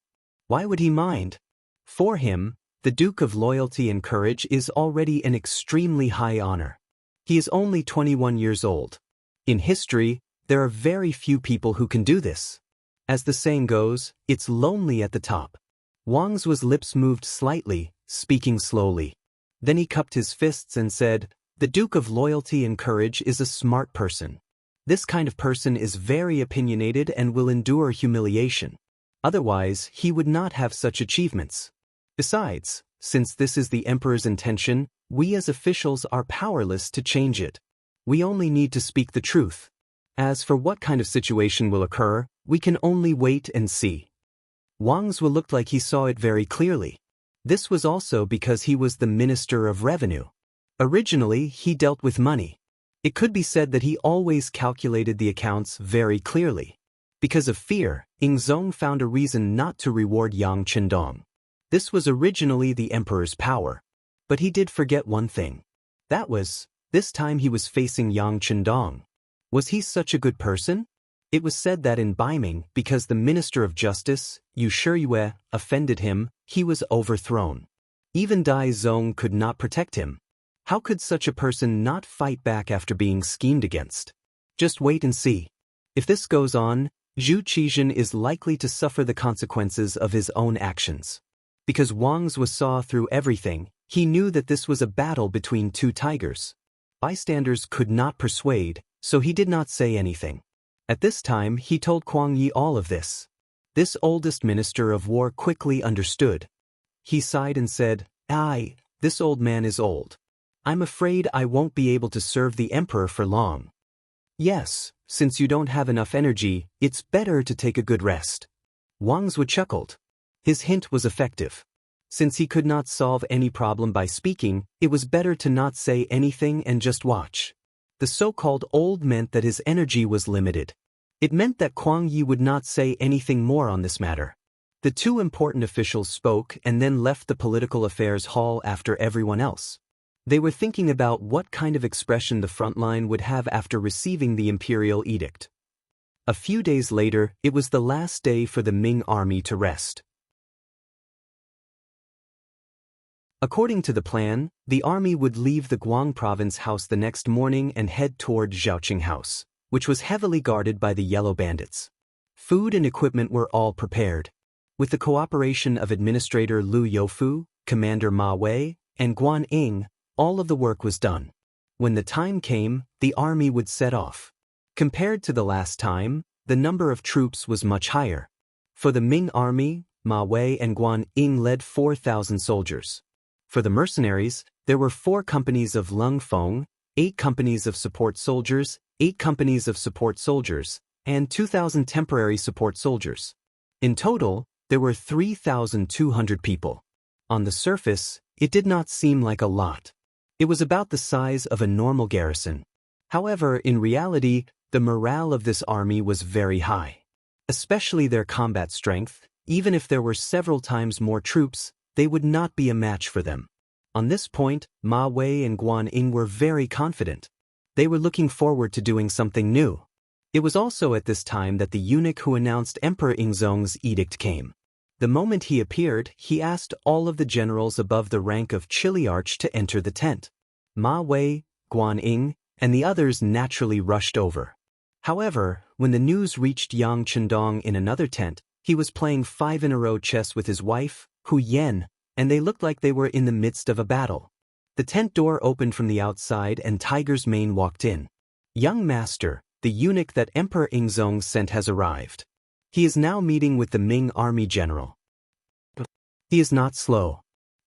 Why would he mind? For him, the Duke of Loyalty and Courage is already an extremely high honor. He is only 21 years old. In history, there are very few people who can do this. As the saying goes, it's lonely at the top. Wang's lips moved slightly, speaking slowly. Then he cupped his fists and said, "The Duke of Loyalty and Courage is a smart person. This kind of person is very opinionated and will endure humiliation. Otherwise, he would not have such achievements. Besides, since this is the Emperor's intention, we as officials are powerless to change it. We only need to speak the truth. As for what kind of situation will occur, we can only wait and see." Wang's looked like he saw it very clearly. This was also because he was the Minister of Revenue. Originally, he dealt with money. It could be said that he always calculated the accounts very clearly. Because of fear, Ingzong found a reason not to reward Yang Chendong. This was originally the Emperor's power. But he did forget one thing. That was, this time he was facing Yang Chendong. Was he such a good person? It was said that in Baiming, because the Minister of Justice, Yu Shiyue, offended him, he was overthrown. Even Dai Zong could not protect him. How could such a person not fight back after being schemed against? Just wait and see. If this goes on, Zhu Qizhen is likely to suffer the consequences of his own actions. Because Wang's saw through everything, he knew that this was a battle between two tigers. Bystanders could not persuade, so he did not say anything. At this time, he told Kuang Yi all of this. This oldest minister of war quickly understood. He sighed and said, "Aye, this old man is old. I'm afraid I won't be able to serve the emperor for long." "Yes, since you don't have enough energy, it's better to take a good rest." Wang's chuckled. His hint was effective. Since he could not solve any problem by speaking, it was better to not say anything and just watch. The so-called old meant that his energy was limited. It meant that Kuang Yi would not say anything more on this matter. The two important officials spoke and then left the political affairs hall after everyone else. They were thinking about what kind of expression the front line would have after receiving the imperial edict. A few days later, it was the last day for the Ming army to rest. According to the plan, the army would leave the Guang province house the next morning and head toward Zhaoqing House, which was heavily guarded by the Yellow Bandits. Food and equipment were all prepared. With the cooperation of Administrator Lu Youfu, Commander Ma Wei, and Guan Ying, all of the work was done. When the time came, the army would set off. Compared to the last time, the number of troops was much higher. For the Ming army, Ma Wei and Guan Ying led 4,000 soldiers. For the mercenaries, there were 4 companies of Lung Feng, 8 companies of support soldiers, 8 companies of support soldiers, and 2,000 temporary support soldiers. In total, there were 3,200 people. On the surface, it did not seem like a lot. It was about the size of a normal garrison. However, in reality, the morale of this army was very high. Especially their combat strength. Even if there were several times more troops, they would not be a match for them. On this point, Ma Wei and Guan Ying were very confident. They were looking forward to doing something new. It was also at this time that the eunuch who announced Emperor Ingzong's edict came. The moment he appeared, he asked all of the generals above the rank of Chiliarch to enter the tent. Ma Wei, Guan Ying, and the others naturally rushed over. However, when the news reached Yang Chendong in another tent, he was playing 5-in-a-row chess with his wife, Hu Yen, and they looked like they were in the midst of a battle. The tent door opened from the outside and Tiger's Mane walked in. "Young master, the eunuch that Emperor Ingzong sent has arrived. He is now meeting with the Ming army general." "He is not slow,"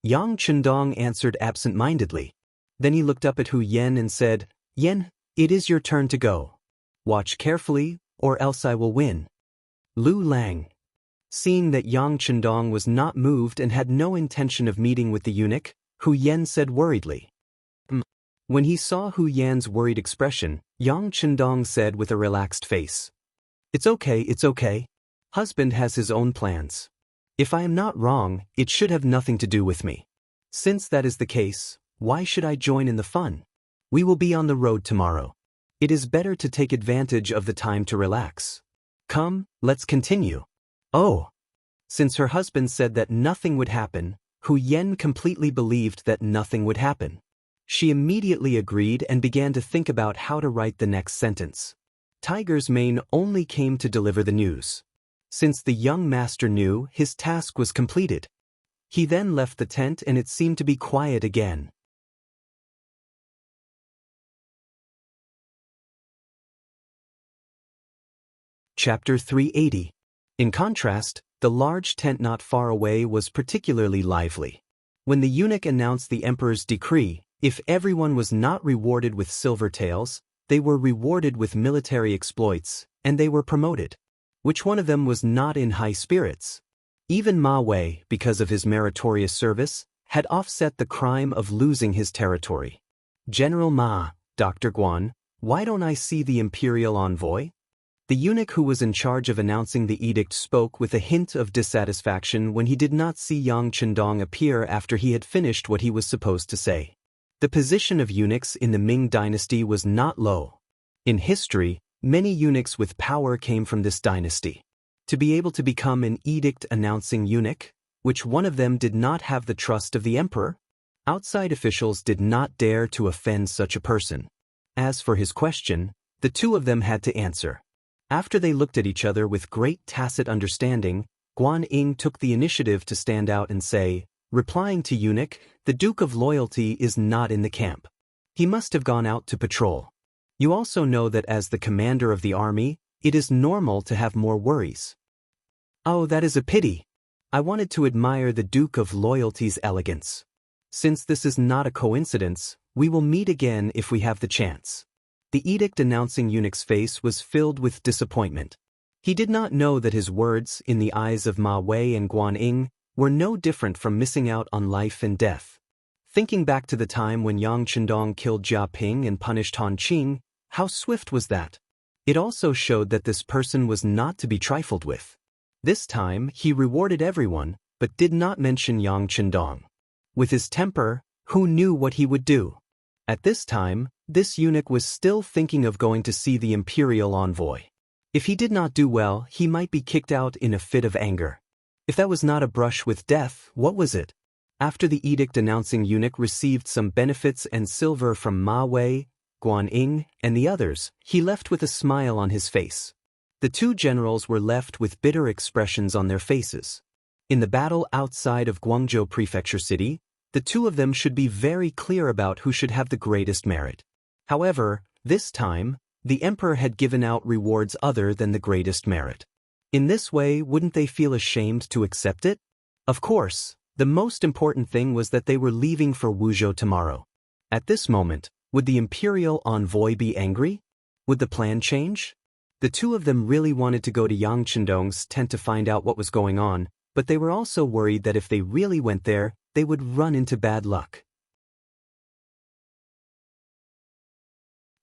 Yang Chendong answered absent-mindedly. Then he looked up at Hu Yen and said, "Yen, it is your turn to go. Watch carefully, or else I will win." Lu Lang. Seeing that Yang Chendong was not moved and had no intention of meeting with the eunuch, Hu Yen said worriedly. When he saw Hu Yan's worried expression, Yang Chendong said with a relaxed face, it's okay. Husband has his own plans. If I am not wrong, it should have nothing to do with me. Since that is the case, why should I join in the fun? We will be on the road tomorrow. It is better to take advantage of the time to relax. Come, let's continue." Oh. Since her husband said that nothing would happen, Hu Yen completely believed that nothing would happen. She immediately agreed and began to think about how to write the next sentence. Tiger's mane only came to deliver the news. Since the young master knew, his task was completed. He then left the tent and it seemed to be quiet again. Chapter 380. In contrast, the large tent not far away was particularly lively. When the eunuch announced the emperor's decree, if everyone was not rewarded with silver taels, they were rewarded with military exploits, and they were promoted. Which one of them was not in high spirits? Even Ma Wei, because of his meritorious service, had offset the crime of losing his territory. General Ma, Dr. Guan, why don't I see the imperial envoy? The eunuch who was in charge of announcing the edict spoke with a hint of dissatisfaction when he did not see Yang Chendong appear after he had finished what he was supposed to say. The position of eunuchs in the Ming dynasty was not low. In history, many eunuchs with power came from this dynasty. To be able to become an edict-announcing eunuch, which one of them did not have the trust of the emperor? Outside officials did not dare to offend such a person. As for his question, the two of them had to answer. After they looked at each other with great tacit understanding, Guan Ying took the initiative to stand out and say, replying to eunuch, the Duke of Loyalty is not in the camp. He must have gone out to patrol. You also know that as the commander of the army, it is normal to have more worries. Oh, that is a pity. I wanted to admire the Duke of Loyalty's elegance. Since this is not a coincidence, we will meet again if we have the chance. The edict-announcing eunuch's face was filled with disappointment. He did not know that his words, in the eyes of Ma Wei and Guan Ying, were no different from missing out on life and death. Thinking back to the time when Yang Chendong killed Jia Ping and punished Han Qing, how swift was that? It also showed that this person was not to be trifled with. This time, he rewarded everyone, but did not mention Yang Chendong. With his temper, who knew what he would do? At this time, this eunuch was still thinking of going to see the imperial envoy. If he did not do well, he might be kicked out in a fit of anger. If that was not a brush with death, what was it? After the edict-announcing eunuch received some benefits and silver from Ma Wei, Guan Ying, and the others, he left with a smile on his face. The two generals were left with bitter expressions on their faces. In the battle outside of Guangzhou Prefecture City, the two of them should be very clear about who should have the greatest merit. However, this time, the emperor had given out rewards other than the greatest merit. In this way, wouldn't they feel ashamed to accept it? Of course, the most important thing was that they were leaving for Wuzhou tomorrow. At this moment, would the imperial envoy be angry? Would the plan change? The two of them really wanted to go to Yang Chendong's tent to find out what was going on, but they were also worried that if they really went there, they would run into bad luck.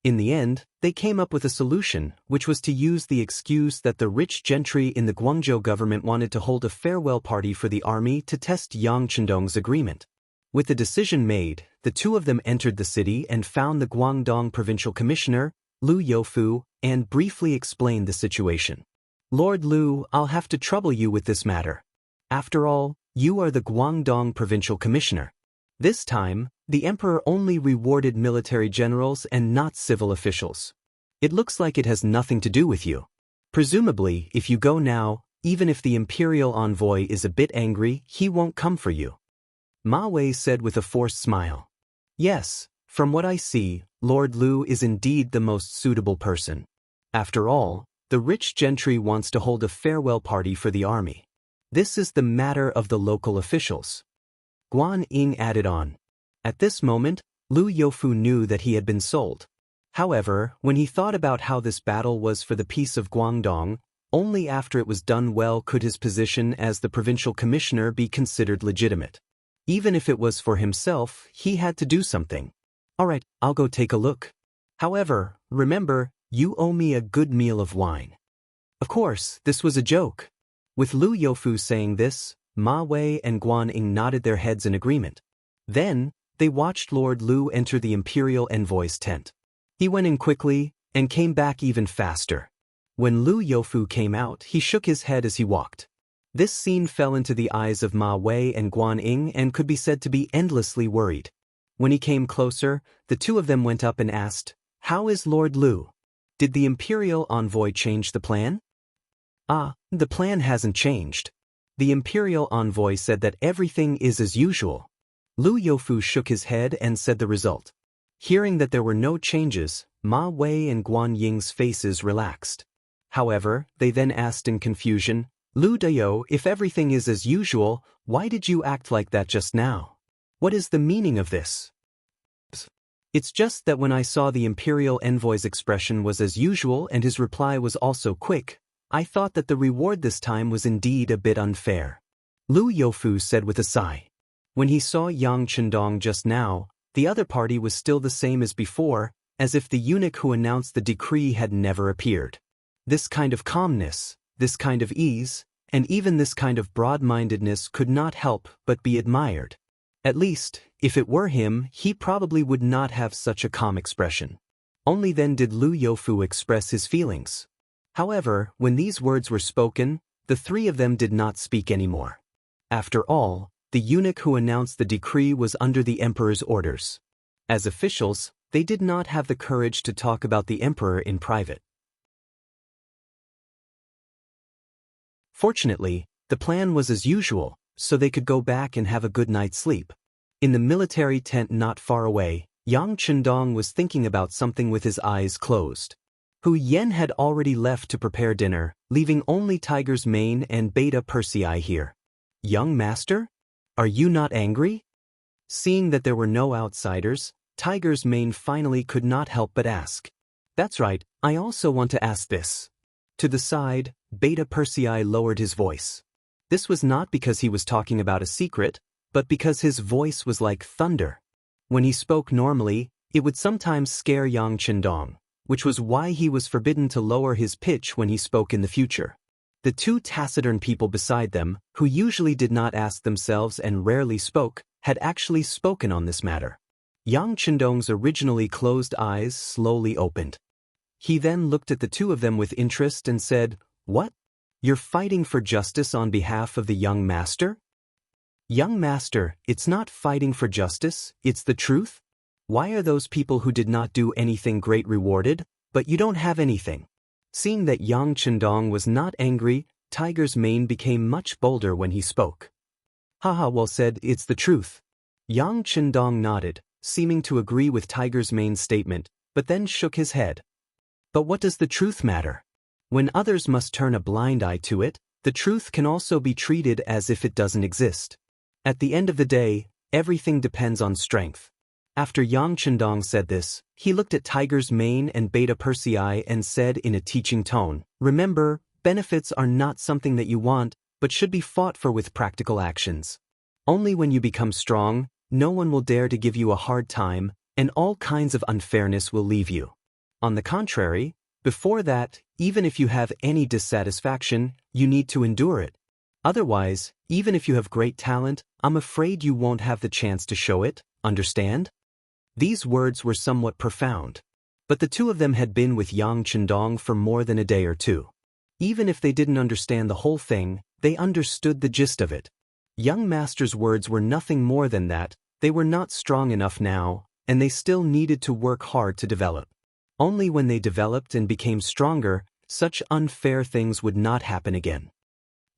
In the end, they came up with a solution, which was to use the excuse that the rich gentry in the Guangzhou government wanted to hold a farewell party for the army to test Yang Chendong's agreement. With the decision made, the two of them entered the city and found the Guangdong provincial commissioner, Lu Youfu, and briefly explained the situation. Lord Lu, I'll have to trouble you with this matter. After all, you are the Guangdong provincial commissioner. This time, the emperor only rewarded military generals and not civil officials. It looks like it has nothing to do with you. Presumably, if you go now, even if the imperial envoy is a bit angry, he won't come for you. Ma Wei said with a forced smile. Yes, from what I see, Lord Lu is indeed the most suitable person. After all, the rich gentry wants to hold a farewell party for the army. This is the matter of the local officials. Guan Ying added on. At this moment, Lu Youfu knew that he had been sold. However, when he thought about how this battle was for the peace of Guangdong, only after it was done well could his position as the provincial commissioner be considered legitimate. Even if it was for himself, he had to do something. All right, I'll go take a look. However, remember, you owe me a good meal of wine. Of course, this was a joke. With Lu Youfu saying this, Ma Wei and Guan Ying nodded their heads in agreement. Then, they watched Lord Lu enter the imperial envoy's tent. He went in quickly, and came back even faster. When Lu Youfu came out, he shook his head as he walked. This scene fell into the eyes of Ma Wei and Guan Ying and could be said to be endlessly worried. When he came closer, the two of them went up and asked, "How is Lord Lu? Did the imperial envoy change the plan?" "Ah, the plan hasn't changed. The imperial envoy said that everything is as usual." Lu Youfu shook his head and said the result. Hearing that there were no changes, Ma Wei and Guan Ying's faces relaxed. However, they then asked in confusion, "Lu Dayou, if everything is as usual, why did you act like that just now? What is the meaning of this?" "It's just that when I saw the imperial envoy's expression was as usual and his reply was also quick, I thought that the reward this time was indeed a bit unfair," Lu Youfu said with a sigh. When he saw Yang Chendong just now, the other party was still the same as before, as if the eunuch who announced the decree had never appeared. This kind of calmness, this kind of ease, and even this kind of broad-mindedness could not help but be admired. At least, if it were him, he probably would not have such a calm expression. Only then did Lu Youfu express his feelings. However, when these words were spoken, the three of them did not speak anymore. After all, the eunuch who announced the decree was under the emperor's orders. As officials, they did not have the courage to talk about the emperor in private. Fortunately, the plan was as usual, so they could go back and have a good night's sleep. In the military tent not far away, Yang Chendong was thinking about something with his eyes closed. Hu Yen had already left to prepare dinner, leaving only Tiger's Mane and Beta Persei here. "Young master? Are you not angry?" Seeing that there were no outsiders, Tiger's Mane finally could not help but ask. "That's right, I also want to ask this." To the side, Beta Persei lowered his voice. This was not because he was talking about a secret, but because his voice was like thunder. When he spoke normally, it would sometimes scare Yang Chendong, which was why he was forbidden to lower his pitch when he spoke in the future. The two taciturn people beside them, who usually did not ask themselves and rarely spoke, had actually spoken on this matter. Yang Chendong's originally closed eyes slowly opened. He then looked at the two of them with interest and said, "What? You're fighting for justice on behalf of the young master?" "Young master, it's not fighting for justice, it's the truth. Why are those people who did not do anything great rewarded, but you don't have anything?" Seeing that Yang Chendong was not angry, Tiger's Mane became much bolder when he spoke. "Haha, well said, it's the truth." Yang Chendong nodded, seeming to agree with Tiger's Mane's statement, but then shook his head. "But what does the truth matter? When others must turn a blind eye to it, the truth can also be treated as if it doesn't exist. At the end of the day, everything depends on strength." After Yang Chendong said this, he looked at Tiger's Mane and Beta Persei and said in a teaching tone, "Remember, benefits are not something that you want, but should be fought for with practical actions. Only when you become strong, no one will dare to give you a hard time, and all kinds of unfairness will leave you. On the contrary, before that, even if you have any dissatisfaction, you need to endure it. Otherwise, even if you have great talent, I'm afraid you won't have the chance to show it, understand?" These words were somewhat profound, but the two of them had been with Yang Chendong for more than a day or two. Even if they didn't understand the whole thing, they understood the gist of it. Young master's words were nothing more than that, they were not strong enough now, and they still needed to work hard to develop. Only when they developed and became stronger, such unfair things would not happen again.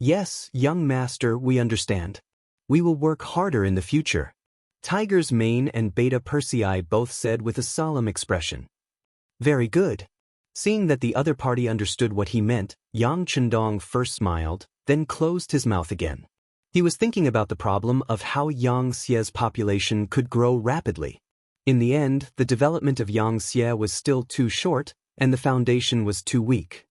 "Yes, young master, we understand. We will work harder in the future," Tiger's Mane and Beta Persei both said with a solemn expression. "Very good." Seeing that the other party understood what he meant, Yang Chendong first smiled, then closed his mouth again. He was thinking about the problem of how Yangtze's population could grow rapidly. In the end, the development of Yangtze was still too short, and the foundation was too weak.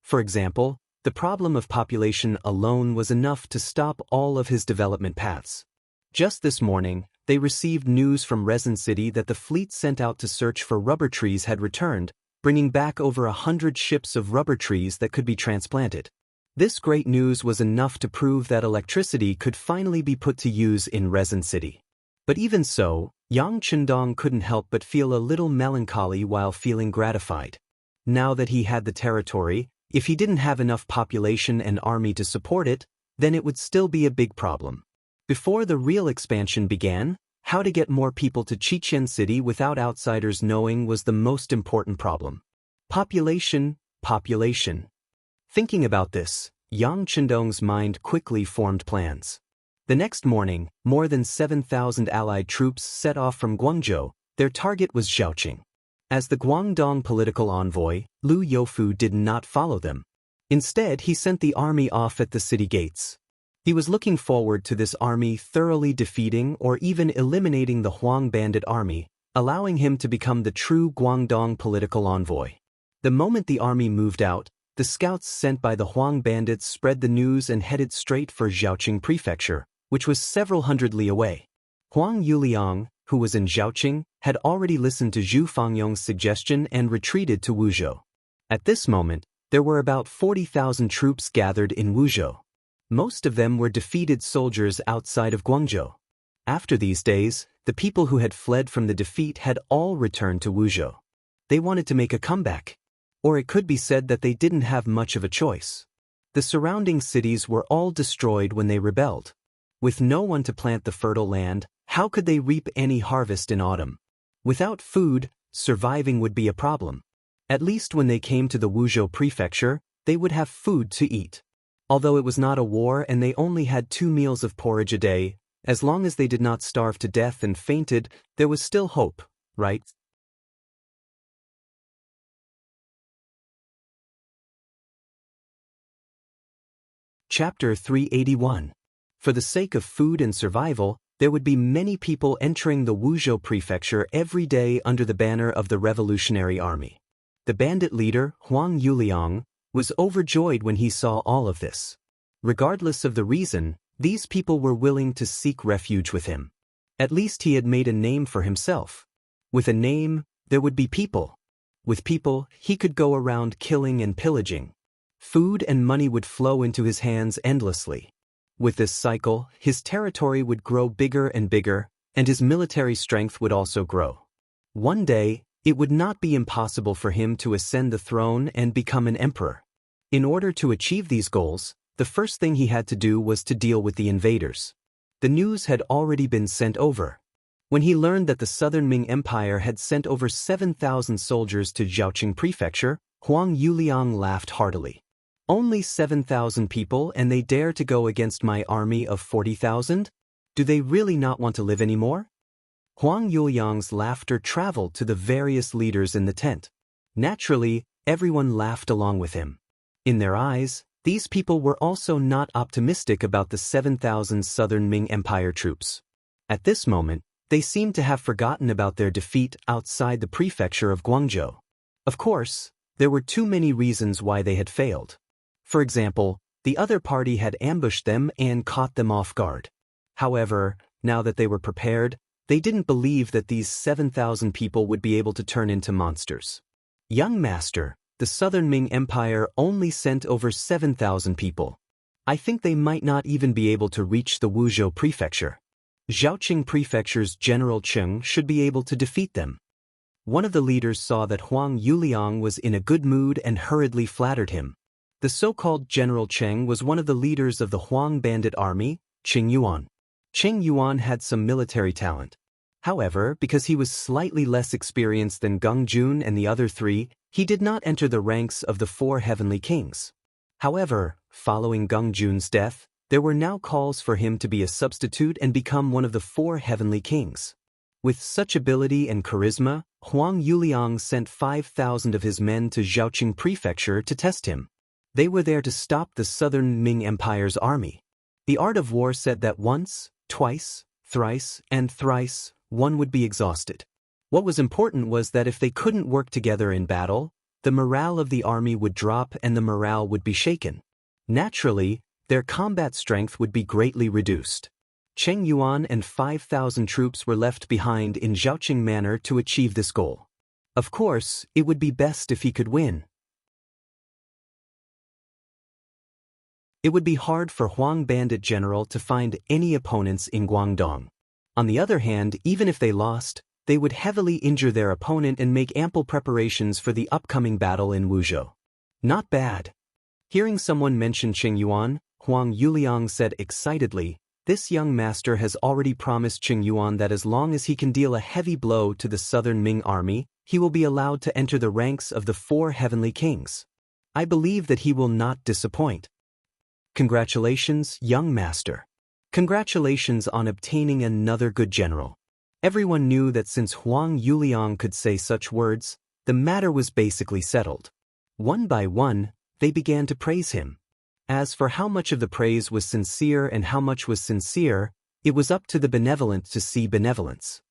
For example, the problem of population alone was enough to stop all of his development paths. Just this morning, they received news from Resin City that the fleet sent out to search for rubber trees had returned, bringing back over 100 ships of rubber trees that could be transplanted. This great news was enough to prove that electricity could finally be put to use in Resin City. But even so, Yang Chendong couldn't help but feel a little melancholy while feeling gratified. Now that he had the territory, if he didn't have enough population and army to support it, then it would still be a big problem. Before the real expansion began, how to get more people to Chichen City without outsiders knowing was the most important problem. Population, population. Thinking about this, Yang Chendong's mind quickly formed plans. The next morning, more than 7,000 allied troops set off from Guangzhou. Their target was Zhaoqing. As the Guangdong political envoy, Liu Youfu did not follow them. Instead, he sent the army off at the city gates. He was looking forward to this army thoroughly defeating or even eliminating the Huang bandit army, allowing him to become the true Guangdong political envoy. The moment the army moved out, the scouts sent by the Huang bandits spread the news and headed straight for Zhaoqing Prefecture, which was several hundred li away. Huang Yuliang, who was in Zhaoqing, had already listened to Zhu Fangyong's suggestion and retreated to Wuzhou. At this moment, there were about 40,000 troops gathered in Wuzhou. Most of them were defeated soldiers outside of Guangzhou. After these days, the people who had fled from the defeat had all returned to Wuzhou. They wanted to make a comeback. Or it could be said that they didn't have much of a choice. The surrounding cities were all destroyed when they rebelled. With no one to plant the fertile land, how could they reap any harvest in autumn? Without food, surviving would be a problem. At least when they came to the Wuzhou prefecture, they would have food to eat. Although it was not a war and they only had 2 meals of porridge a day, as long as they did not starve to death and fainted, there was still hope, right? Chapter 381. For the sake of food and survival, there would be many people entering the Wuzhou prefecture every day under the banner of the Revolutionary Army. The bandit leader, Huang Yuliang, was overjoyed when he saw all of this. Regardless of the reason, these people were willing to seek refuge with him. At least he had made a name for himself. With a name, there would be people. With people, he could go around killing and pillaging. Food and money would flow into his hands endlessly. With this cycle, his territory would grow bigger and bigger, and his military strength would also grow. One day, it would not be impossible for him to ascend the throne and become an emperor. In order to achieve these goals, the first thing he had to do was to deal with the invaders. The news had already been sent over. When he learned that the Southern Ming Empire had sent over 7,000 soldiers to Zhaoqing Prefecture, Huang Yuliang laughed heartily. Only 7,000 people and they dare to go against my army of 40,000? Do they really not want to live anymore? Huang Yuliang's laughter traveled to the various leaders in the tent. Naturally, everyone laughed along with him. In their eyes, these people were also not optimistic about the 7,000 Southern Ming Empire troops. At this moment, they seemed to have forgotten about their defeat outside the prefecture of Guangzhou. Of course, there were too many reasons why they had failed. For example, the other party had ambushed them and caught them off guard. However, now that they were prepared, they didn't believe that these 7,000 people would be able to turn into monsters. Young master, the Southern Ming Empire only sent over 7,000 people. I think they might not even be able to reach the Wuzhou prefecture. Zhaoqing Prefecture's General Cheng should be able to defeat them. One of the leaders saw that Huang Yuliang was in a good mood and hurriedly flattered him. The so-called General Cheng was one of the leaders of the Huang bandit army, Cheng Yuan. Cheng Yuan had some military talent. However, because he was slightly less experienced than Geng Jun and the other 3, he did not enter the ranks of the 4 heavenly kings. However, following Geng Jun's death, there were now calls for him to be a substitute and become one of the 4 heavenly kings. With such ability and charisma, Huang Yuliang sent 5,000 of his men to Zhaoqing Prefecture to test him. They were there to stop the Southern Ming Empire's army. The art of war said that once, twice, thrice, and thrice, one would be exhausted. What was important was that if they couldn't work together in battle, the morale of the army would drop and the morale would be shaken. Naturally, their combat strength would be greatly reduced. Cheng Yuan and 5,000 troops were left behind in Zhaoqing Manor to achieve this goal. Of course, it would be best if he could win. It would be hard for Huang Bandit General to find any opponents in Guangdong. On the other hand, even if they lost, they would heavily injure their opponent and make ample preparations for the upcoming battle in Wuzhou. Not bad. Hearing someone mention Cheng Yuan, Huang Yuliang said excitedly, This young master has already promised Qing Yuan that as long as he can deal a heavy blow to the southern Ming army, he will be allowed to enter the ranks of the 4 heavenly kings. I believe that he will not disappoint. Congratulations, young master. Congratulations on obtaining another good general. Everyone knew that since Huang Yuliang could say such words, the matter was basically settled. One by one, they began to praise him. As for how much of the praise was sincere and how much was sincere, it was up to the benevolent to see benevolence.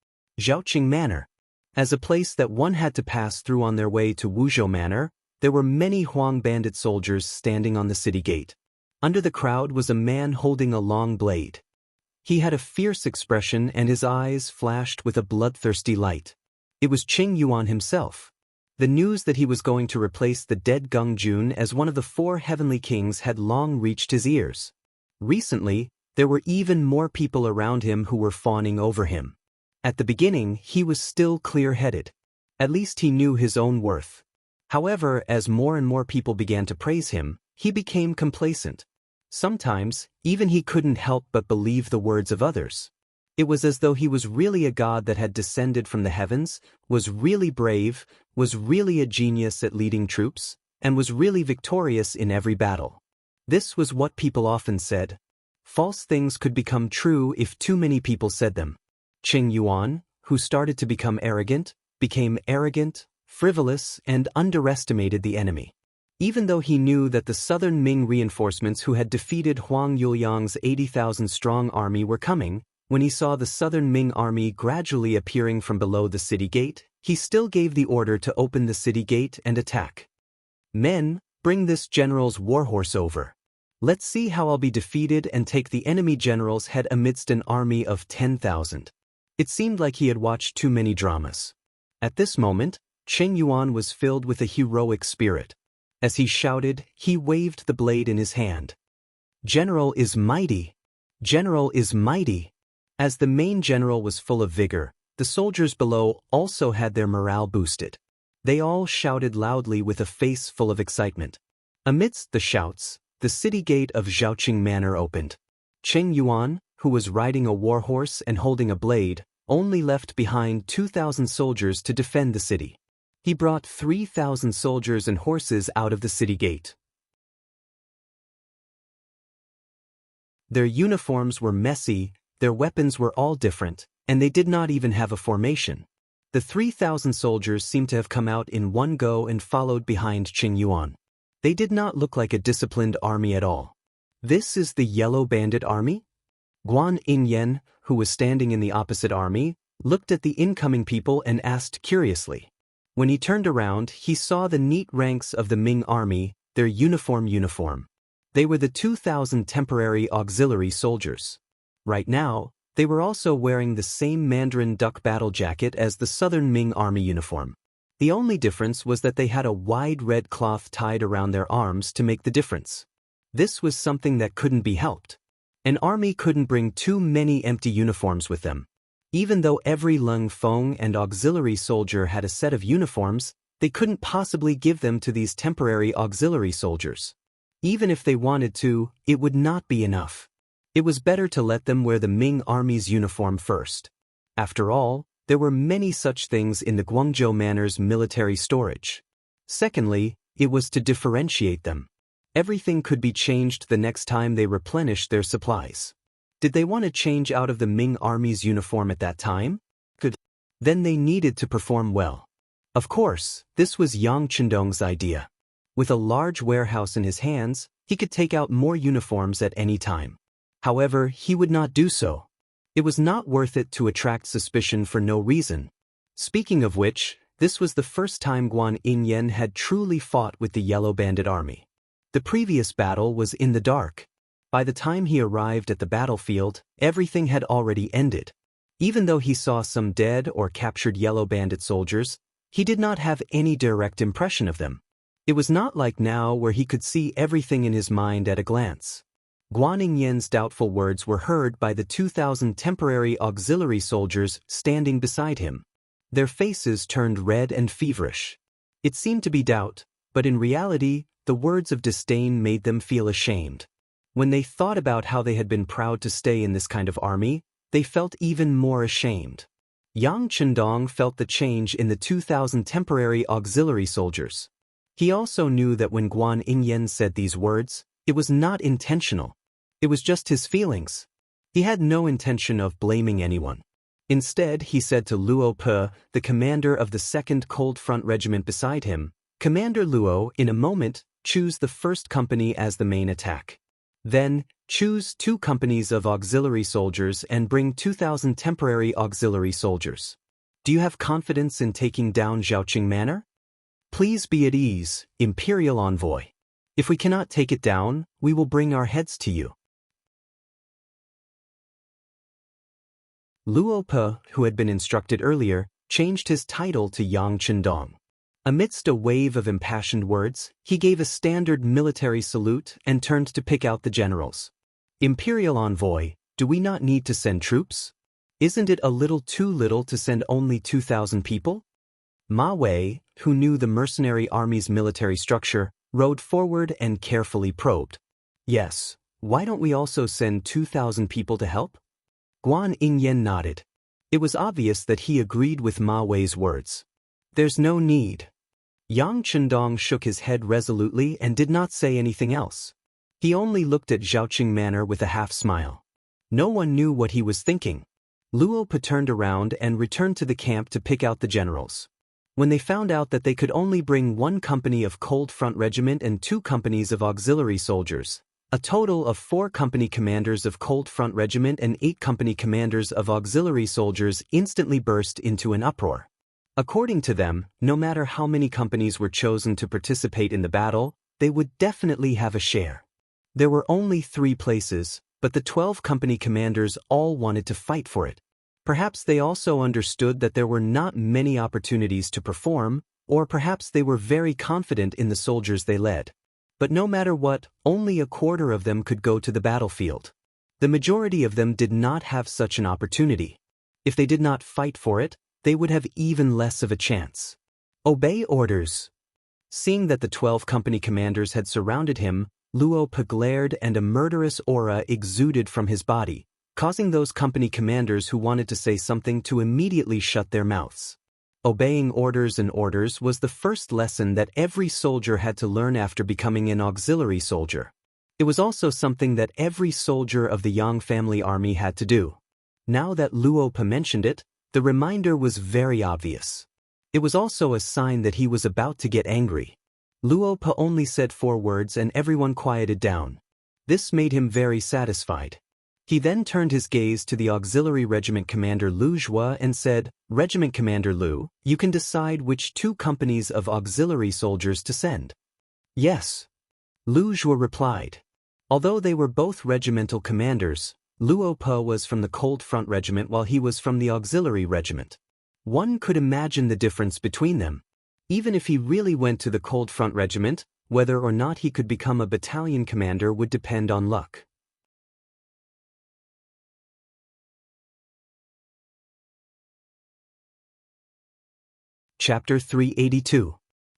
Zhaoqing Manor. As a place that one had to pass through on their way to Wuzhou Manor, there were many Huang bandit soldiers standing on the city gate. Under the crowd was a man holding a long blade. He had a fierce expression and his eyes flashed with a bloodthirsty light. It was Qing Yuan himself. The news that he was going to replace the dead Geng Jun as one of the 4 heavenly kings had long reached his ears. Recently, there were even more people around him who were fawning over him. At the beginning, he was still clear-headed. At least he knew his own worth. However, as more and more people began to praise him, he became complacent. Sometimes, even he couldn't help but believe the words of others. It was as though he was really a god that had descended from the heavens, was really brave, was really a genius at leading troops, and was really victorious in every battle. This was what people often said. False things could become true if too many people said them. Qing Yuan, who started to become arrogant, became arrogant, frivolous, and underestimated the enemy. Even though he knew that the southern Ming reinforcements who had defeated Huang Yuliang's 80,000-strong army were coming, when he saw the southern Ming army gradually appearing from below the city gate, he still gave the order to open the city gate and attack. Men, bring this general's warhorse over. Let's see how I'll be defeated and take the enemy general's head amidst an army of 10,000. It seemed like he had watched too many dramas. At this moment, Qing Yuan was filled with a heroic spirit. As he shouted, he waved the blade in his hand. General is mighty! General is mighty! As the main general was full of vigor, the soldiers below also had their morale boosted. They all shouted loudly with a face full of excitement. Amidst the shouts, the city gate of Zhaoqing Manor opened. Qing Yuan, who was riding a warhorse and holding a blade, only left behind 2,000 soldiers to defend the city. He brought 3,000 soldiers and horses out of the city gate. Their uniforms were messy, their weapons were all different, and they did not even have a formation. The 3,000 soldiers seemed to have come out in one go and followed behind Qing Yuan. They did not look like a disciplined army at all. This is the Yellow Bandit Army? Guan Yingyan, who was standing in the opposite army, looked at the incoming people and asked curiously. When he turned around, he saw the neat ranks of the Ming army, their uniform. They were the 2,000 temporary auxiliary soldiers. Right now, they were also wearing the same Mandarin duck battle jacket as the southern Ming army uniform. The only difference was that they had a wide red cloth tied around their arms to make the difference. This was something that couldn't be helped. An army couldn't bring too many empty uniforms with them. Even though every Leng Feng and auxiliary soldier had a set of uniforms, they couldn't possibly give them to these temporary auxiliary soldiers. Even if they wanted to, it would not be enough. It was better to let them wear the Ming army's uniform first. After all, there were many such things in the Guangzhou Manor's military storage. Secondly, it was to differentiate them. Everything could be changed the next time they replenished their supplies. Did they want to change out of the Ming army's uniform at that time? Good. Then they needed to perform well. Of course, this was Yang Chendong's idea. With a large warehouse in his hands, he could take out more uniforms at any time. However, he would not do so. It was not worth it to attract suspicion for no reason. Speaking of which, this was the first time Guan Yingyan had truly fought with the Yellow Bandit Army. The previous battle was in the dark. By the time he arrived at the battlefield, everything had already ended. Even though he saw some dead or captured Yellow Bandit soldiers, he did not have any direct impression of them. It was not like now where he could see everything in his mind at a glance. Guan Yingyan's doubtful words were heard by the 2,000 temporary auxiliary soldiers standing beside him. Their faces turned red and feverish. It seemed to be doubt, but in reality, the words of disdain made them feel ashamed. When they thought about how they had been proud to stay in this kind of army, they felt even more ashamed. Yang Chendong felt the change in the 2,000 temporary auxiliary soldiers. He also knew that when Guan Yingyan said these words, it was not intentional. It was just his feelings. He had no intention of blaming anyone. Instead, he said to Luo Pe, the commander of the 2nd Cold Front Regiment beside him, "Commander Luo, in a moment, choose the 1st company as the main attack. Then, choose 2 companies of auxiliary soldiers and bring 2,000 temporary auxiliary soldiers. Do you have confidence in taking down Zhaoqing Manor? Please be at ease, Imperial Envoy. If we cannot take it down, we will bring our heads to you." Luo Pe, who had been instructed earlier, changed his title to Yang Chendong. Amidst a wave of impassioned words, he gave a standard military salute and turned to pick out the generals. "Imperial Envoy, do we not need to send troops? Isn't it a little too little to send only 2,000 people?" Ma Wei, who knew the mercenary army's military structure, rode forward and carefully probed. "Yes, why don't we also send 2,000 people to help?" Guan Yingyan nodded. It was obvious that he agreed with Ma Wei's words. "There's no need." Yang Chendong shook his head resolutely and did not say anything else. He only looked at Zhaoqing Manor with a half-smile. No one knew what he was thinking. Luo Pe turned around and returned to the camp to pick out the generals. When they found out that they could only bring 1 company of Cold Front Regiment and 2 companies of auxiliary soldiers, a total of 4 company commanders of Cold Front Regiment and 8 company commanders of auxiliary soldiers instantly burst into an uproar. According to them, no matter how many companies were chosen to participate in the battle, they would definitely have a share. There were only 3 places, but the 12 company commanders all wanted to fight for it. Perhaps they also understood that there were not many opportunities to perform, or perhaps they were very confident in the soldiers they led. But no matter what, only a quarter of them could go to the battlefield. The majority of them did not have such an opportunity. If they did not fight for it, they would have even less of a chance. "Obey orders." Seeing that the 12 company commanders had surrounded him, Luo Pe glared and a murderous aura exuded from his body, causing those company commanders who wanted to say something to immediately shut their mouths. Obeying orders and orders was the first lesson that every soldier had to learn after becoming an auxiliary soldier. It was also something that every soldier of the Yang family army had to do. Now that Luo Pe mentioned it, the reminder was very obvious. It was also a sign that he was about to get angry. Luo Pe only said 4 words and everyone quieted down. This made him very satisfied. He then turned his gaze to the auxiliary regiment commander Lu Zhua and said, "Regiment Commander Lu, you can decide which 2 companies of auxiliary soldiers to send." "Yes," Lu Zhua replied. Although they were both regimental commanders, Luo Pe was from the Cold Front Regiment while he was from the Auxiliary Regiment. One could imagine the difference between them. Even if he really went to the Cold Front Regiment, whether or not he could become a battalion commander would depend on luck. Chapter 382.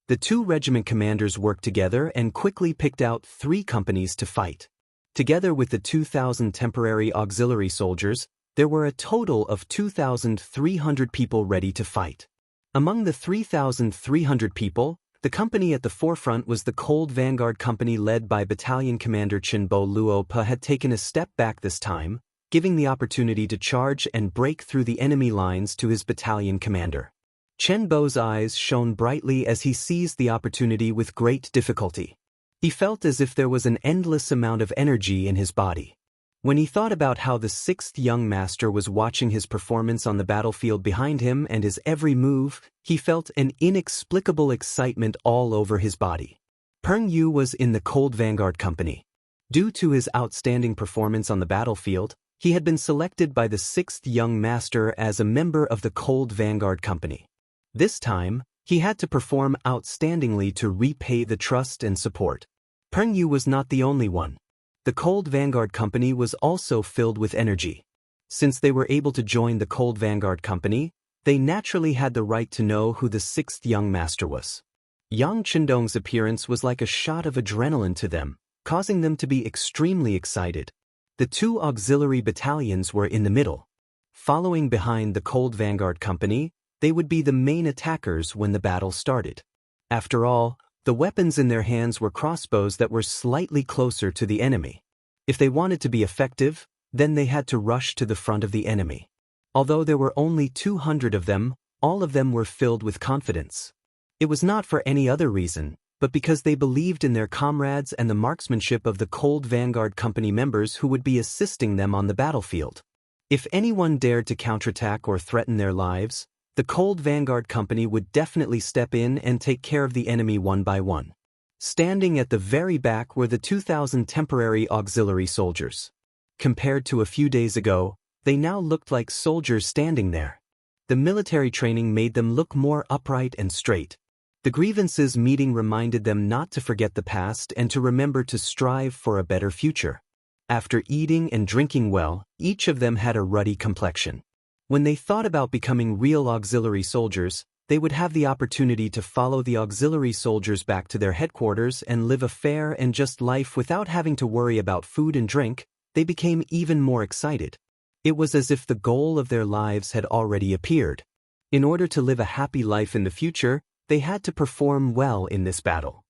The 2 regiment commanders worked together and quickly picked out 3 companies to fight. Together with the 2,000 temporary auxiliary soldiers, there were a total of 2,300 people ready to fight. Among the 3,300 people, the company at the forefront was the Cold Vanguard Company led by Battalion Commander Chenbo. Luo Pe had taken a step back this time, giving the opportunity to charge and break through the enemy lines to his battalion commander. Chenbo's eyes shone brightly as he seized the opportunity with great difficulty. He felt as if there was an endless amount of energy in his body. When he thought about how the 6th young master was watching his performance on the battlefield behind him and his every move, he felt an inexplicable excitement all over his body. Peng Yu was in the Cold Vanguard Company. Due to his outstanding performance on the battlefield, he had been selected by the 6th young master as a member of the Cold Vanguard Company. This time, he had to perform outstandingly to repay the trust and support. Peng Yu was not the only one. The Cold Vanguard Company was also filled with energy. Since they were able to join the Cold Vanguard Company, they naturally had the right to know who the 6th young master was. Yang Chendong's appearance was like a shot of adrenaline to them. causing them to be extremely excited. The two auxiliary battalions were in the middle. Following behind the Cold Vanguard Company, they would be the main attackers when the battle started. After all, the weapons in their hands were crossbows that were slightly closer to the enemy. If they wanted to be effective, then they had to rush to the front of the enemy. Although there were only 200 of them, all of them were filled with confidence. It was not for any other reason, but because they believed in their comrades and the marksmanship of the Cold Vanguard Company members who would be assisting them on the battlefield. If anyone dared to counterattack or threaten their lives, the Cold Vanguard Company would definitely step in and take care of the enemy one by one. Standing at the very back were the 2,000 temporary auxiliary soldiers. Compared to a few days ago, they now looked like soldiers standing there. The military training made them look more upright and straight. The grievances meeting reminded them not to forget the past and to remember to strive for a better future. After eating and drinking well, each of them had a ruddy complexion. When they thought about becoming real auxiliary soldiers, they would have the opportunity to follow the auxiliary soldiers back to their headquarters and live a fair and just life without having to worry about food and drink. They became even more excited. It was as if the goal of their lives had already appeared. In order to live a happy life in the future, they had to perform well in this battle.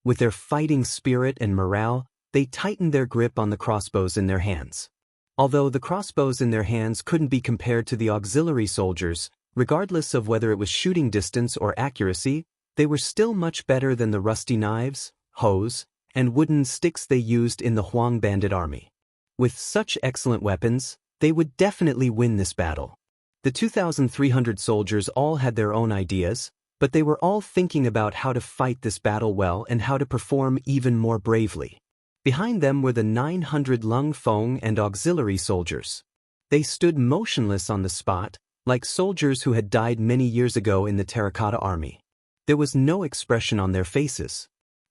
With their fighting spirit and morale, they tightened their grip on the crossbows in their hands. Although the crossbows in their hands couldn't be compared to the auxiliary soldiers, regardless of whether it was shooting distance or accuracy, they were still much better than the rusty knives, hoes, and wooden sticks they used in the Huang bandit army. With such excellent weapons, they would definitely win this battle. The 2,300 soldiers all had their own ideas, but they were all thinking about how to fight this battle well and how to perform even more bravely. Behind them were the 900 Lung Feng and auxiliary soldiers. They stood motionless on the spot, like soldiers who had died many years ago in the Terracotta Army. There was no expression on their faces.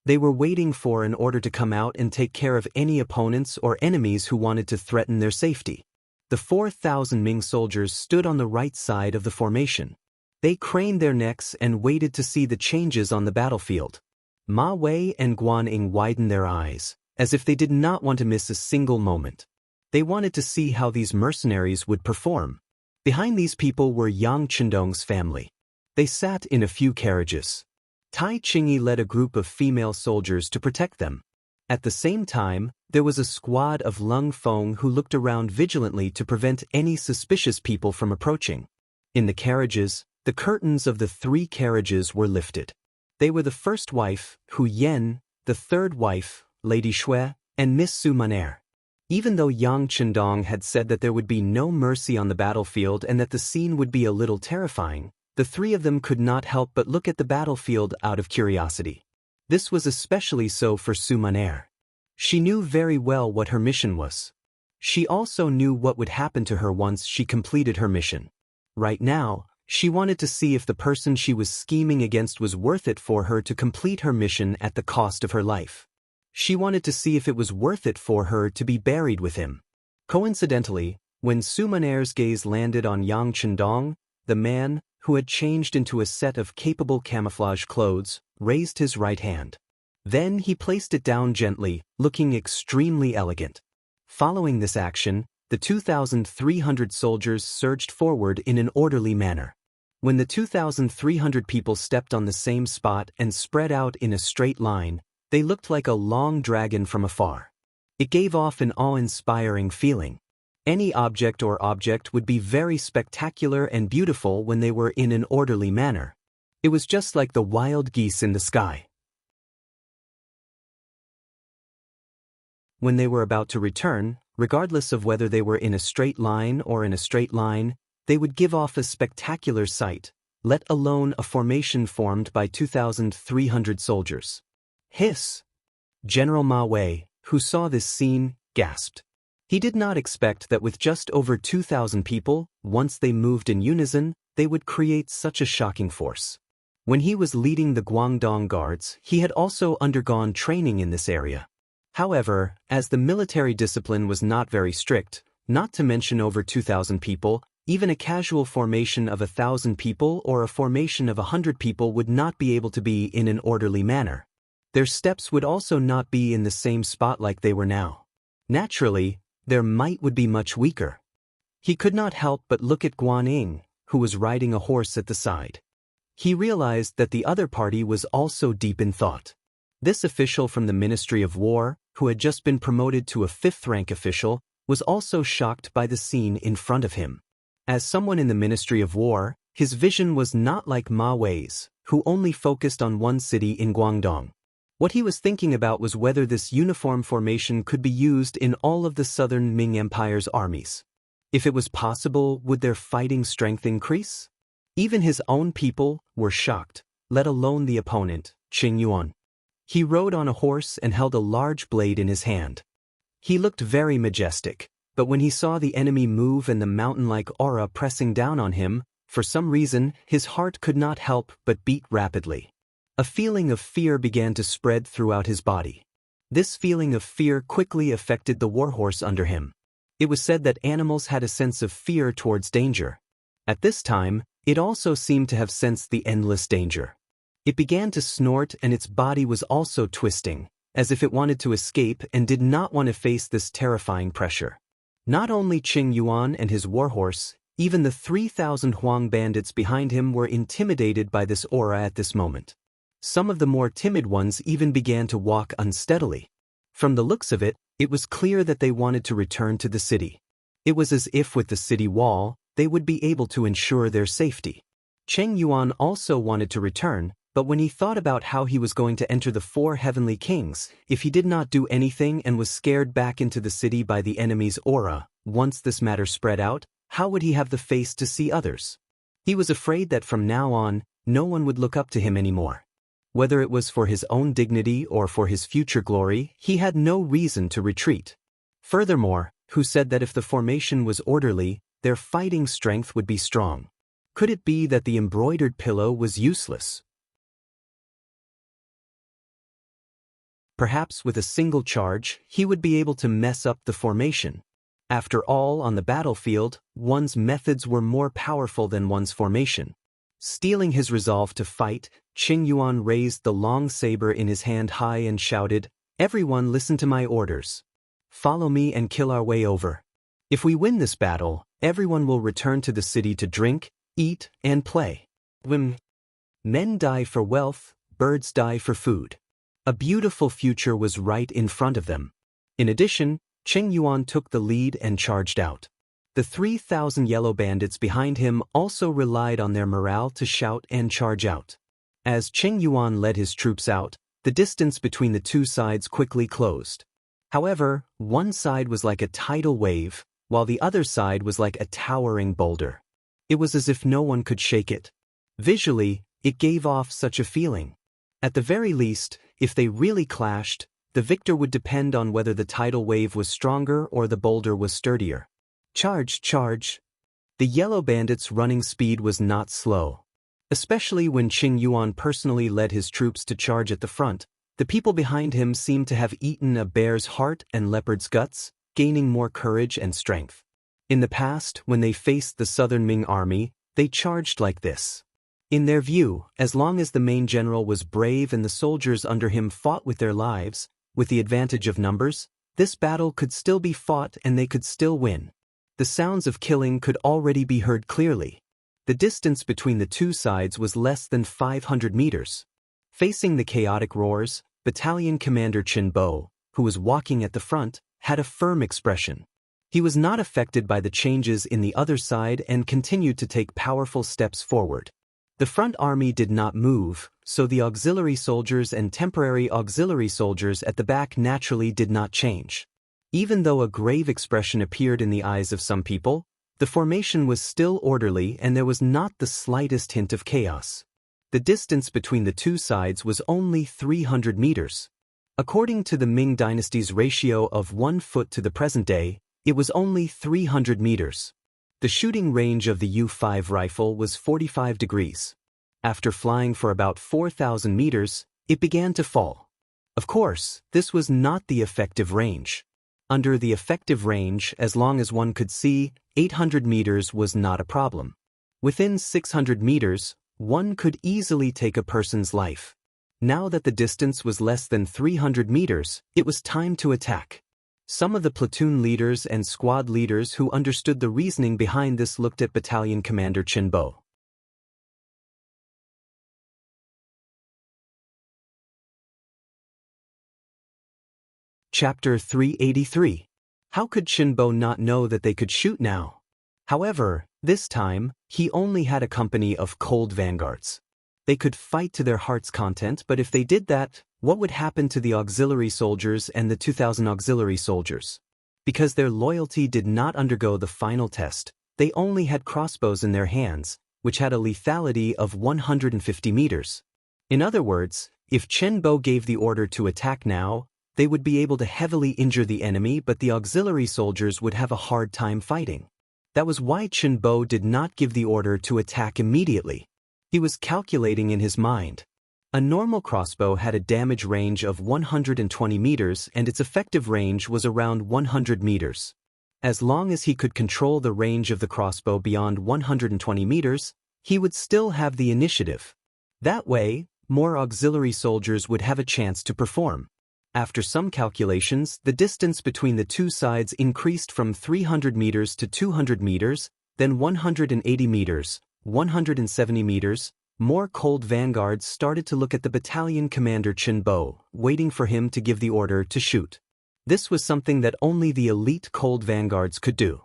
They were waiting for an order to come out and take care of any opponents or enemies who wanted to threaten their safety. The 4,000 Ming soldiers stood on the right side of the formation. They craned their necks and waited to see the changes on the battlefield. Ma Wei and Guan Ying widened their eyes, as if they did not want to miss a single moment. They wanted to see how these mercenaries would perform. Behind these people were Yang Chendong's family. They sat in a few carriages. Tai Qingyi led a group of female soldiers to protect them. At the same time, there was a squad of Lung Feng who looked around vigilantly to prevent any suspicious people from approaching. In the carriages, the curtains of the 3 carriages were lifted. They were the first wife, Hu Yen, the third wife, Lady Shui, and Miss Su Maner. Even though Yang Chendong had said that there would be no mercy on the battlefield and that the scene would be a little terrifying, the 3 of them could not help but look at the battlefield out of curiosity. This was especially so for Su Maner. She knew very well what her mission was. She also knew what would happen to her once she completed her mission. Right now, she wanted to see if the person she was scheming against was worth it for her to complete her mission at the cost of her life. She wanted to see if it was worth it for her to be buried with him. Coincidentally, when Su Maner's gaze landed on Yang Chendong, the man, who had changed into a set of capable camouflage clothes, raised his right hand. Then he placed it down gently, looking extremely elegant. Following this action, the 2,300 soldiers surged forward in an orderly manner. When the 2,300 people stepped on the same spot and spread out in a straight line, they looked like a long dragon from afar. It gave off an awe-inspiring feeling. Any object would be very spectacular and beautiful when they were in an orderly manner. It was just like the wild geese in the sky. When they were about to return, regardless of whether they were in a straight line or in a straight line, they would give off a spectacular sight, let alone a formation formed by 2,300 soldiers. Hiss! General Ma Wei, who saw this scene, gasped. He did not expect that with just over 2,000 people, once they moved in unison, they would create such a shocking force. When he was leading the Guangdong Guards, he had also undergone training in this area. However, as the military discipline was not very strict, not to mention over 2,000 people, Even a casual formation of 1,000 people or a formation of 100 people would not be able to be in an orderly manner. Their steps would also not be in the same spot like they were now. Naturally, their might would be much weaker. He could not help but look at Guan Ying, who was riding a horse at the side. He realized that the other party was also deep in thought. This official from the Ministry of War, who had just been promoted to a 5th-rank official, was also shocked by the scene in front of him. As someone in the Ministry of War, his vision was not like Ma Wei's, who only focused on one city in Guangdong. What he was thinking about was whether this uniform formation could be used in all of the southern Ming Empire's armies. If it was possible, would their fighting strength increase? Even his own people were shocked, let alone the opponent, Qing Yuan. He rode on a horse and held a large blade in his hand. He looked very majestic, but when he saw the enemy move and the mountain-like aura pressing down on him, for some reason, his heart could not help but beat rapidly. A feeling of fear began to spread throughout his body. This feeling of fear quickly affected the warhorse under him. It was said that animals had a sense of fear towards danger. At this time, it also seemed to have sensed the endless danger. It began to snort and its body was also twisting, as if it wanted to escape and did not want to face this terrifying pressure. Not only Qing Yuan and his warhorse, even the 3,000 Huang bandits behind him were intimidated by this aura at this moment. Some of the more timid ones even began to walk unsteadily. From the looks of it, it was clear that they wanted to return to the city. It was as if with the city wall, they would be able to ensure their safety. Qing Yuan also wanted to return, but when he thought about how he was going to enter the 4 heavenly kings, if he did not do anything and was scared back into the city by the enemy's aura, once this matter spread out, how would he have the face to see others? He was afraid that from now on, no one would look up to him anymore. Whether it was for his own dignity or for his future glory, he had no reason to retreat. Furthermore, who said that if the formation was orderly, their fighting strength would be strong? Could it be that the embroidered pillow was useless? Perhaps with a single charge, he would be able to mess up the formation. After all, on the battlefield, one's methods were more powerful than one's formation. Steeling his resolve to fight, Qing Yuan raised the long saber in his hand high and shouted, "Everyone listen to my orders. Follow me and kill our way over. If we win this battle, everyone will return to the city to drink, eat, and play. Men die for wealth, birds die for food." A beautiful future was right in front of them. In addition, Qing Yuan took the lead and charged out. The 3,000 yellow bandits behind him also relied on their morale to shout and charge out. As Qing Yuan led his troops out, the distance between the two sides quickly closed. However, one side was like a tidal wave, while the other side was like a towering boulder. It was as if no one could shake it. Visually, it gave off such a feeling. At the very least, if they really clashed, the victor would depend on whether the tidal wave was stronger or the boulder was sturdier. Charge, charge! The yellow bandits' running speed was not slow. Especially when Qing Yuan personally led his troops to charge at the front, the people behind him seemed to have eaten a bear's heart and leopard's guts, gaining more courage and strength. In the past, when they faced the southern Ming army, they charged like this. In their view, as long as the main general was brave and the soldiers under him fought with their lives, with the advantage of numbers, this battle could still be fought and they could still win. The sounds of killing could already be heard clearly. The distance between the two sides was less than 500 meters. Facing the chaotic roars, Battalion Commander Chen Bo, who was walking at the front, had a firm expression. He was not affected by the changes in the other side and continued to take powerful steps forward. The front army did not move, so the auxiliary soldiers and temporary auxiliary soldiers at the back naturally did not change. Even though a grave expression appeared in the eyes of some people, the formation was still orderly and there was not the slightest hint of chaos. The distance between the two sides was only 300 meters. According to the Ming dynasty's ratio of 1 foot to the present day, it was only 300 meters. The shooting range of the U-5 rifle was 45 degrees. After flying for about 4,000 meters, it began to fall. Of course, this was not the effective range. Under the effective range, as long as one could see, 800 meters was not a problem. Within 600 meters, one could easily take a person's life. Now that the distance was less than 300 meters, it was time to attack. Some of the platoon leaders and squad leaders who understood the reasoning behind this looked at Battalion Commander Chinbo. Chapter 383. How could Chinbo not know that they could shoot now? However, this time, he only had a company of cold vanguards. They could fight to their heart's content, but if they did that, what would happen to the auxiliary soldiers and the 2,000 auxiliary soldiers? Because their loyalty did not undergo the final test, they only had crossbows in their hands, which had a lethality of 150 meters. In other words, if Chinbo gave the order to attack now, they would be able to heavily injure the enemy, but the auxiliary soldiers would have a hard time fighting. That was why Chinbo did not give the order to attack immediately. He was calculating in his mind. A normal crossbow had a damage range of 120 meters and its effective range was around 100 meters. As long as he could control the range of the crossbow beyond 120 meters, he would still have the initiative. That way, more auxiliary soldiers would have a chance to perform. After some calculations, the distance between the two sides increased from 300 meters to 200 meters, then 180 meters, 170 meters. More cold vanguards started to look at the battalion commander Chinbo, waiting for him to give the order to shoot. This was something that only the elite cold vanguards could do.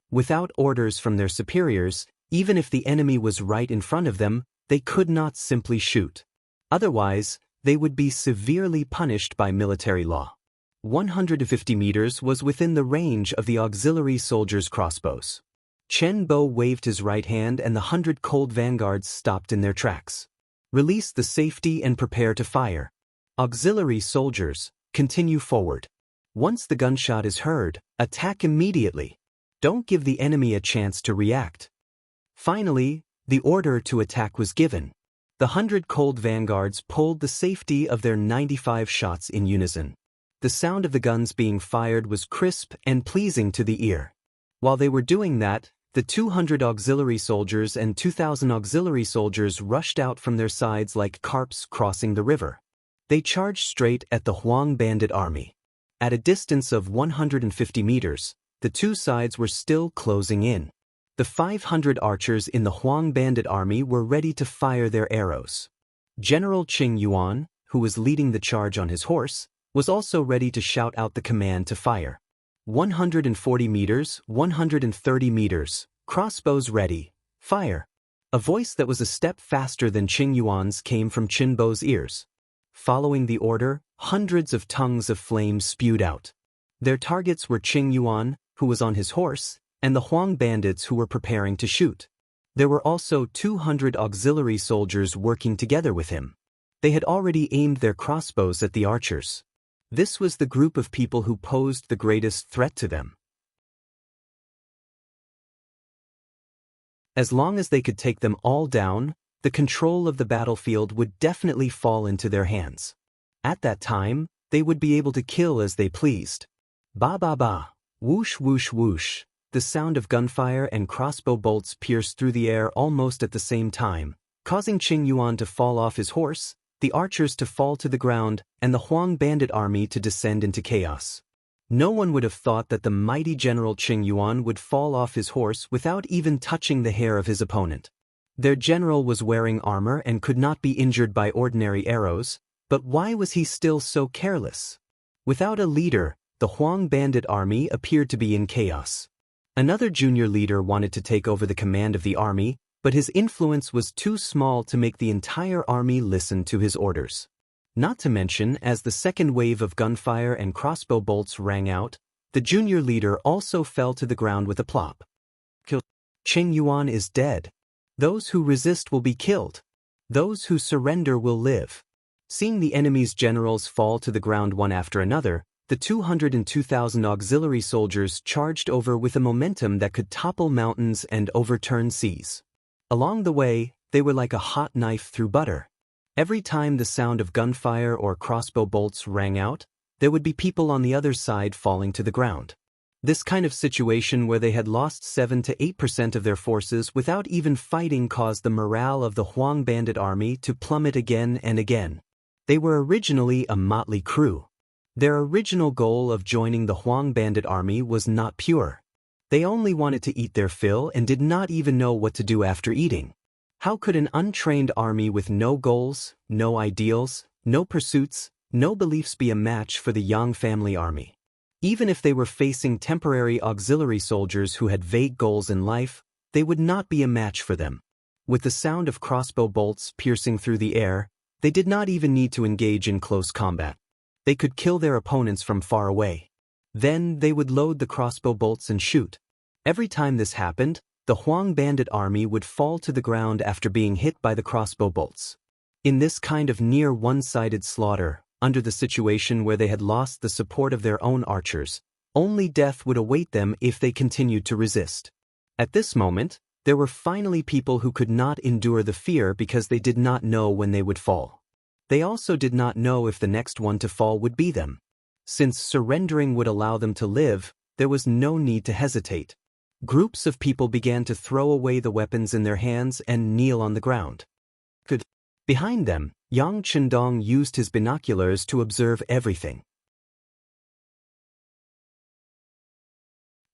Without orders from their superiors, even if the enemy was right in front of them, they could not simply shoot. Otherwise, they would be severely punished by military law. 150 meters was within the range of the auxiliary soldiers' crossbows. Chinbo waved his right hand and the 100 cold vanguards stopped in their tracks. Release the safety and prepare to fire. Auxiliary soldiers, continue forward. Once the gunshot is heard, attack immediately. Don't give the enemy a chance to react. Finally, the order to attack was given. The 100 cold vanguards pulled the safety of their 95 shots in unison. The sound of the guns being fired was crisp and pleasing to the ear. While they were doing that, the 200 auxiliary soldiers and 2,000 auxiliary soldiers rushed out from their sides like carps crossing the river. They charged straight at the Huang bandit army. At a distance of 150 meters, the two sides were still closing in. The 500 archers in the Huang bandit army were ready to fire their arrows. General Qing Yuan, who was leading the charge on his horse, was also ready to shout out the command to fire. 140 meters, 130 meters, crossbows ready, fire. A voice that was a step faster than Qing Yuan's came from Chinbo's ears. Following the order, hundreds of tongues of flame spewed out. Their targets were Qing Yuan, who was on his horse, and the Huang bandits who were preparing to shoot. There were also 200 auxiliary soldiers working together with him. They had already aimed their crossbows at the archers. This was the group of people who posed the greatest threat to them. As long as they could take them all down, the control of the battlefield would definitely fall into their hands. At that time, they would be able to kill as they pleased. Ba ba ba, whoosh whoosh whoosh. The sound of gunfire and crossbow bolts pierced through the air almost at the same time, causing Qing Yuan to fall off his horse, the archers to fall to the ground, and the Huang bandit army to descend into chaos. No one would have thought that the mighty General Qing Yuan would fall off his horse without even touching the hair of his opponent. Their general was wearing armor and could not be injured by ordinary arrows, but why was he still so careless? Without a leader, the Huang bandit army appeared to be in chaos. Another junior leader wanted to take over the command of the army, but his influence was too small to make the entire army listen to his orders. Not to mention, as the second wave of gunfire and crossbow bolts rang out, the junior leader also fell to the ground with a plop. Qing Yuan is dead. Those who resist will be killed. Those who surrender will live. Seeing the enemy's generals fall to the ground one after another, the 202,000 auxiliary soldiers charged over with a momentum that could topple mountains and overturn seas. Along the way, they were like a hot knife through butter. Every time the sound of gunfire or crossbow bolts rang out, there would be people on the other side falling to the ground. This kind of situation where they had lost 7 to 8% of their forces without even fighting caused the morale of the Huang bandit army to plummet again and again. They were originally a motley crew. Their original goal of joining the Huang bandit army was not pure. They only wanted to eat their fill and did not even know what to do after eating. How could an untrained army with no goals, no ideals, no pursuits, no beliefs be a match for the Yang family army? Even if they were facing temporary auxiliary soldiers who had vague goals in life, they would not be a match for them. With the sound of crossbow bolts piercing through the air, they did not even need to engage in close combat. They could kill their opponents from far away. Then they would load the crossbow bolts and shoot. Every time this happened, the Huang bandit army would fall to the ground after being hit by the crossbow bolts. In this kind of near one-sided slaughter, under the situation where they had lost the support of their own archers, only death would await them if they continued to resist. At this moment, there were finally people who could not endure the fear because they did not know when they would fall. They also did not know if the next one to fall would be them. Since surrendering would allow them to live, there was no need to hesitate. Groups of people began to throw away the weapons in their hands and kneel on the ground. Behind them, Yang Chendong used his binoculars to observe everything.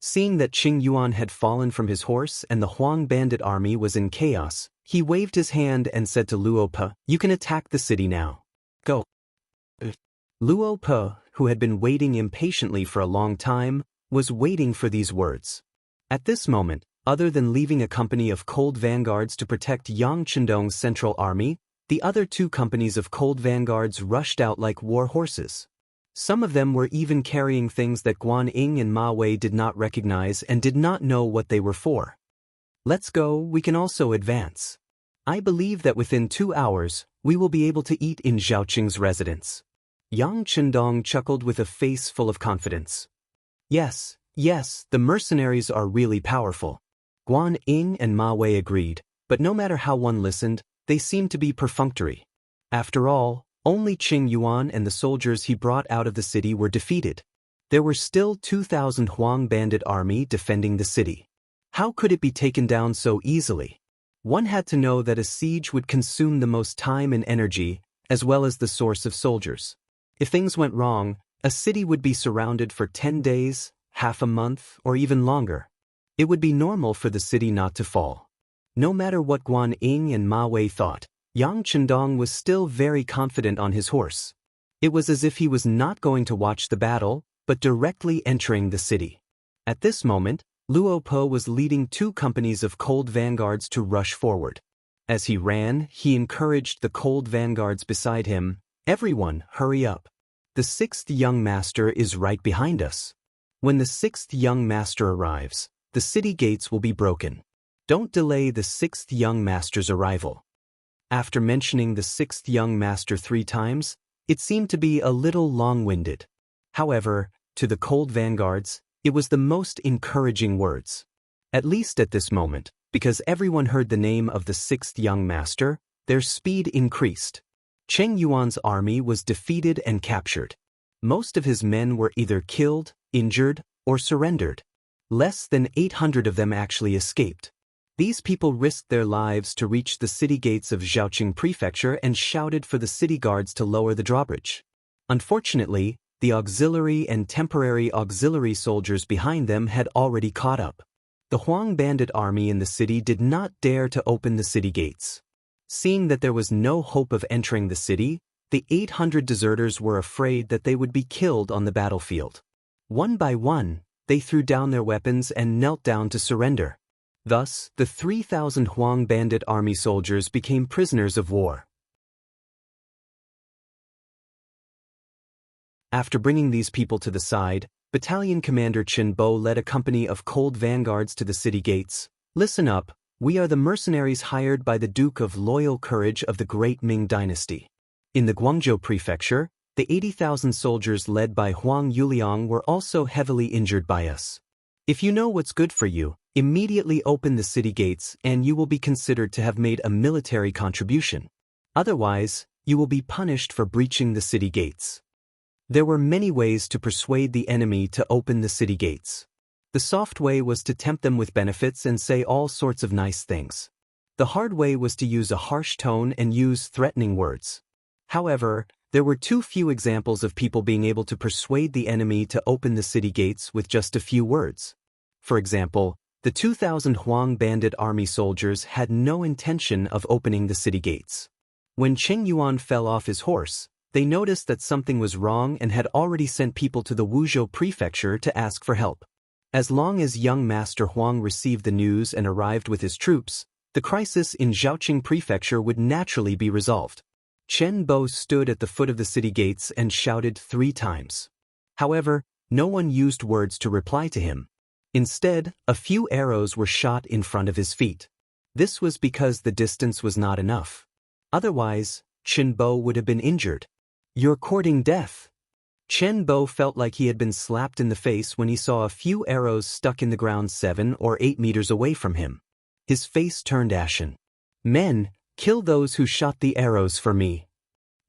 Seeing that Qing Yuan had fallen from his horse and the Huang bandit army was in chaos, he waved his hand and said to Luo Pe, "You can attack the city now. Go." Luo Pe, who had been waiting impatiently for a long time, was waiting for these words. At this moment, other than leaving a company of cold vanguards to protect Yang Chendong's central army, the other 2 companies of cold vanguards rushed out like war horses. Some of them were even carrying things that Guan Ying and Ma Wei did not recognize and did not know what they were for. "Let's go, we can also advance. I believe that within 2 hours, we will be able to eat in Zhaoqing's residence." Yang Chendong chuckled with a face full of confidence. Yes, the mercenaries are really powerful. Guan Ying and Ma Wei agreed, but no matter how one listened, they seemed to be perfunctory. After all, only Qing Yuan and the soldiers he brought out of the city were defeated. There were still 2,000 Huang bandit army defending the city. How could it be taken down so easily? One had to know that a siege would consume the most time and energy, as well as the source of soldiers. If things went wrong, a city would be surrounded for 10 days, half a month, or even longer. It would be normal for the city not to fall. No matter what Guan Ying and Ma Wei thought, Yang Chendong was still very confident on his horse. It was as if he was not going to watch the battle, but directly entering the city. At this moment, Luo Pe was leading 2 companies of cold vanguards to rush forward. As he ran, he encouraged the cold vanguards beside him, "Everyone, hurry up. The 6th young master is right behind us. When the 6th young master arrives, the city gates will be broken. Don't delay the 6th young master's arrival." After mentioning the 6th young master 3 times, it seemed to be a little long-winded. However, to the cold vanguards, it was the most encouraging words. At least at this moment, because everyone heard the name of the 6th young master, their speed increased. Qing Yuan's army was defeated and captured. Most of his men were either killed, injured, or surrendered. Less than 800 of them actually escaped. These people risked their lives to reach the city gates of Zhaoqing Prefecture and shouted for the city guards to lower the drawbridge. Unfortunately, the auxiliary and temporary auxiliary soldiers behind them had already caught up. The Huang bandit army in the city did not dare to open the city gates. Seeing that there was no hope of entering the city, the 800 deserters were afraid that they would be killed on the battlefield. One by one, they threw down their weapons and knelt down to surrender. Thus, the 3,000 Huang bandit army soldiers became prisoners of war. After bringing these people to the side, Battalion Commander Chen Bo led a company of cold vanguards to the city gates. "Listen up, we are the mercenaries hired by the Duke of Loyal Courage of the Great Ming Dynasty. In the Guangzhou Prefecture, the 80,000 soldiers led by Huang Yuliang were also heavily injured by us. If you know what's good for you, immediately open the city gates and you will be considered to have made a military contribution. Otherwise, you will be punished for breaching the city gates." There were many ways to persuade the enemy to open the city gates. The soft way was to tempt them with benefits and say all sorts of nice things. The hard way was to use a harsh tone and use threatening words. However, there were too few examples of people being able to persuade the enemy to open the city gates with just a few words. For example, the 2,000 Huang bandit army soldiers had no intention of opening the city gates. When Cheng Yuan fell off his horse, they noticed that something was wrong and had already sent people to the Wuzhou prefecture to ask for help. As long as young Master Huang received the news and arrived with his troops, the crisis in Zhaoqing prefecture would naturally be resolved. Chen Bo stood at the foot of the city gates and shouted 3 times. However, no one used words to reply to him. Instead, a few arrows were shot in front of his feet. This was because the distance was not enough. Otherwise, Chen Bo would have been injured. "You're courting death." Chen Bo felt like he had been slapped in the face when he saw a few arrows stuck in the ground 7 or 8 meters away from him. His face turned ashen. "Men, kill those who shot the arrows for me."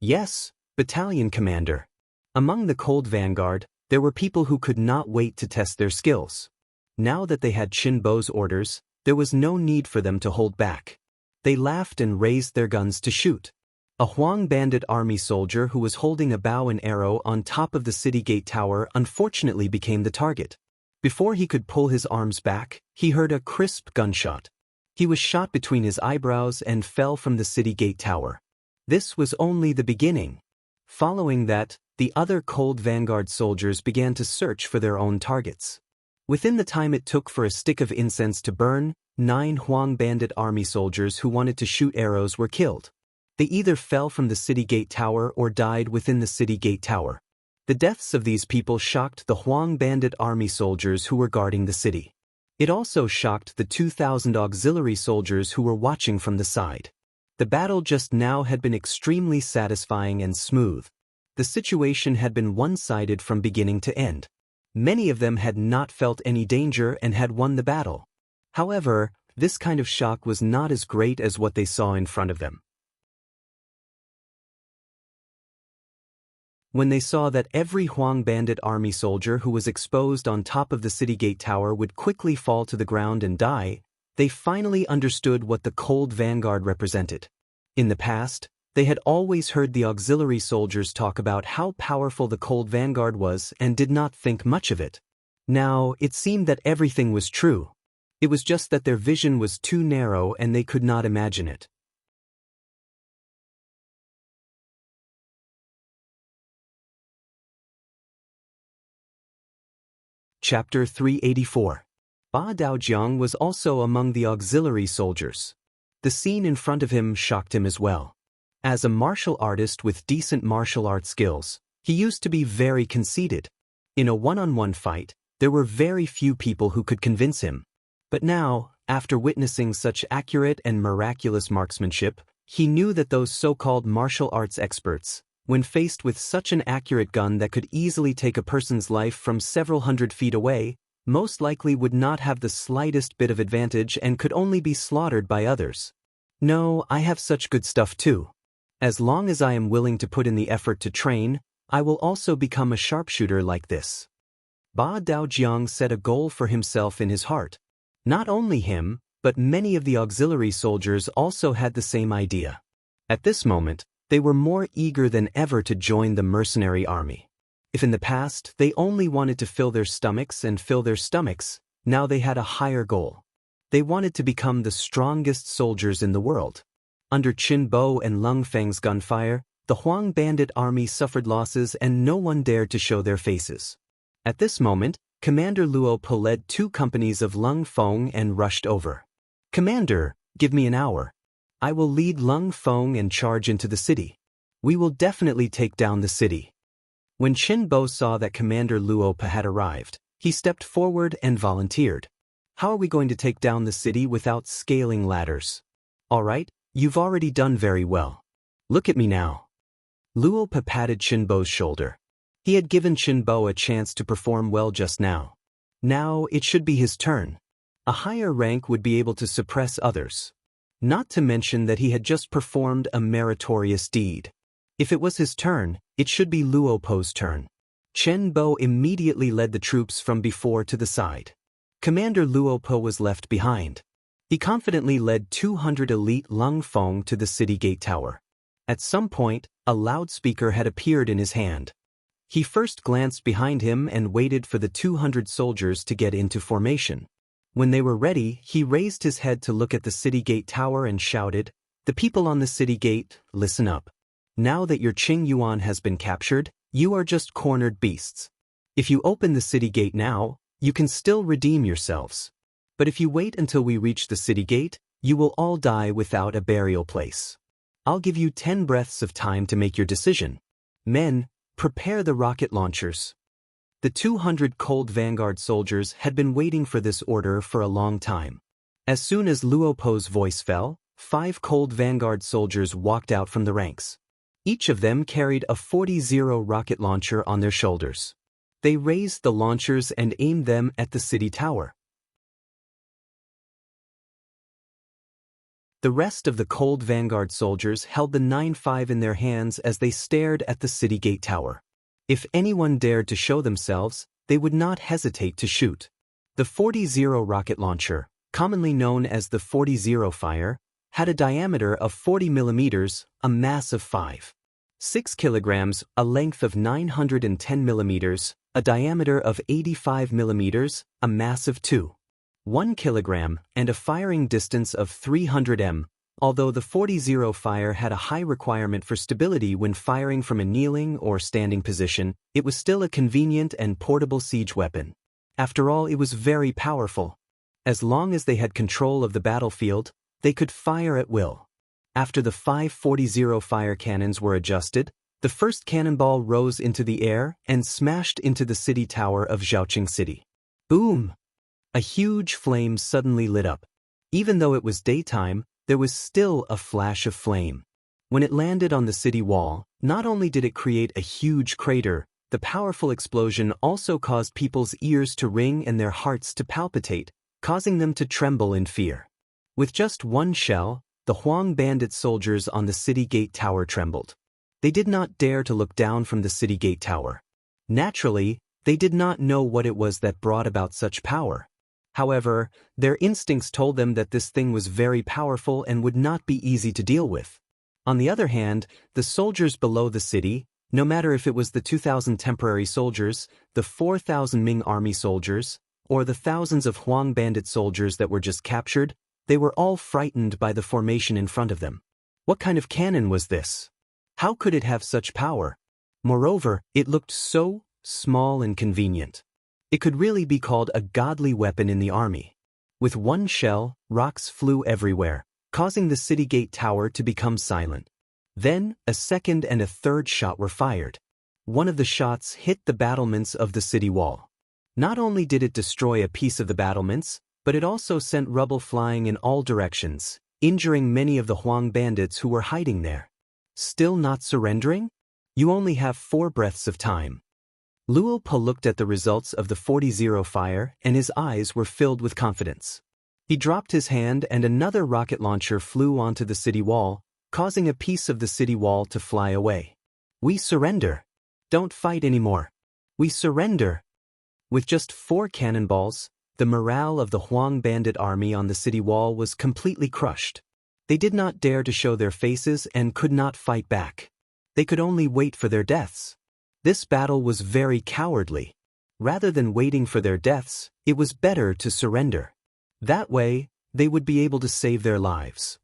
"Yes, battalion commander." Among the cold vanguard, there were people who could not wait to test their skills. Now that they had Chen Bo's orders, there was no need for them to hold back. They laughed and raised their guns to shoot. A Huang bandit army soldier who was holding a bow and arrow on top of the city gate tower unfortunately became the target. Before he could pull his arms back, he heard a crisp gunshot. He was shot between his eyebrows and fell from the city gate tower. This was only the beginning. Following that, the other cold vanguard soldiers began to search for their own targets. Within the time it took for a stick of incense to burn, 9 Huang bandit army soldiers who wanted to shoot arrows were killed. They either fell from the city gate tower or died within the city gate tower. The deaths of these people shocked the Huang bandit army soldiers who were guarding the city. It also shocked the 2,000 auxiliary soldiers who were watching from the side. The battle just now had been extremely satisfying and smooth. The situation had been one-sided from beginning to end. Many of them had not felt any danger and had won the battle. However, this kind of shock was not as great as what they saw in front of them. When they saw that every Huang bandit army soldier who was exposed on top of the city gate tower would quickly fall to the ground and die, they finally understood what the cold vanguard represented. In the past, they had always heard the auxiliary soldiers talk about how powerful the cold vanguard was and did not think much of it. Now, it seemed that everything was true. It was just that their vision was too narrow and they could not imagine it. Chapter 384. Ba Daojiang was also among the auxiliary soldiers. The scene in front of him shocked him as well. As a martial artist with decent martial art skills, he used to be very conceited. In a one-on-one fight, there were very few people who could convince him. But now, after witnessing such accurate and miraculous marksmanship, he knew that those so-called martial arts experts, when faced with such an accurate gun that could easily take a person's life from several hundred feet away, most likely would not have the slightest bit of advantage and could only be slaughtered by others. No, I have such good stuff too. As long as I am willing to put in the effort to train, I will also become a sharpshooter like this. Ba Daojiang set a goal for himself in his heart. Not only him, but many of the auxiliary soldiers also had the same idea. At this moment, they were more eager than ever to join the mercenary army. If in the past they only wanted to fill their stomachs, now they had a higher goal. They wanted to become the strongest soldiers in the world. Under Qin Bo and Lung Feng's gunfire, the Huang bandit army suffered losses and no one dared to show their faces. At this moment, Commander Luo Po led 2 companies of Lung Feng and rushed over. "Commander, give me an hour. I will lead Lung Feng and charge into the city. We will definitely take down the city." When Qin Bo saw that Commander Luo Po had arrived, he stepped forward and volunteered. "How are we going to take down the city without scaling ladders?" "All right, you've already done very well. Look at me now." Luo Po patted Qin Bo's shoulder. He had given Qin Bo a chance to perform well just now. Now it should be his turn. A higher rank would be able to suppress others. Not to mention that he had just performed a meritorious deed. If it was his turn, it should be Luo Po's turn. Chen Bo immediately led the troops from before to the side. Commander Luopo was left behind. He confidently led 200 elite Lung Feng to the city gate tower. At some point, a loudspeaker had appeared in his hand. He first glanced behind him and waited for the 200 soldiers to get into formation. When they were ready, he raised his head to look at the city gate tower and shouted, "The people on the city gate, listen up. Now that your Qing Yuan has been captured, you are just cornered beasts. If you open the city gate now, you can still redeem yourselves. But if you wait until we reach the city gate, you will all die without a burial place. I'll give you 10 breaths of time to make your decision. Men, prepare the rocket launchers." The 200 cold vanguard soldiers had been waiting for this order for a long time. As soon as Luopo's voice fell, 5 cold vanguard soldiers walked out from the ranks. Each of them carried a 40-0 rocket launcher on their shoulders. They raised the launchers and aimed them at the city tower. The rest of the cold vanguard soldiers held the 9.5 in their hands as they stared at the city gate tower. If anyone dared to show themselves, they would not hesitate to shoot. The 40-0 rocket launcher, commonly known as the 40-0 fire, had a diameter of 40 millimeters, a mass of 5.6 kilograms, a length of 910 millimeters, a diameter of 85 millimeters, a mass of 2.1 kilogram, and a firing distance of 300 m. Although the 40-0 fire had a high requirement for stability when firing from a kneeling or standing position, it was still a convenient and portable siege weapon. After all, it was very powerful. As long as they had control of the battlefield, they could fire at will. After the 5 40-0 fire cannons were adjusted, the first cannonball rose into the air and smashed into the city tower of Zhaoqing City. Boom! A huge flame suddenly lit up. Even though it was daytime, there was still a flash of flame. When it landed on the city wall, not only did it create a huge crater, the powerful explosion also caused people's ears to ring and their hearts to palpitate, causing them to tremble in fear. With just one shell, the Huang bandit soldiers on the city gate tower trembled. They did not dare to look down from the city gate tower. Naturally, they did not know what it was that brought about such power. However, their instincts told them that this thing was very powerful and would not be easy to deal with. On the other hand, the soldiers below the city, no matter if it was the 2,000 temporary soldiers, the 4,000 Ming army soldiers, or the thousands of Huang bandit soldiers that were just captured, they were all frightened by the formation in front of them. What kind of cannon was this? How could it have such power? Moreover, it looked so small and convenient. It could really be called a godly weapon in the army. With one shell, rocks flew everywhere, causing the city gate tower to become silent. Then, a second and a third shot were fired. One of the shots hit the battlements of the city wall. Not only did it destroy a piece of the battlements, but it also sent rubble flying in all directions, injuring many of the Huang bandits who were hiding there. Still not surrendering? You only have 4 breaths of time. Luo Po looked at the results of the 40-0 fire and his eyes were filled with confidence. He dropped his hand and another rocket launcher flew onto the city wall, causing a piece of the city wall to fly away. We surrender. Don't fight anymore. We surrender. With just 4 cannonballs, the morale of the Huang bandit army on the city wall was completely crushed. They did not dare to show their faces and could not fight back. They could only wait for their deaths. This battle was very cowardly. Rather than waiting for their deaths, it was better to surrender. That way, they would be able to save their lives.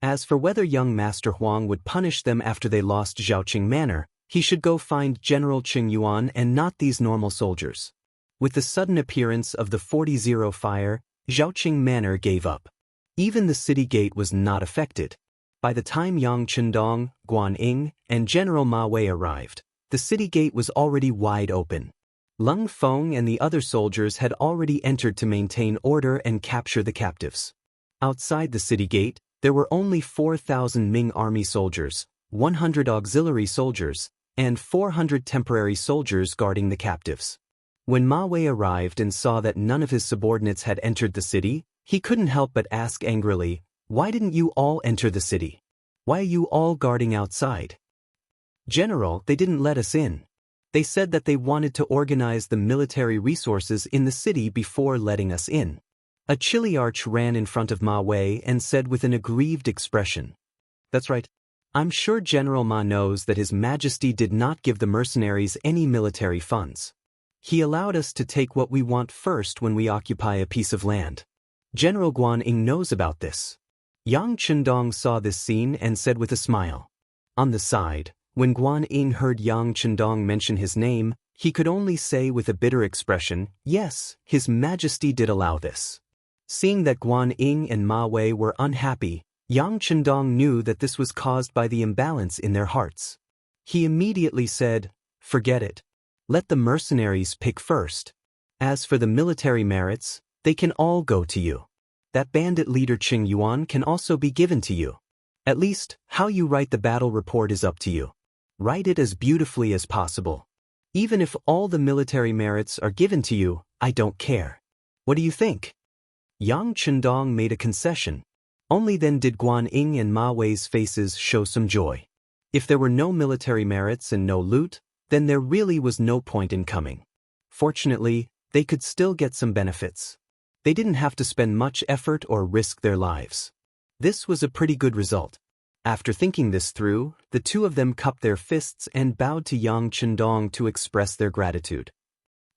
As for whether young Master Huang would punish them after they lost Zhaoqing Manor, he should go find General Qing Yuan and not these normal soldiers. With the sudden appearance of the 40-0 fire, Zhaoqing Manor gave up. Even the city gate was not affected. By the time Yang Chendong, Guan Ying, and General Ma Wei arrived, the city gate was already wide open. Lung Feng and the other soldiers had already entered to maintain order and capture the captives. Outside the city gate, there were only 4,000 Ming army soldiers, 100 auxiliary soldiers, and 400 temporary soldiers guarding the captives. When Ma Wei arrived and saw that none of his subordinates had entered the city, he couldn't help but ask angrily, "Why didn't you all enter the city? Why are you all guarding outside?" "General, they didn't let us in." They said that they wanted to organize the military resources in the city before letting us in. A chiliarch ran in front of Ma Wei and said with an aggrieved expression, "That's right. I'm sure General Ma knows that His Majesty did not give the mercenaries any military funds. He allowed us to take what we want first when we occupy a piece of land. General Guan Ying knows about this." Yang Chendong saw this scene and said with a smile. On the side, when Guan Ying heard Yang Chendong mention his name, he could only say with a bitter expression, "Yes, His Majesty did allow this." Seeing that Guan Ying and Ma Wei were unhappy, Yang Chendong knew that this was caused by the imbalance in their hearts. He immediately said, "Forget it. Let the mercenaries pick first. As for the military merits, they can all go to you. That bandit leader Qing Yuan can also be given to you. At least, how you write the battle report is up to you. Write it as beautifully as possible. Even if all the military merits are given to you, I don't care. What do you think?" Yang Chendong made a concession. Only then did Guan Ying and Ma Wei's faces show some joy. If there were no military merits and no loot, then there really was no point in coming. Fortunately, they could still get some benefits. They didn't have to spend much effort or risk their lives. This was a pretty good result. After thinking this through, the two of them cupped their fists and bowed to Yang Chendong to express their gratitude.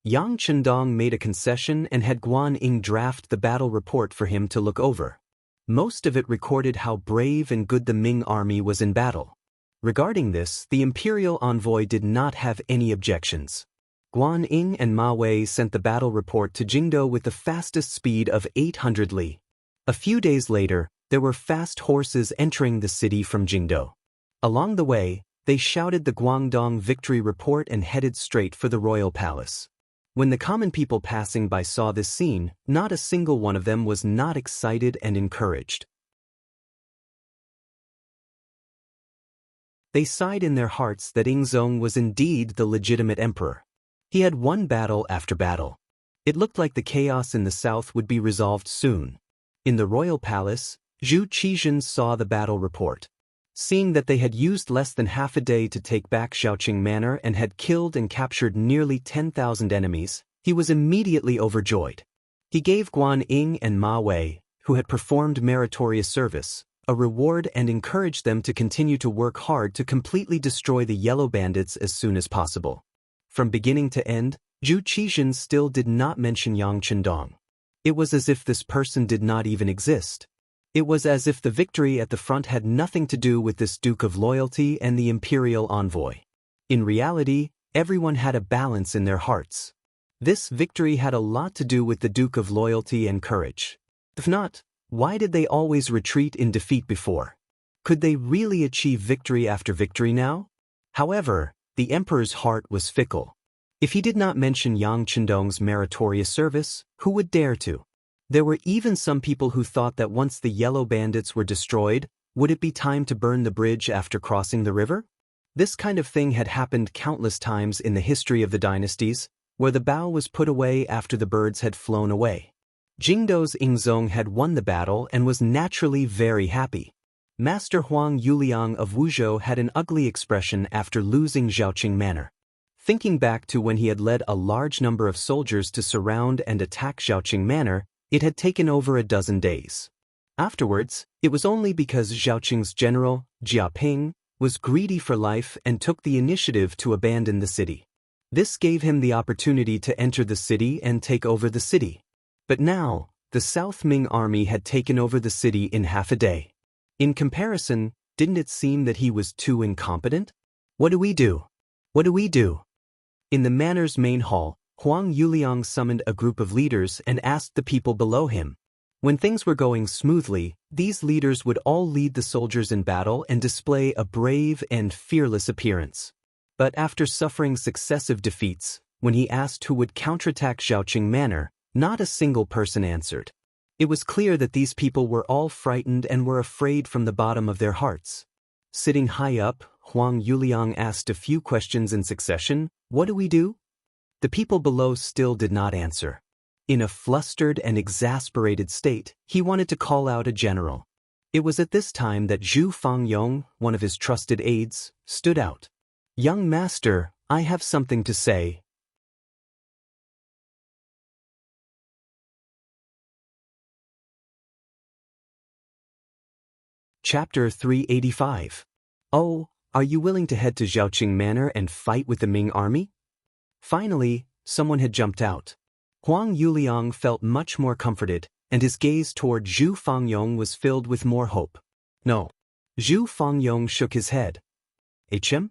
Yang Chendong made a concession and had Guan Ying draft the battle report for him to look over. Most of it recorded how brave and good the Ming army was in battle. Regarding this, the imperial envoy did not have any objections. Guan Ying and Ma Wei sent the battle report to Jingdo with the fastest speed of 800 li. A few days later, there were fast horses entering the city from Jingdo. Along the way, they shouted the Guangdong victory report and headed straight for the royal palace. When the common people passing by saw this scene, not a single one of them was not excited and encouraged. They sighed in their hearts that Yingzong was indeed the legitimate emperor. He had won battle after battle. It looked like the chaos in the south would be resolved soon. In the royal palace, Zhu Qizhen saw the battle report. Seeing that they had used less than half a day to take back Xiaoqing Manor and had killed and captured nearly 10,000 enemies, he was immediately overjoyed. He gave Guan Ying and Ma Wei, who had performed meritorious service, a reward and encouraged them to continue to work hard to completely destroy the yellow bandits as soon as possible. From beginning to end, Zhu Qizhen still did not mention Yang Chendong. It was as if this person did not even exist. It was as if the victory at the front had nothing to do with this Duke of Loyalty and the imperial envoy. In reality, everyone had a balance in their hearts. This victory had a lot to do with the Duke of Loyalty and courage. If not, why did they always retreat in defeat before? Could they really achieve victory after victory now? However, the emperor's heart was fickle. If he did not mention Yang Chendong's meritorious service, who would dare to? There were even some people who thought that once the yellow bandits were destroyed, would it be time to burn the bridge after crossing the river? This kind of thing had happened countless times in the history of the dynasties, where the bow was put away after the birds had flown away. Jingdo's Yingzong had won the battle and was naturally very happy. Master Huang Yuliang of Wuzhou had an ugly expression after losing Xiaoqing Manor. Thinking back to when he had led a large number of soldiers to surround and attack Xiaoqing Manor, it had taken over a dozen days. Afterwards, it was only because Xiaoqing's general, Jia Ping, was greedy for life and took the initiative to abandon the city. This gave him the opportunity to enter the city and take over the city. But now, the South Ming army had taken over the city in half a day. In comparison, didn't it seem that he was too incompetent? What do we do? What do we do? In the manor's main hall, Huang Yuliang summoned a group of leaders and asked the people below him. When things were going smoothly, these leaders would all lead the soldiers in battle and display a brave and fearless appearance. But after suffering successive defeats, when he asked who would counterattack Xiaoqing Manor, not a single person answered. It was clear that these people were all frightened and were afraid from the bottom of their hearts. Sitting high up, Huang Yuliang asked a few questions in succession. What do we do? The people below still did not answer. In a flustered and exasperated state, he wanted to call out a general. It was at this time that Zhu Fangyong, one of his trusted aides, stood out. "Young master, I have something to say. Chapter 385. Oh, are you willing to head to Zhaoqing Manor and fight with the Ming army? Finally, someone had jumped out. Huang Yuliang felt much more comforted, and his gaze toward Zhu Fangyong was filled with more hope. No. Zhu Fangyong shook his head. HM?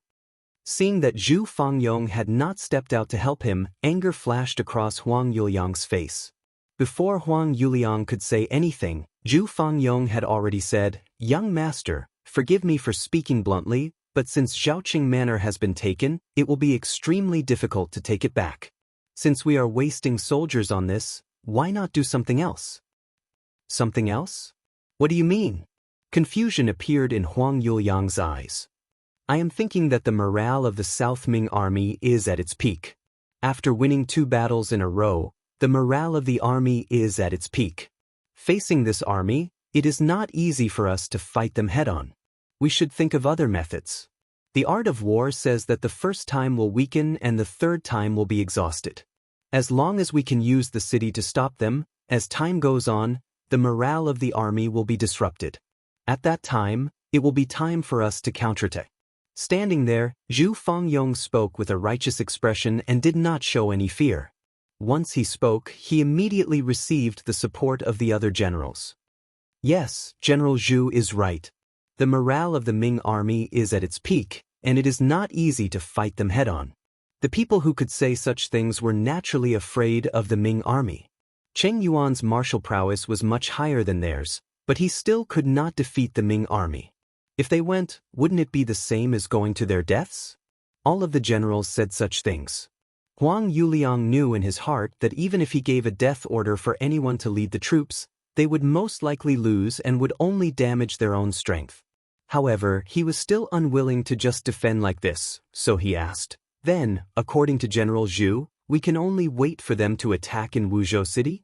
Seeing that Zhu Fangyong had not stepped out to help him, anger flashed across Huang Yuliang's face. Before Huang Yuliang could say anything, Zhu Fangyong had already said, "Young master, forgive me for speaking bluntly, but since Zhaoqing Manor has been taken, it will be extremely difficult to take it back. Since we are wasting soldiers on this, why not do something else?" Something else? What do you mean? Confusion appeared in Huang Yuliang's eyes. I am thinking that the morale of the South Ming army is at its peak. After winning 2 battles in a row, the morale of the army is at its peak. Facing this army, it is not easy for us to fight them head-on. We should think of other methods. The art of war says that the first time will weaken and the third time will be exhausted. As long as we can use the city to stop them, as time goes on, the morale of the army will be disrupted. At that time, it will be time for us to counterattack. Standing there, Zhu Fangyong spoke with a righteous expression and did not show any fear. Once he spoke, he immediately received the support of the other generals. Yes, General Zhu is right. The morale of the Ming army is at its peak, and it is not easy to fight them head-on. The people who could say such things were naturally afraid of the Ming army. Cheng Yuan's martial prowess was much higher than theirs, but he still could not defeat the Ming army. If they went, wouldn't it be the same as going to their deaths? All of the generals said such things. Huang Yuliang knew in his heart that even if he gave a death order for anyone to lead the troops, they would most likely lose and would only damage their own strength. However, he was still unwilling to just defend like this, so he asked, "Then, according to General Zhu, we can only wait for them to attack in Wuzhou City?"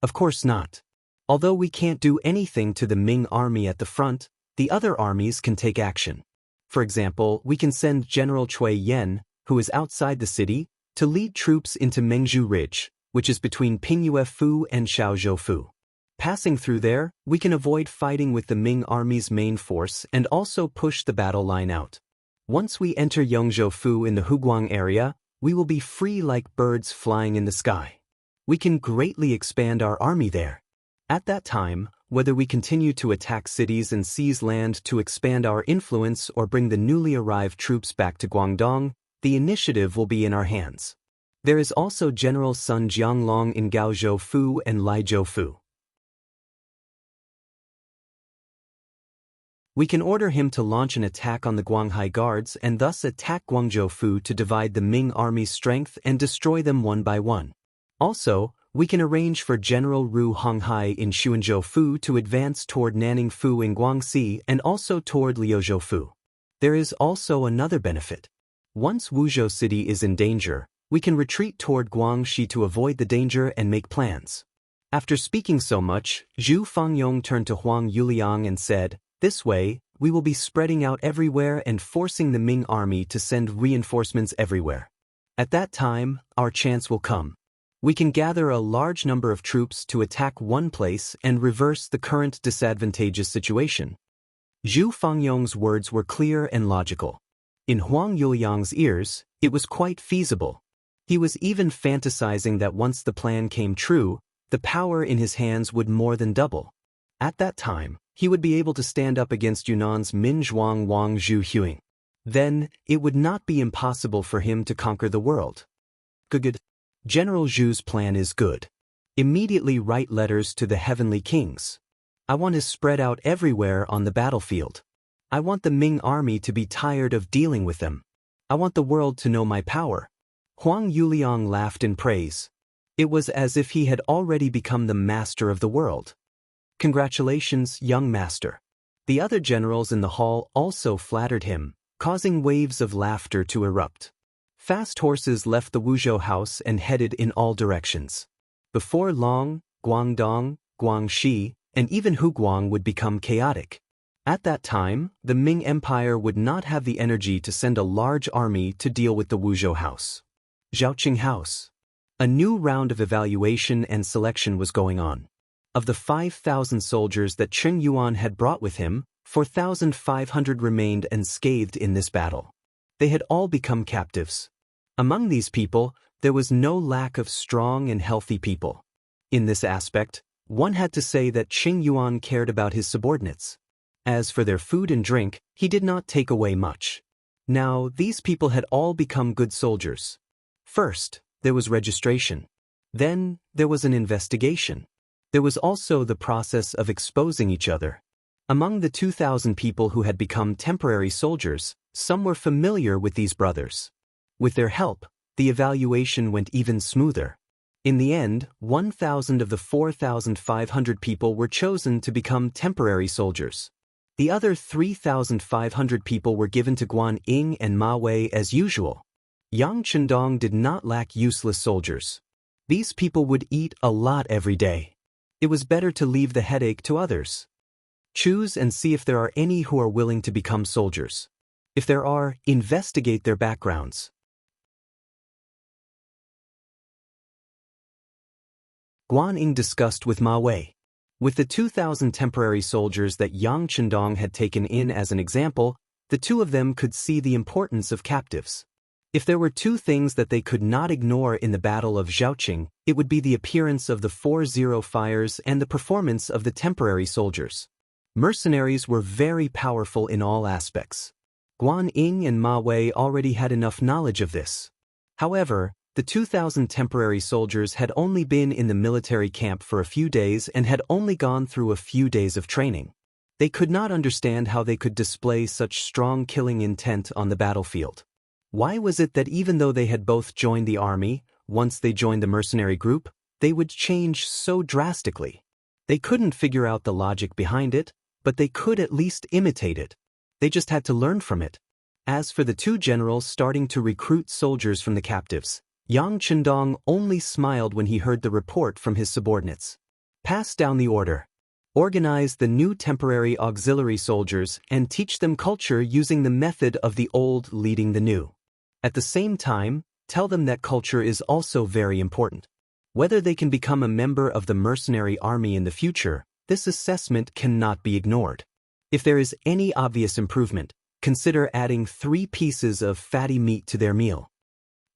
Of course not. Although we can't do anything to the Ming army at the front, the other armies can take action. For example, we can send General Cui Yan, who is outside the city, to lead troops into Mengzhu Ridge, which is between Pingyuefu and Shaozhoufu. Passing through there, we can avoid fighting with the Ming army's main force and also push the battle line out. Once we enter Yongzhoufu in the Huguang area, we will be free like birds flying in the sky. We can greatly expand our army there. At that time, whether we continue to attack cities and seize land to expand our influence or bring the newly arrived troops back to Guangdong, the initiative will be in our hands. There is also General Sun Jianglong in Gaozhoufu and Lijiaofu. We can order him to launch an attack on the Guanghai Guards and thus attack Guangzhoufu to divide the Ming army's strength and destroy them one by one. Also, we can arrange for General Ru Honghai in Xuanzhoufu to advance toward Nanningfu in Guangxi and also toward Liuzhoufu. There is also another benefit. Once Wuzhou City is in danger, we can retreat toward Guangxi to avoid the danger and make plans. After speaking so much, Zhu Fangyong turned to Huang Yuliang and said, "This way, we will be spreading out everywhere and forcing the Ming army to send reinforcements everywhere. At that time, our chance will come. We can gather a large number of troops to attack one place and reverse the current disadvantageous situation." Zhu Fangyong's words were clear and logical. In Huang Yuliang's ears, it was quite feasible. He was even fantasizing that once the plan came true, the power in his hands would more than double. At that time, he would be able to stand up against Yunnan's Min Zhuang Wang Zhu Huing. Then, it would not be impossible for him to conquer the world. Good. General Zhu's plan is good. Immediately write letters to the heavenly kings. I want to spread out everywhere on the battlefield. I want the Ming army to be tired of dealing with them. I want the world to know my power. Huang Yuliang laughed in praise. It was as if he had already become the master of the world. Congratulations, young master. The other generals in the hall also flattered him, causing waves of laughter to erupt. Fast horses left the Wuzhou house and headed in all directions. Before long, Guangdong, Guangxi, and even Huguang would become chaotic. At that time, the Ming Empire would not have the energy to send a large army to deal with the Wuzhou House. Zhaoqing House. A new round of evaluation and selection was going on. Of the 5,000 soldiers that Cheng Yuan had brought with him, 4,500 remained unscathed in this battle. They had all become captives. Among these people, there was no lack of strong and healthy people. In this aspect, one had to say that Cheng Yuan cared about his subordinates. As for their food and drink, he did not take away much. Now, these people had all become good soldiers. First, there was registration. Then, there was an investigation. There was also the process of exposing each other. Among the 2,000 people who had become temporary soldiers, some were familiar with these brothers. With their help, the evaluation went even smoother. In the end, 1,000 of the 4,500 people were chosen to become temporary soldiers. The other 3,500 people were given to Guan Ying and Ma Wei as usual. Yang Chendong did not lack useless soldiers. These people would eat a lot every day. It was better to leave the headache to others. Choose and see if there are any who are willing to become soldiers. If there are, investigate their backgrounds. Guan Ying discussed with Ma Wei. With the 2,000 temporary soldiers that Yang Chendong had taken in as an example, the two of them could see the importance of captives. If there were two things that they could not ignore in the Battle of Zhaoqing, it would be the appearance of the 4-0 fires and the performance of the temporary soldiers. Mercenaries were very powerful in all aspects. Guan Ying and Ma Wei already had enough knowledge of this. However, the 2,000 temporary soldiers had only been in the military camp for a few days and had only gone through a few days of training. They could not understand how they could display such strong killing intent on the battlefield. Why was it that even though they had both joined the army, once they joined the mercenary group, they would change so drastically? They couldn't figure out the logic behind it, but they could at least imitate it. They just had to learn from it. As for the two generals starting to recruit soldiers from the captives, Yang Chendong only smiled when he heard the report from his subordinates. Pass down the order. Organize the new temporary auxiliary soldiers and teach them culture using the method of the old leading the new. At the same time, tell them that culture is also very important. Whether they can become a member of the mercenary army in the future, this assessment cannot be ignored. If there is any obvious improvement, consider adding 3 pieces of fatty meat to their meal.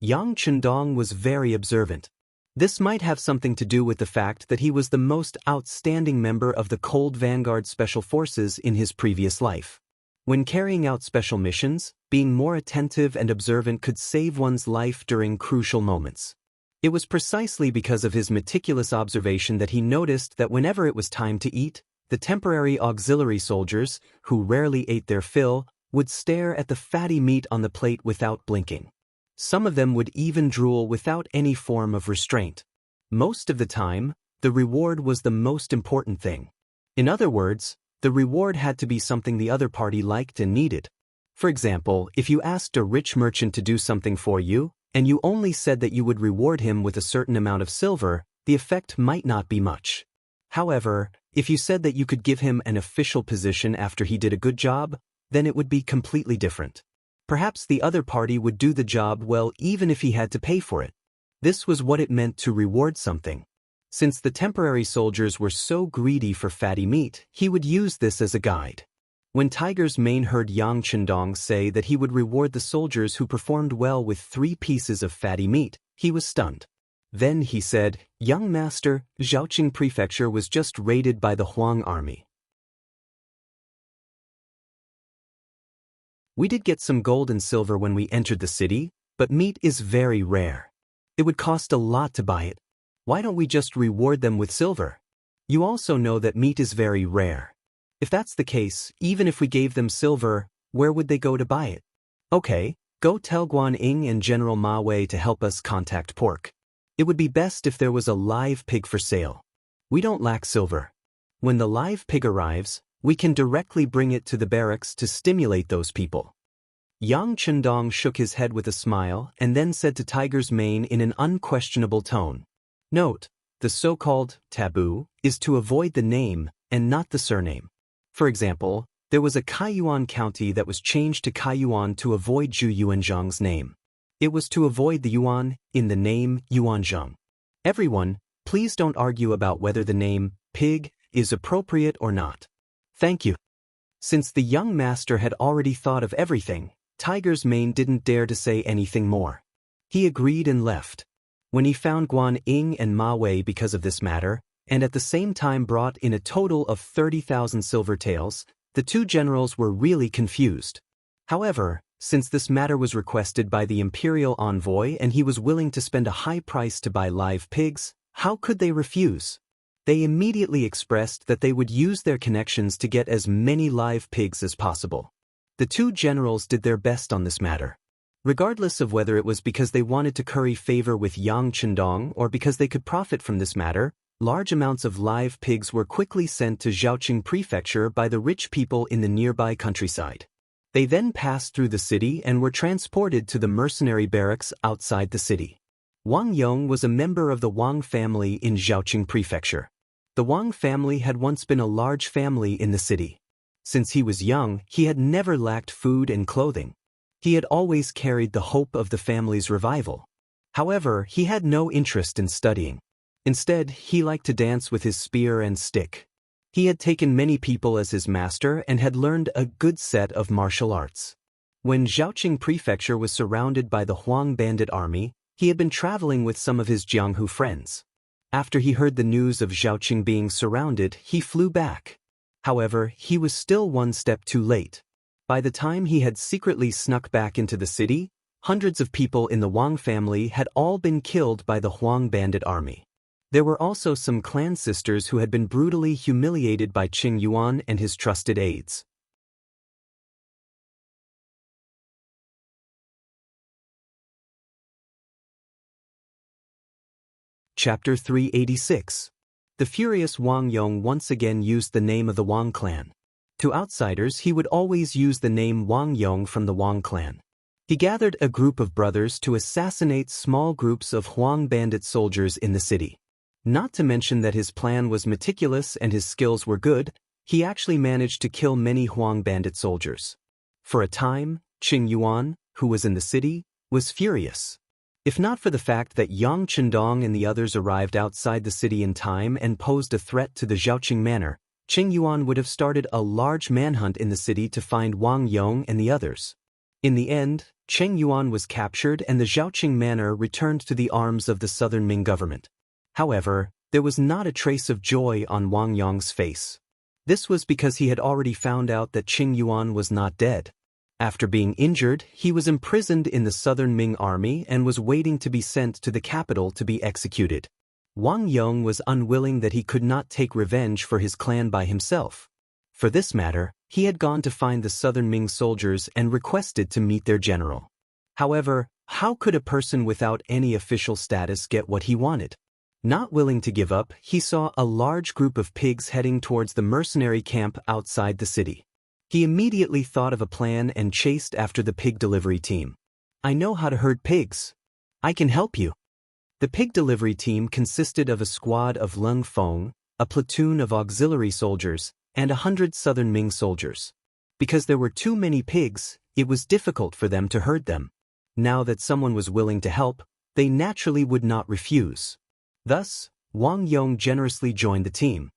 Yang Chendong was very observant. This might have something to do with the fact that he was the most outstanding member of the Cold Vanguard Special Forces in his previous life. When carrying out special missions, being more attentive and observant could save one's life during crucial moments. It was precisely because of his meticulous observation that he noticed that whenever it was time to eat, the temporary auxiliary soldiers, who rarely ate their fill, would stare at the fatty meat on the plate without blinking. Some of them would even drool without any form of restraint. Most of the time, the reward was the most important thing. In other words, the reward had to be something the other party liked and needed. For example, if you asked a rich merchant to do something for you, and you only said that you would reward him with a certain amount of silver, the effect might not be much. However, if you said that you could give him an official position after he did a good job, then it would be completely different. Perhaps the other party would do the job well even if he had to pay for it. This was what it meant to reward something. Since the temporary soldiers were so greedy for fatty meat, he would use this as a guide. When Tiger's Mane heard Yang Chendong say that he would reward the soldiers who performed well with 3 pieces of fatty meat, he was stunned. Then he said, "Young master, Zhaoqing Prefecture was just raided by the Huang army. We did get some gold and silver when we entered the city, but meat is very rare. It would cost a lot to buy it. Why don't we just reward them with silver? You also know that meat is very rare. If that's the case, even if we gave them silver, where would they go to buy it? Okay, go tell Guan Ying and General Ma Wei to help us contact pork. It would be best if there was a live pig for sale. We don't lack silver. When the live pig arrives, we can directly bring it to the barracks to stimulate those people." Yang Chendong shook his head with a smile and then said to Tiger's Mane in an unquestionable tone, "Note, the so-called taboo is to avoid the name and not the surname. For example, There was a Kaiyuan county that was changed to Kaiyuan to avoid Zhu Yuanzhang's name. It was to avoid the yuan in the name Yuanzhang. Everyone, please don't argue about whether the name pig is appropriate or not. Thank you. Since the young master had already thought of everything, Tiger's Mane didn't dare to say anything more. He agreed and left. When he found Guan Ying and Ma Wei because of this matter, and at the same time brought in a total of 30,000 silver taels, the two generals were really confused. However, since this matter was requested by the imperial envoy and he was willing to spend a high price to buy live pigs, how could they refuse? They immediately expressed that they would use their connections to get as many live pigs as possible. The two generals did their best on this matter. Regardless of whether it was because they wanted to curry favor with Yang Chendong or because they could profit from this matter, large amounts of live pigs were quickly sent to Zhaoqing Prefecture by the rich people in the nearby countryside. They then passed through the city and were transported to the mercenary barracks outside the city. Wang Yong was a member of the Wang family in Zhaoqing Prefecture. The Wang family had once been a large family in the city. Since he was young, he had never lacked food and clothing. He had always carried the hope of the family's revival. However, he had no interest in studying. Instead, he liked to dance with his spear and stick. He had taken many people as his master and had learned a good set of martial arts. When Zhaoqing Prefecture was surrounded by the Huang bandit army, he had been traveling with some of his Jianghu friends. After he heard the news of Zhaoqing being surrounded, he flew back. However, he was still one step too late. By the time he had secretly snuck back into the city, hundreds of people in the Wang family had all been killed by the Huang bandit army. There were also some clan sisters who had been brutally humiliated by Qing Yuan and his trusted aides. Chapter 386. The furious Wang Yong once again used the name of the Wang clan. To outsiders, he would always use the name Wang Yong from the Wang clan. He gathered a group of brothers to assassinate small groups of Huang bandit soldiers in the city. Not to mention that his plan was meticulous and his skills were good, he actually managed to kill many Huang bandit soldiers. For a time, Qing Yuan, who was in the city, was furious. If not for the fact that Yang Chendong and the others arrived outside the city in time and posed a threat to the Zhaoqing manor, Qing Yuan would have started a large manhunt in the city to find Wang Yong and the others. In the end, Qing Yuan was captured and the Zhaoqing manor returned to the arms of the southern Ming government. However, there was not a trace of joy on Wang Yong's face. This was because he had already found out that Qing Yuan was not dead. After being injured, he was imprisoned in the southern Ming army and was waiting to be sent to the capital to be executed. Wang Yong was unwilling that he could not take revenge for his clan by himself. For this matter, he had gone to find the southern Ming soldiers and requested to meet their general. However, how could a person without any official status get what he wanted? Not willing to give up, he saw a large group of pigs heading towards the mercenary camp outside the city. He immediately thought of a plan and chased after the pig delivery team. "I know how to herd pigs. I can help you." The pig delivery team consisted of a squad of Leng Feng, a platoon of auxiliary soldiers, and 100 southern Ming soldiers. Because there were too many pigs, it was difficult for them to herd them. Now that someone was willing to help, they naturally would not refuse. Thus, Wang Yong generously joined the team.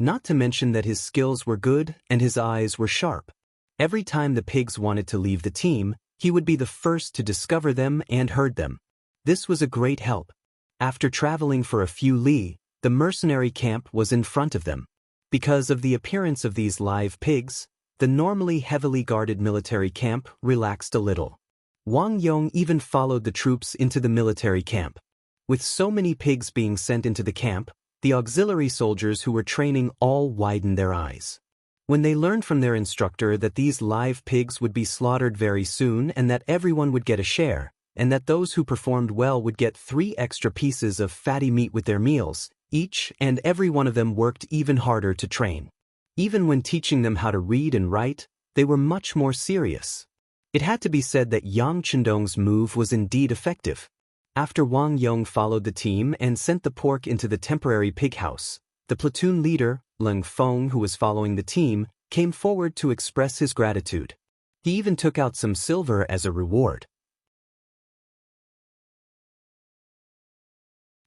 Not to mention that his skills were good and his eyes were sharp. Every time the pigs wanted to leave the team, he would be the first to discover them and herd them. This was a great help. After traveling for a few li, the mercenary camp was in front of them. Because of the appearance of these live pigs, the normally heavily guarded military camp relaxed a little. Wang Yong even followed the troops into the military camp. With so many pigs being sent into the camp, the auxiliary soldiers who were training all widened their eyes. When they learned from their instructor that these live pigs would be slaughtered very soon and that everyone would get a share, and that those who performed well would get 3 extra pieces of fatty meat with their meals, each and every one of them worked even harder to train. Even when teaching them how to read and write, they were much more serious. It had to be said that Yang Chendong's move was indeed effective. After Wang Yong followed the team and sent the pork into the temporary pig house, the platoon leader, Leng Feng, who was following the team, came forward to express his gratitude. He even took out some silver as a reward.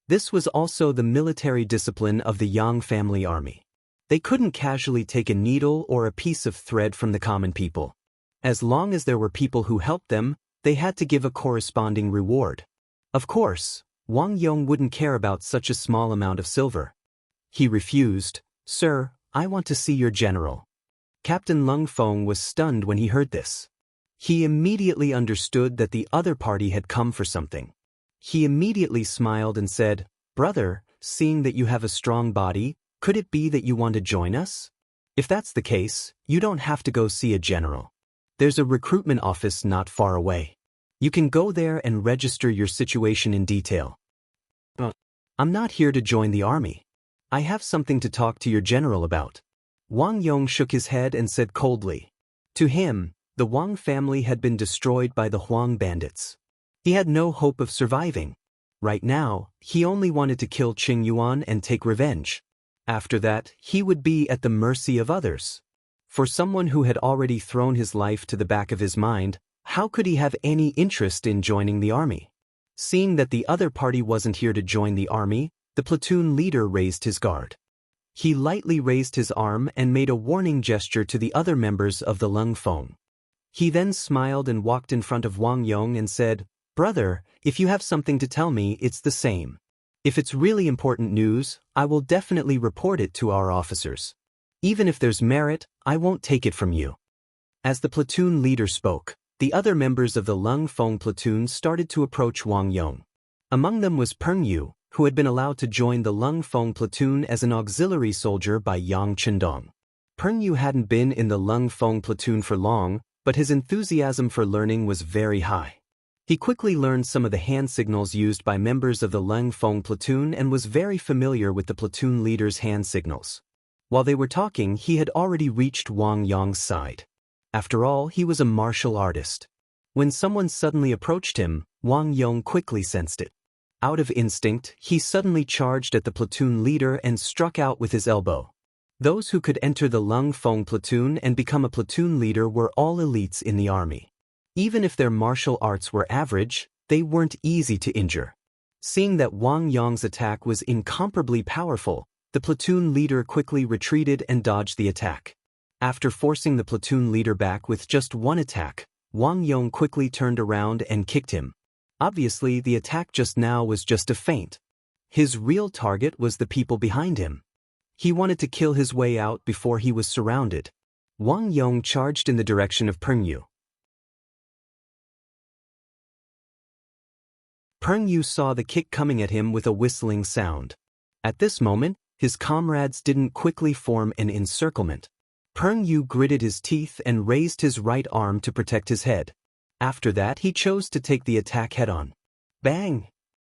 This was also the military discipline of the Yang family army. They couldn't casually take a needle or a piece of thread from the common people. As long as there were people who helped them, they had to give a corresponding reward. Of course, Wang Yong wouldn't care about such a small amount of silver. He refused. "Sir, I want to see your general." Captain Lung Feng was stunned when he heard this. He immediately understood that the other party had come for something. He immediately smiled and said, "Brother, seeing that you have a strong body, could it be that you want to join us? If that's the case, you don't have to go see a general. There's a recruitment office not far away. You can go there and register your situation in detail." "But I'm not here to join the army. I have something to talk to your general about." Wang Yong shook his head and said coldly. To him, the Wang family had been destroyed by the Huang bandits. He had no hope of surviving. Right now, he only wanted to kill Qing Yuan and take revenge. After that, he would be at the mercy of others. For someone who had already thrown his life to the back of his mind, how could he have any interest in joining the army? Seeing that the other party wasn't here to join the army, the platoon leader raised his guard. He lightly raised his arm and made a warning gesture to the other members of the Lung Feng. He then smiled and walked in front of Wang Yong and said, "Brother, if you have something to tell me, it's the same. If it's really important news, I will definitely report it to our officers. Even if there's merit, I won't take it from you." As the platoon leader spoke, the other members of the Lung Feng platoon started to approach Wang Yong. Among them was Peng Yu, who had been allowed to join the Lung Feng platoon as an auxiliary soldier by Yang Chendong. Peng Yu hadn't been in the Lung Feng platoon for long, but his enthusiasm for learning was very high. He quickly learned some of the hand signals used by members of the Lung Feng platoon and was very familiar with the platoon leader's hand signals. While they were talking, he had already reached Wang Yong's side. After all, he was a martial artist. When someone suddenly approached him, Wang Yong quickly sensed it. Out of instinct, he suddenly charged at the platoon leader and struck out with his elbow. Those who could enter the Lung Feng platoon and become a platoon leader were all elites in the army. Even if their martial arts were average, they weren't easy to injure. Seeing that Wang Yong's attack was incomparably powerful, the platoon leader quickly retreated and dodged the attack. After forcing the platoon leader back with just one attack, Wang Yong quickly turned around and kicked him. Obviously, the attack just now was just a feint. His real target was the people behind him. He wanted to kill his way out before he was surrounded. Wang Yong charged in the direction of Peng Yu. Peng Yu saw the kick coming at him with a whistling sound. At this moment, his comrades didn't quickly form an encirclement. Peng Yu gritted his teeth and raised his right arm to protect his head. After that, he chose to take the attack head-on. Bang!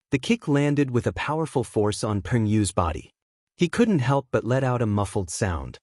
The kick landed with a powerful force on Peng Yu's body. He couldn't help but let out a muffled sound.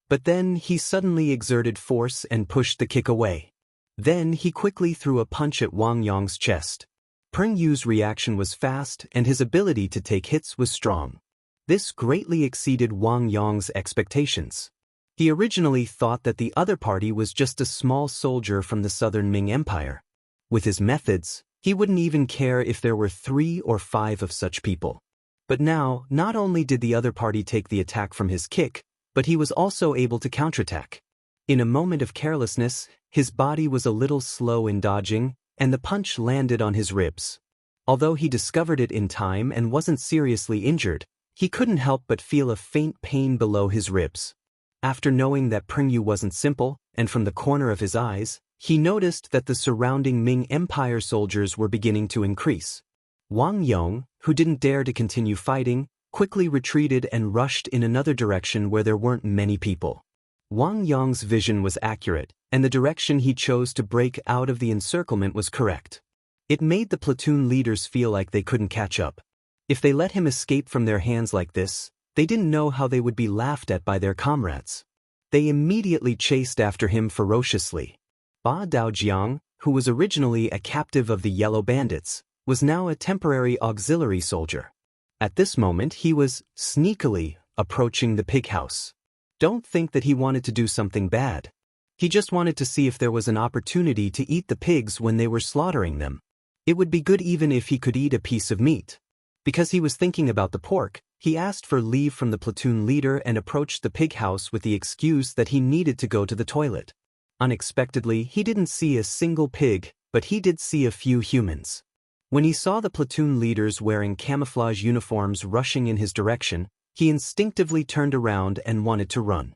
But then he suddenly exerted force and pushed the kick away. Then he quickly threw a punch at Wang Yong's chest. Peng Yu's reaction was fast and his ability to take hits was strong. This greatly exceeded Wang Yong's expectations. He originally thought that the other party was just a small soldier from the southern Ming Empire. With his methods, he wouldn't even care if there were 3 or 5 of such people. But now, not only did the other party take the attack from his kick, but he was also able to counterattack. In a moment of carelessness, his body was a little slow in dodging, and the punch landed on his ribs. Although he discovered it in time and wasn't seriously injured, he couldn't help but feel a faint pain below his ribs. After knowing that Peng Yu wasn't simple, and from the corner of his eyes, he noticed that the surrounding Ming Empire soldiers were beginning to increase. Wang Yong, who didn't dare to continue fighting, quickly retreated and rushed in another direction where there weren't many people. Wang Yong's vision was accurate, and the direction he chose to break out of the encirclement was correct. It made the platoon leaders feel like they couldn't catch up. If they let him escape from their hands like this, they didn't know how they would be laughed at by their comrades. They immediately chased after him ferociously. Ba Daojiang, who was originally a captive of the Yellow Bandits, was now a temporary auxiliary soldier. At this moment he was, sneakily, approaching the pig house. Don't think that he wanted to do something bad. He just wanted to see if there was an opportunity to eat the pigs when they were slaughtering them. It would be good even if he could eat a piece of meat. Because he was thinking about the pork, he asked for leave from the platoon leader and approached the pig house with the excuse that he needed to go to the toilet. Unexpectedly, he didn't see a single pig, but he did see a few humans. When he saw the platoon leaders wearing camouflage uniforms rushing in his direction, he instinctively turned around and wanted to run.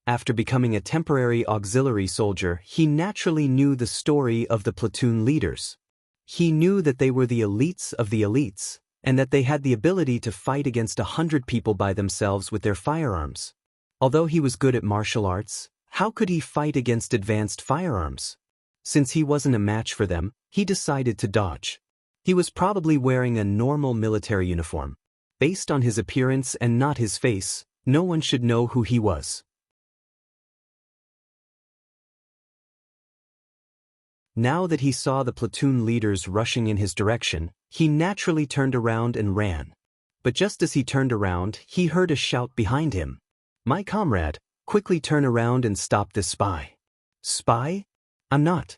After becoming a temporary auxiliary soldier, he naturally knew the story of the platoon leaders. He knew that they were the elites of the elites, and that they had the ability to fight against 100 people by themselves with their firearms. Although he was good at martial arts, how could he fight against advanced firearms? Since he wasn't a match for them, he decided to dodge. He was probably wearing a normal military uniform. Based on his appearance and not his face, no one should know who he was. Now that he saw the platoon leaders rushing in his direction, he naturally turned around and ran. But just as he turned around, he heard a shout behind him. "My comrade, quickly turn around and stop this spy." "Spy? I'm not."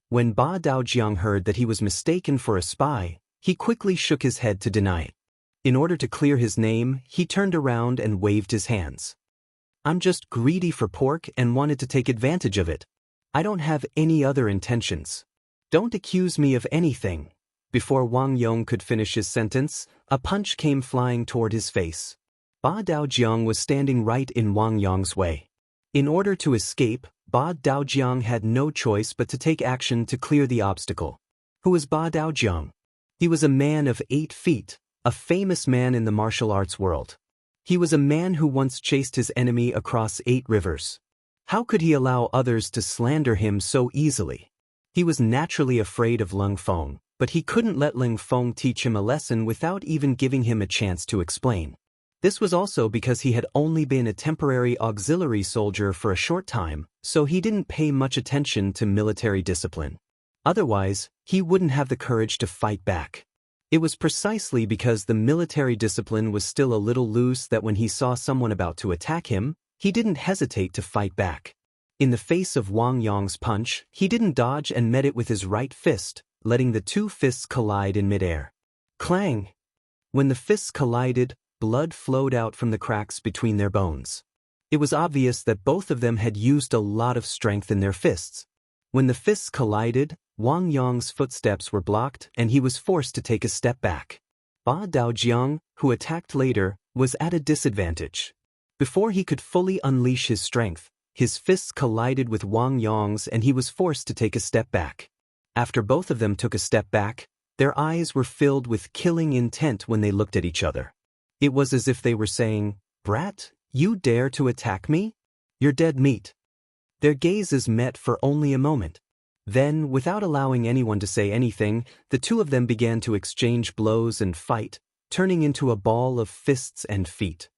When Ba Daojiang heard that he was mistaken for a spy, he quickly shook his head to deny it. In order to clear his name, he turned around and waved his hands. "I'm just greedy for pork and wanted to take advantage of it. I don't have any other intentions. Don't accuse me of anything." Before Wang Yong could finish his sentence, a punch came flying toward his face. Ba Daojiang was standing right in Wang Yong's way. In order to escape, Ba Daojiang had no choice but to take action to clear the obstacle. Who was Ba Daojiang? He was a man of 8 feet, a famous man in the martial arts world. He was a man who once chased his enemy across 8 rivers. How could he allow others to slander him so easily? He was naturally afraid of Leng Feng, but he couldn't let Leng Feng teach him a lesson without even giving him a chance to explain. This was also because he had only been a temporary auxiliary soldier for a short time, so he didn't pay much attention to military discipline. Otherwise, he wouldn't have the courage to fight back. It was precisely because the military discipline was still a little loose that when he saw someone about to attack him, he didn't hesitate to fight back. In the face of Wang Yong's punch, he didn't dodge and met it with his right fist, letting the 2 fists collide in midair. Clang! When the fists collided, blood flowed out from the cracks between their bones. It was obvious that both of them had used a lot of strength in their fists. When the fists collided, Wang Yong's footsteps were blocked and he was forced to take a step back. Ba Daojiang, who attacked later, was at a disadvantage. Before he could fully unleash his strength, his fists collided with Wang Yong's and he was forced to take a step back. After both of them took a step back, their eyes were filled with killing intent when they looked at each other. It was as if they were saying, "Brat, you dare to attack me? You're dead meat." Their gazes met for only a moment. Then, without allowing anyone to say anything, the 2 of them began to exchange blows and fight, turning into a ball of fists and feet.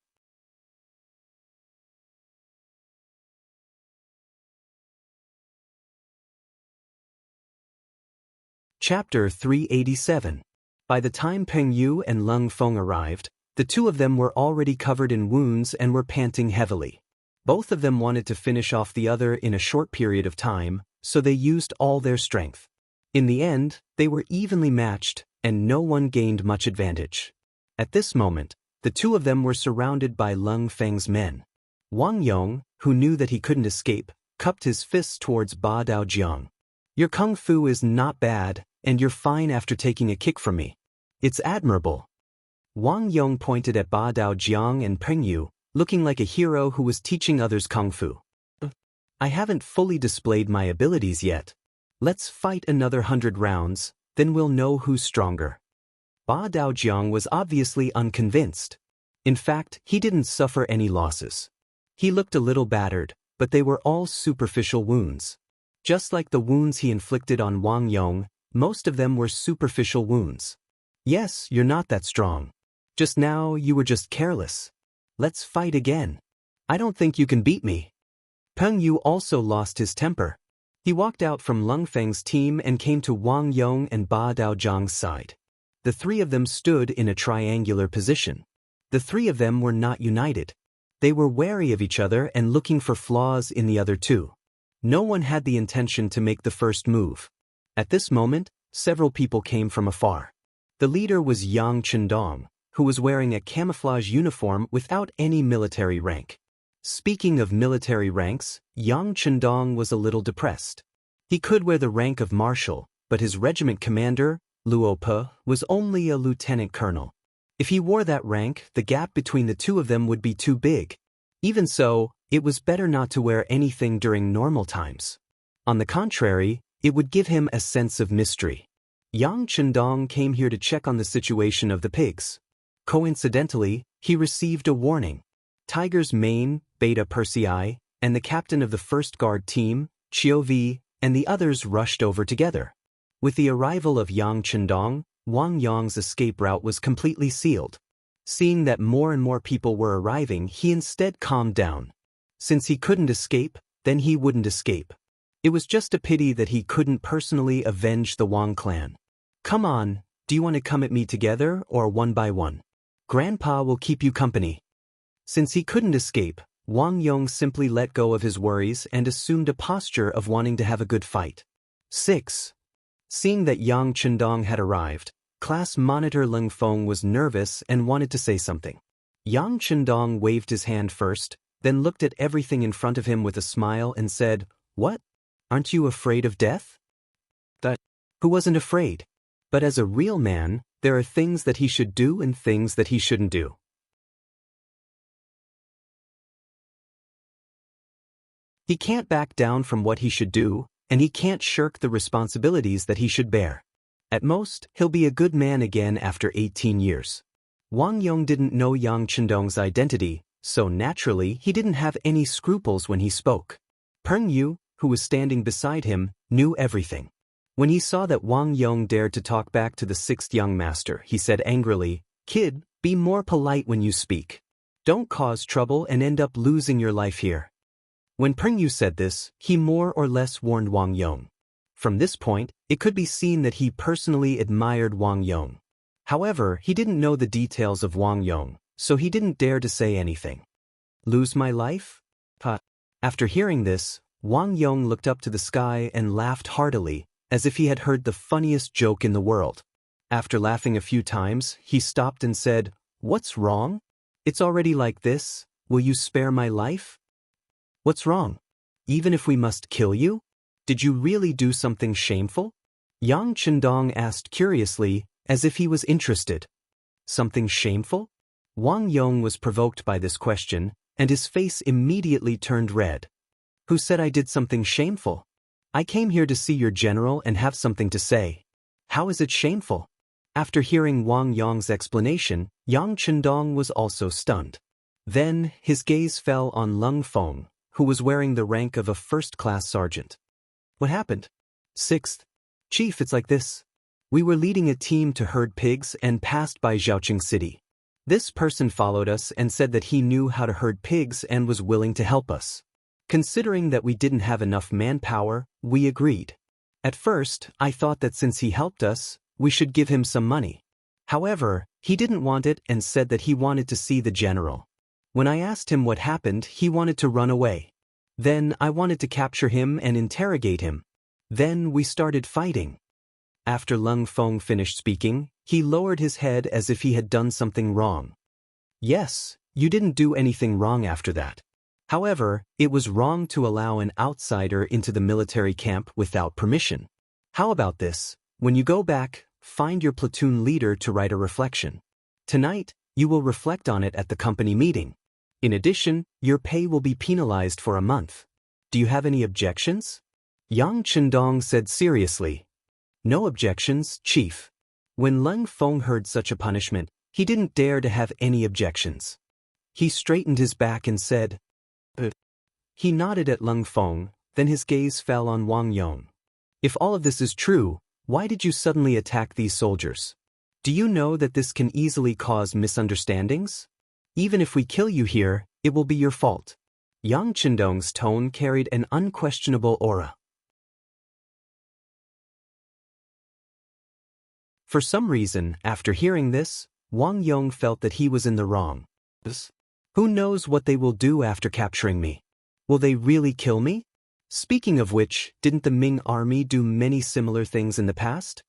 Chapter 387. By the time Peng Yu and Leng Feng arrived, the 2 of them were already covered in wounds and were panting heavily. Both of them wanted to finish off the other in a short period of time, so they used all their strength. In the end, they were evenly matched, and no one gained much advantage. At this moment, the 2 of them were surrounded by Leng Feng's men. Wang Yong, who knew that he couldn't escape, cupped his fists towards Ba Daojiang. "Your kung fu is not bad, and you're fine after taking a kick from me. It's admirable." Wang Yong pointed at Ba Daojiang and Peng Yu, looking like a hero who was teaching others kung fu. "I haven't fully displayed my abilities yet. Let's fight another 100 rounds, then we'll know who's stronger." Ba Daojiang was obviously unconvinced. In fact, he didn't suffer any losses. He looked a little battered, but they were all superficial wounds. Just like the wounds he inflicted on Wang Yong, most of them were superficial wounds. "Yes, you're not that strong. Just now, you were just careless. Let's fight again. I don't think you can beat me." Peng Yu also lost his temper. He walked out from Leng Feng's team and came to Wang Yong and Ba Daojiang's side. The 3 of them stood in a triangular position. The 3 of them were not united. They were wary of each other and looking for flaws in the other two. No one had the intention to make the first move. At this moment, several people came from afar. The leader was Yang Chendong, who was wearing a camouflage uniform without any military rank. Speaking of military ranks, Yang Chendong was a little depressed. He could wear the rank of marshal, but his regiment commander, Luo Pe, was only a lieutenant colonel. If he wore that rank, the gap between the two of them would be too big. Even so, it was better not to wear anything during normal times. On the contrary, it would give him a sense of mystery. Yang Chendong came here to check on the situation of the pigs. Coincidentally, he received a warning. Tiger's mane, Beta Persei, and the captain of the first guard team, Chiu Vi, and the others rushed over together. With the arrival of Yang Chendong, Wang Yong's escape route was completely sealed. Seeing that more and more people were arriving, he instead calmed down. Since he couldn't escape, then he wouldn't escape. It was just a pity that he couldn't personally avenge the Wang clan. Come on, do you want to come at me together or one by one? Grandpa will keep you company. Since he couldn't escape, Wang Yong simply let go of his worries and assumed a posture of wanting to have a good fight. 6. Seeing that Yang Chendong had arrived, class monitor Leng Feng was nervous and wanted to say something. Yang Chendong waved his hand first, then looked at everything in front of him with a smile and said, "What? Aren't you afraid of death?" Who wasn't afraid? But as a real man, there are things that he should do and things that he shouldn't do. He can't back down from what he should do, and he can't shirk the responsibilities that he should bear. At most, he'll be a good man again after 18 years. Wang Yong didn't know Yang Chendong's identity, so naturally he didn't have any scruples when he spoke. Peng Yu, who was standing beside him, knew everything. When he saw that Wang Yong dared to talk back to the sixth young master, he said angrily, "Kid, be more polite when you speak. Don't cause trouble and end up losing your life here." When Peng Yu said this, he more or less warned Wang Yong. From this point, it could be seen that he personally admired Wang Yong. However, he didn't know the details of Wang Yong, so he didn't dare to say anything. Lose my life? After hearing this, Wang Yong looked up to the sky and laughed heartily, as if he had heard the funniest joke in the world. After laughing a few times, he stopped and said, "What's wrong? It's already like this. Will you spare my life?" "What's wrong? Even if we must kill you? Did you really do something shameful?" Yang Chendong asked curiously, as if he was interested. Something shameful? Wang Yong was provoked by this question, and his face immediately turned red. "Who said I did something shameful? I came here to see your general and have something to say. How is it shameful?" After hearing Wang Yong's explanation, Yang Chendong was also stunned. Then, his gaze fell on Leng Feng, who was wearing the rank of a first-class sergeant. "What happened?" "Sixth. Chief, it's like this. We were leading a team to herd pigs and passed by Zhaoqing City. This person followed us and said that he knew how to herd pigs and was willing to help us. Considering that we didn't have enough manpower, we agreed. At first, I thought that since he helped us, we should give him some money. However, he didn't want it and said that he wanted to see the general. When I asked him what happened, he wanted to run away. Then I wanted to capture him and interrogate him. Then we started fighting." After Leng Feng finished speaking, he lowered his head as if he had done something wrong. "Yes, you didn't do anything wrong after that. However, it was wrong to allow an outsider into the military camp without permission. How about this? When you go back, find your platoon leader to write a reflection. Tonight, you will reflect on it at the company meeting. In addition, your pay will be penalized for a month. Do you have any objections?" Yang Chendong said seriously, "No objections, Chief." When Leng Feng heard such a punishment, he didn't dare to have any objections. He straightened his back and said, He nodded at Leng Feng, then his gaze fell on Wang Yong. "If all of this is true, why did you suddenly attack these soldiers? Do you know that this can easily cause misunderstandings? Even if we kill you here, it will be your fault." Yang Chendong's tone carried an unquestionable aura. For some reason, after hearing this, Wang Yong felt that he was in the wrong. Who knows what they will do after capturing me? Will they really kill me? Speaking of which, didn't the Ming army do many similar things in the past?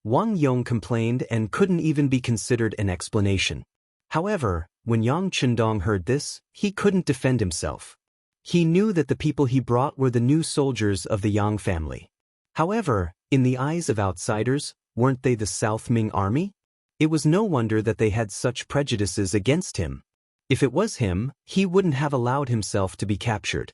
Wang Yong complained and couldn't even be considered an explanation. However, when Yang Chendong heard this, he couldn't defend himself. He knew that the people he brought were the new soldiers of the Yang family. However, in the eyes of outsiders, weren't they the South Ming army? It was no wonder that they had such prejudices against him. If it was him, he wouldn't have allowed himself to be captured.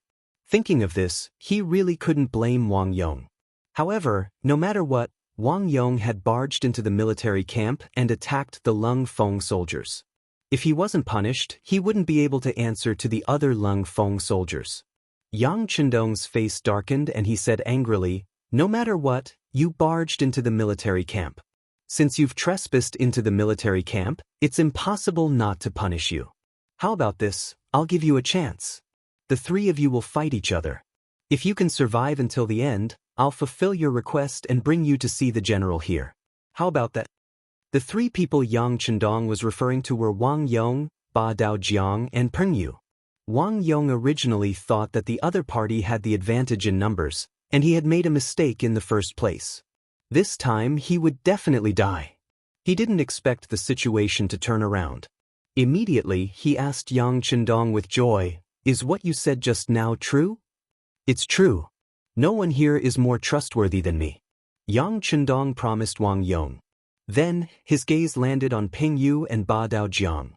Thinking of this, he really couldn't blame Wang Yong. However, no matter what, Wang Yong had barged into the military camp and attacked the Lung Feng soldiers. If he wasn't punished, he wouldn't be able to answer to the other Lung Feng soldiers. Yang Chendong's face darkened and he said angrily, "No matter what, you barged into the military camp. Since you've trespassed into the military camp, it's impossible not to punish you. How about this? I'll give you a chance. The three of you will fight each other. If you can survive until the end, I'll fulfill your request and bring you to see the general here. How about that?" The three people Yang Chendong was referring to were Wang Yong, Ba Daojiang, and Peng Yu. Wang Yong originally thought that the other party had the advantage in numbers, and he had made a mistake in the first place. This time he would definitely die. He didn't expect the situation to turn around. Immediately, he asked Yang Chendong with joy, "Is what you said just now true?" "It's true. No one here is more trustworthy than me," Yang Chendong promised Wang Yong. Then, his gaze landed on Peng Yu and Ba Daojiang.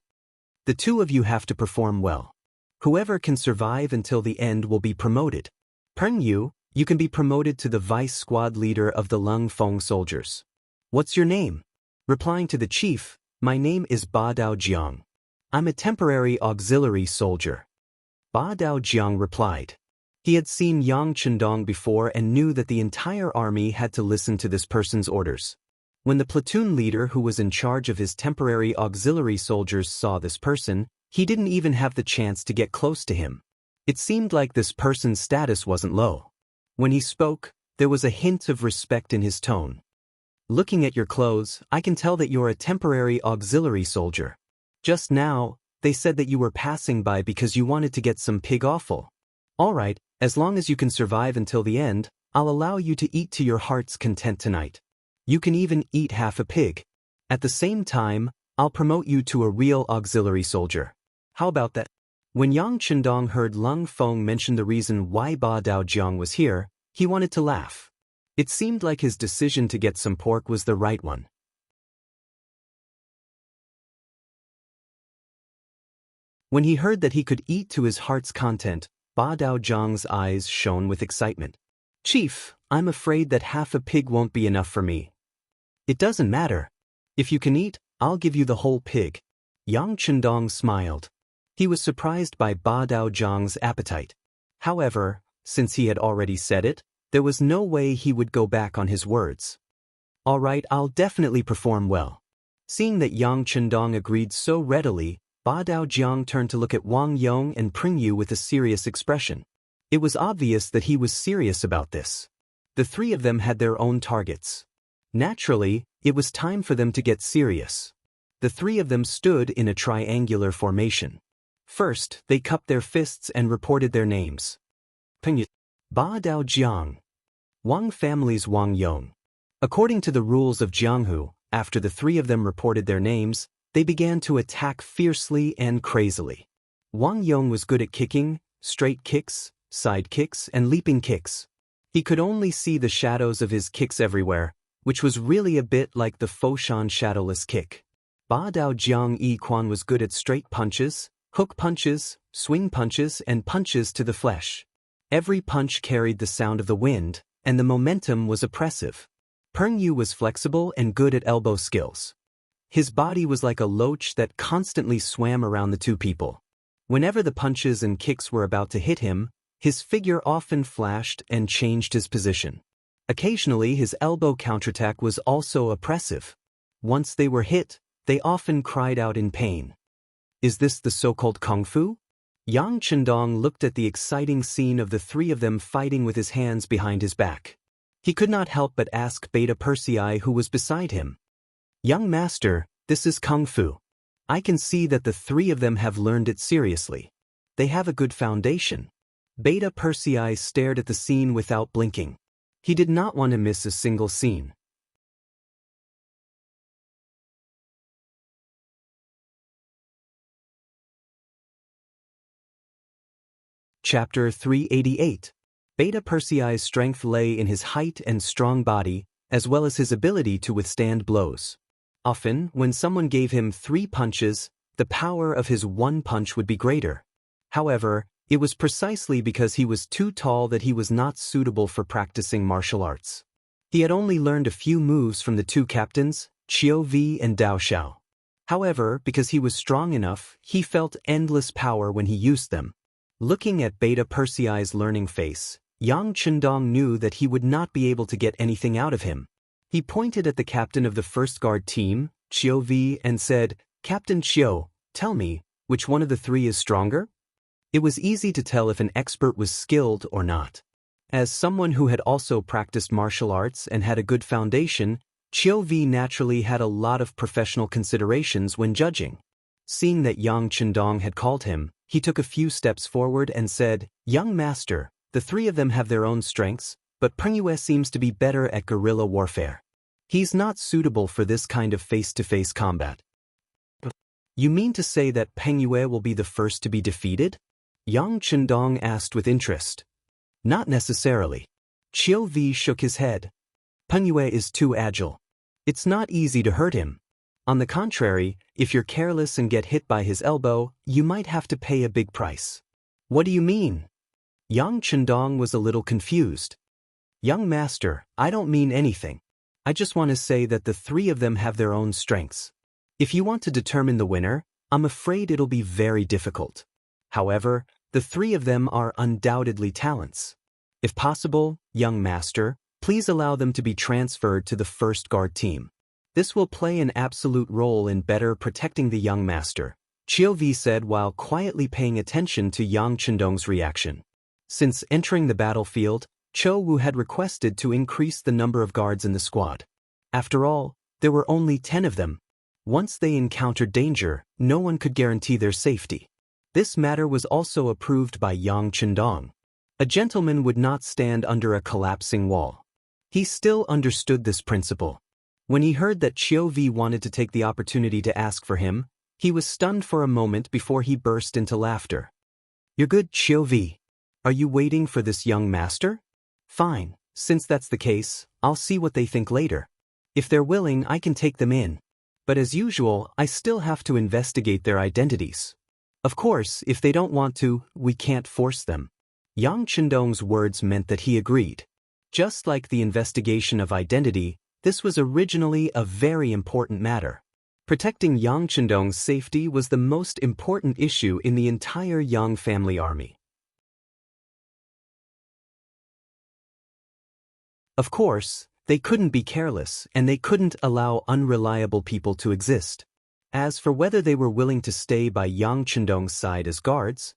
"The two of you have to perform well. Whoever can survive until the end will be promoted. Peng Yu, you can be promoted to the vice squad leader of the Lung Feng soldiers." "What's your name?" Replying to the chief, "My name is Ba Daojiang. I'm a temporary auxiliary soldier." Ba Daojiang replied. He had seen Yang Chendong before and knew that the entire army had to listen to this person's orders. When the platoon leader who was in charge of his temporary auxiliary soldiers saw this person, he didn't even have the chance to get close to him. It seemed like this person's status wasn't low. When he spoke, there was a hint of respect in his tone. "Looking at your clothes, I can tell that you're a temporary auxiliary soldier. Just now, they said that you were passing by because you wanted to get some pig offal. All right, as long as you can survive until the end, I'll allow you to eat to your heart's content tonight. You can even eat half a pig. At the same time, I'll promote you to a real auxiliary soldier. How about that?" When Yang Chendong heard Lung Feng mention the reason why Ba Daojiang was here, he wanted to laugh. It seemed like his decision to get some pork was the right one. When he heard that he could eat to his heart's content, Ba Daojiang's eyes shone with excitement. "Chief, I'm afraid that half a pig won't be enough for me." "It doesn't matter. If you can eat, I'll give you the whole pig." Yang Chendong smiled. He was surprised by Ba Daojiang's appetite. However, since he had already said it, there was no way he would go back on his words. "All right, I'll definitely perform well." Seeing that Yang Chendong agreed so readily, Ba Daojiang turned to look at Wang Yong and Peng Yu with a serious expression. It was obvious that he was serious about this. The three of them had their own targets. Naturally, it was time for them to get serious. The three of them stood in a triangular formation. First, they cupped their fists and reported their names. Peng Yu, Ba Daojiang, Wang family's Wang Yong. According to the rules of Jianghu, after the three of them reported their names, they began to attack fiercely and crazily. Wang Yong was good at kicking, straight kicks, side kicks, and leaping kicks. He could only see the shadows of his kicks everywhere, which was really a bit like the Foshan shadowless kick. Ba Daojiang Yi Quan was good at straight punches, hook punches, swing punches, and punches to the flesh. Every punch carried the sound of the wind, and the momentum was oppressive. Peng Yu was flexible and good at elbow skills. His body was like a loach that constantly swam around the two people. Whenever the punches and kicks were about to hit him, his figure often flashed and changed his position. Occasionally his elbow counterattack was also oppressive. Once they were hit, they often cried out in pain. Is this the so-called kung fu? Yang Chendong looked at the exciting scene of the three of them fighting with his hands behind his back. He could not help but ask Beta Persei, who was beside him. "Young master, this is kung fu. I can see that the three of them have learned it seriously. They have a good foundation. Beta Persei stared at the scene without blinking. He did not want to miss a single scene. Chapter 388. Beta Persei's strength lay in his height and strong body, as well as his ability to withstand blows. Often, when someone gave him 3 punches, the power of his one punch would be greater. However, it was precisely because he was too tall that he was not suitable for practicing martial arts. He had only learned a few moves from the 2 captains, Qiu Vi and Dao Xiao. However, because he was strong enough, he felt endless power when he used them. Looking at Beta Persei's learning face, Yang Chendong knew that he would not be able to get anything out of him. He pointed at the captain of the first guard team, Qiu Vi, and said, "Captain Qiu, tell me, which one of the 3 is stronger?" It was easy to tell if an expert was skilled or not. As someone who had also practiced martial arts and had a good foundation, Qiu Vi naturally had a lot of professional considerations when judging. Seeing that Yang Chendong had called him, he took a few steps forward and said, "Young master, the 3 of them have their own strengths, but Peng Yue seems to be better at guerrilla warfare. He's not suitable for this kind of face-to-face combat." "You mean to say that Peng Yue will be the first to be defeated?" Yang Chendong asked with interest. "Not necessarily." Qiu Vi shook his head. "Peng Yue is too agile. It's not easy to hurt him. On the contrary, if you're careless and get hit by his elbow, you might have to pay a big price." "What do you mean?" Yang Chendong was a little confused. "Young master, I don't mean anything. I just want to say that the 3 of them have their own strengths. If you want to determine the winner, I'm afraid it'll be very difficult. However, the 3 of them are undoubtedly talents. If possible, young master, please allow them to be transferred to the first guard team. This will play an absolute role in better protecting the young master," Qiu Vi said while quietly paying attention to Yang Chendong's reaction. Since entering the battlefield, Chou Wu had requested to increase the number of guards in the squad. After all, there were only 10 of them. Once they encountered danger, no one could guarantee their safety. This matter was also approved by Yang Chendong. A gentleman would not stand under a collapsing wall. He still understood this principle. When he heard that Qiu Vi wanted to take the opportunity to ask for him, he was stunned for a moment before he burst into laughter. "You're good, Qiu Vi. Are you waiting for this young master? Fine, since that's the case, I'll see what they think later. If they're willing, I can take them in. But as usual, I still have to investigate their identities. Of course, if they don't want to, we can't force them." Yang Chendong's words meant that he agreed. Just like the investigation of identity, this was originally a very important matter. Protecting Yang Chendong's safety was the most important issue in the entire Yang family army. Of course, they couldn't be careless, and they couldn't allow unreliable people to exist. As for whether they were willing to stay by Yang Chendong's side as guards,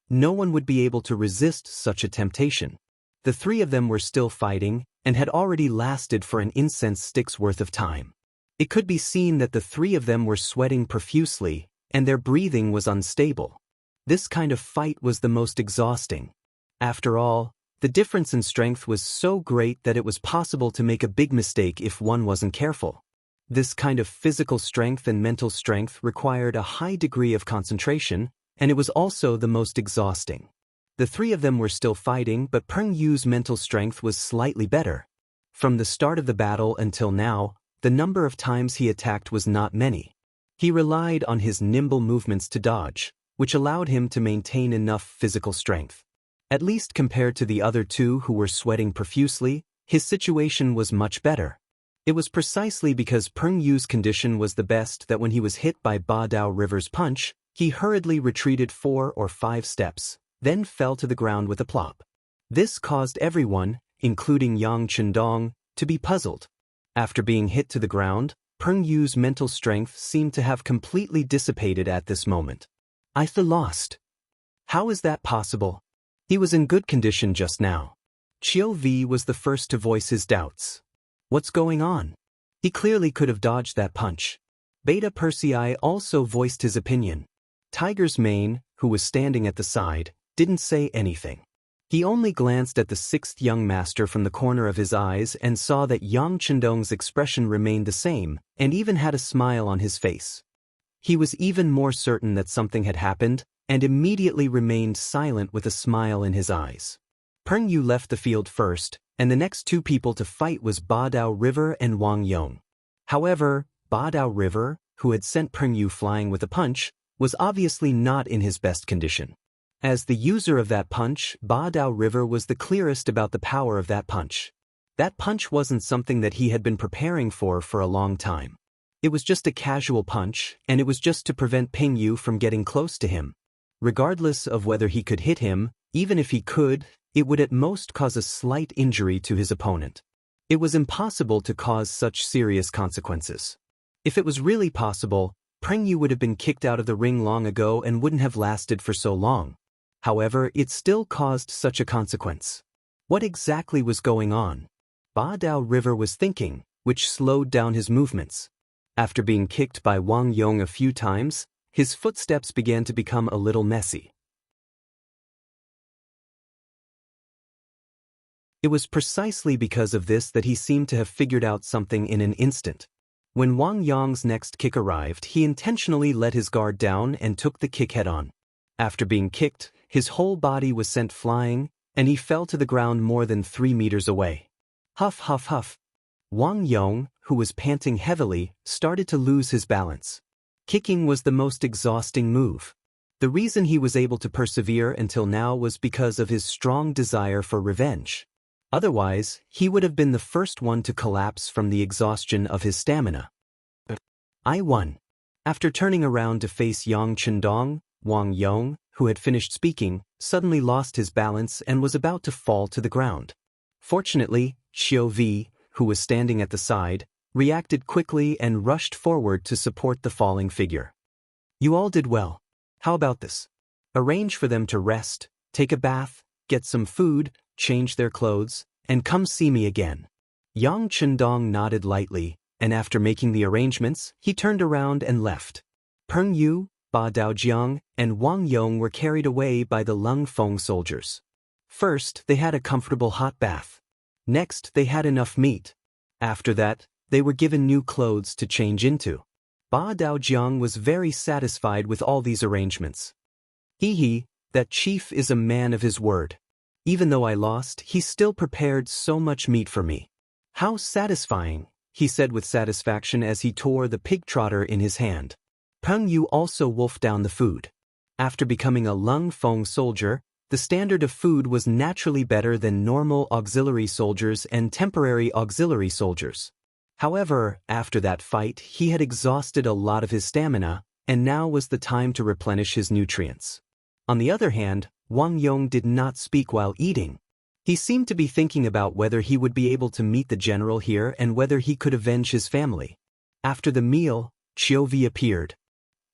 no one would be able to resist such a temptation. The 3 of them were still fighting, and had already lasted for an incense stick's worth of time. It could be seen that the 3 of them were sweating profusely, and their breathing was unstable. This kind of fight was the most exhausting. After all, the difference in strength was so great that it was possible to make a big mistake if one wasn't careful. This kind of physical strength and mental strength required a high degree of concentration, and it was also the most exhausting. The 3 of them were still fighting, but Peng Yu's mental strength was slightly better. From the start of the battle until now, the number of times he attacked was not many. He relied on his nimble movements to dodge, which allowed him to maintain enough physical strength. At least compared to the other 2 who were sweating profusely, his situation was much better. It was precisely because Peng Yu's condition was the best that when he was hit by Ba Dao River's punch, he hurriedly retreated 4 or 5 steps, then fell to the ground with a plop. This caused everyone, including Yang Chendong, to be puzzled. After being hit to the ground, Peng Yu's mental strength seemed to have completely dissipated at this moment. "I feel lost. How is that possible? He was in good condition just now." Qiu Vi was the first to voice his doubts. "What's going on? He clearly could have dodged that punch." Beta Persei also voiced his opinion. Tiger's Mane, who was standing at the side, didn't say anything. He only glanced at the sixth young master from the corner of his eyes and saw that Yang Chendong's expression remained the same, and even had a smile on his face. He was even more certain that something had happened, and immediately remained silent with a smile in his eyes. Peng Yu left the field first, and the next two people to fight was Ba Dao River and Wang Yong. However, Ba Dao River, who had sent Peng Yu flying with a punch, was obviously not in his best condition. As the user of that punch, Ba Dao River was the clearest about the power of that punch. That punch wasn't something that he had been preparing for a long time. It was just a casual punch, and it was just to prevent Peng Yu from getting close to him. Regardless of whether he could hit him, even if he could, it would at most cause a slight injury to his opponent. It was impossible to cause such serious consequences. If it was really possible, Peng Yu would have been kicked out of the ring long ago and wouldn't have lasted for so long. However, it still caused such a consequence. What exactly was going on? Ba Dao River was thinking, which slowed down his movements. After being kicked by Wang Yong a few times, his footsteps began to become a little messy. It was precisely because of this that he seemed to have figured out something in an instant. When Wang Yong's next kick arrived, he intentionally let his guard down and took the kick head-on. After being kicked, his whole body was sent flying, and he fell to the ground more than 3 meters away. Huff, huff, huff. Wang Yong, who was panting heavily, started to lose his balance. Kicking was the most exhausting move. The reason he was able to persevere until now was because of his strong desire for revenge. Otherwise, he would have been the first one to collapse from the exhaustion of his stamina. I won. After turning around to face Yang Chendong, Wang Yong, who had finished speaking, suddenly lost his balance and was about to fall to the ground. Fortunately, Xiao Vi, who was standing at the side, reacted quickly and rushed forward to support the falling figure. You all did well. How about this? Arrange for them to rest, take a bath, get some food, change their clothes, and come see me again. Yang Chendong nodded lightly, and after making the arrangements, he turned around and left. Peng Yu, Ba Daojiang, and Wang Yong were carried away by the Lung Feng soldiers. First, they had a comfortable hot bath. Next, they had enough meat. After that, they were given new clothes to change into. Ba Daojiang was very satisfied with all these arrangements. Hee, that chief is a man of his word. Even though I lost, he still prepared so much meat for me. How satisfying, he said with satisfaction as he tore the pig trotter in his hand. Peng Yu also wolfed down the food. After becoming a Lung Feng soldier, the standard of food was naturally better than normal auxiliary soldiers and temporary auxiliary soldiers. However, after that fight, he had exhausted a lot of his stamina, and now was the time to replenish his nutrients. On the other hand, Wang Yong did not speak while eating. He seemed to be thinking about whether he would be able to meet the general here and whether he could avenge his family. After the meal, Xiao Vi appeared.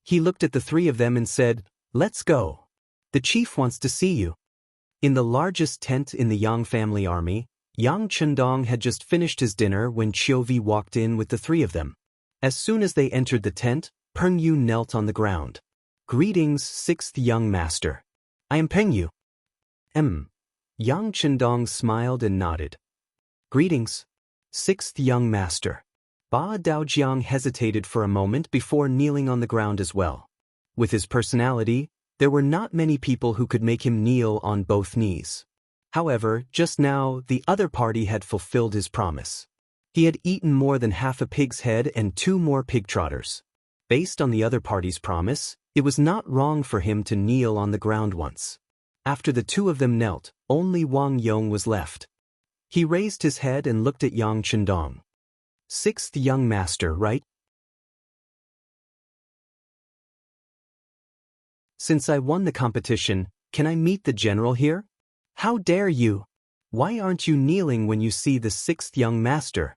He looked at the three of them and said, "Let's go. The chief wants to see you." In the largest tent in the Yang family army, Yang Chendong had just finished his dinner when Xiao Vi walked in with the three of them. As soon as they entered the tent, Peng Yu knelt on the ground. "Greetings, sixth young master. I am Peng Yu." Yang Chendong smiled and nodded. "Greetings, sixth young master." Ba Daojiang hesitated for a moment before kneeling on the ground as well. With his personality, there were not many people who could make him kneel on both knees. However, just now, the other party had fulfilled his promise. He had eaten more than half a pig's head and 2 more pig trotters. Based on the other party's promise, it was not wrong for him to kneel on the ground once. After the two of them knelt, only Wang Yong was left. He raised his head and looked at Yang Chendong. "Sixth young master, right? Since I won the competition, can I meet the general here? How dare you? Why aren't you kneeling when you see the sixth young master?"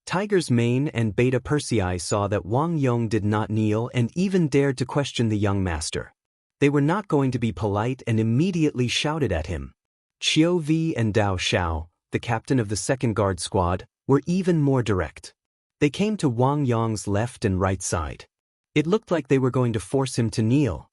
Tiger's Mane and Beta Persei saw that Wang Yong did not kneel and even dared to question the young master. They were not going to be polite and immediately shouted at him. Xiao Vi and Dao Xiao, the captain of the second guard squad, were even more direct. They came to Wang Yong's left and right side. It looked like they were going to force him to kneel.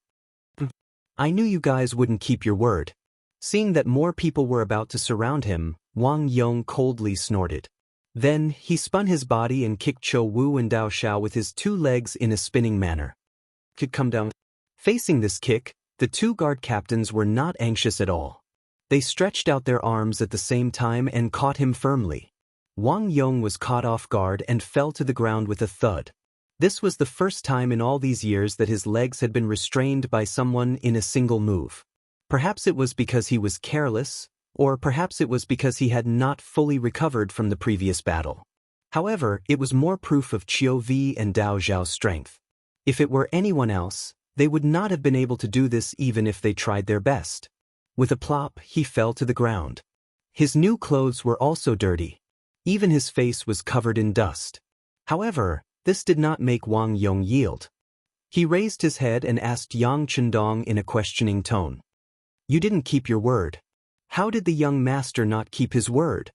I knew you guys wouldn't keep your word. Seeing that more people were about to surround him, Wang Yong coldly snorted. Then, he spun his body and kicked Cho Wu and Dao Xiao with his 2 legs in a spinning manner. Could come down. Facing this kick, the 2 guard captains were not anxious at all. They stretched out their arms at the same time and caught him firmly. Wang Yong was caught off guard and fell to the ground with a thud. This was the first time in all these years that his legs had been restrained by someone in a single move. Perhaps it was because he was careless, or perhaps it was because he had not fully recovered from the previous battle. However, it was more proof of Qiu Vi and Dao Zhao's strength. If it were anyone else, they would not have been able to do this even if they tried their best. With a plop, he fell to the ground. His new clothes were also dirty. Even his face was covered in dust. However, this did not make Wang Yong yield. He raised his head and asked Yang Chendong in a questioning tone. You didn't keep your word. How did the young master not keep his word?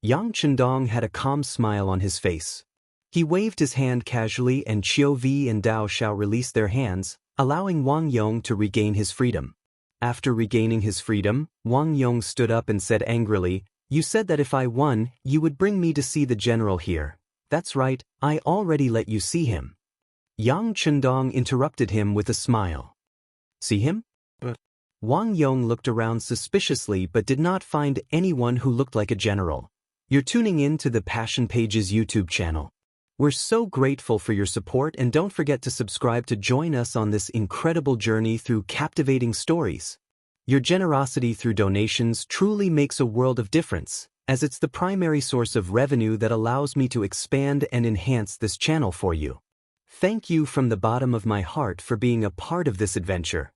Yang Chendong had a calm smile on his face. He waved his hand casually and Qiu Vi and Dao Xiao released their hands, allowing Wang Yong to regain his freedom. After regaining his freedom, Wang Yong stood up and said angrily, You said that if I won, you would bring me to see the general here. That's right, I already let you see him. Yang Chendong interrupted him with a smile. See him? Wang Yong looked around suspiciously but did not find anyone who looked like a general. You're tuning in to the Passion Pages YouTube channel. We're so grateful for your support and don't forget to subscribe to join us on this incredible journey through captivating stories. Your generosity through donations truly makes a world of difference, as it's the primary source of revenue that allows me to expand and enhance this channel for you. Thank you from the bottom of my heart for being a part of this adventure.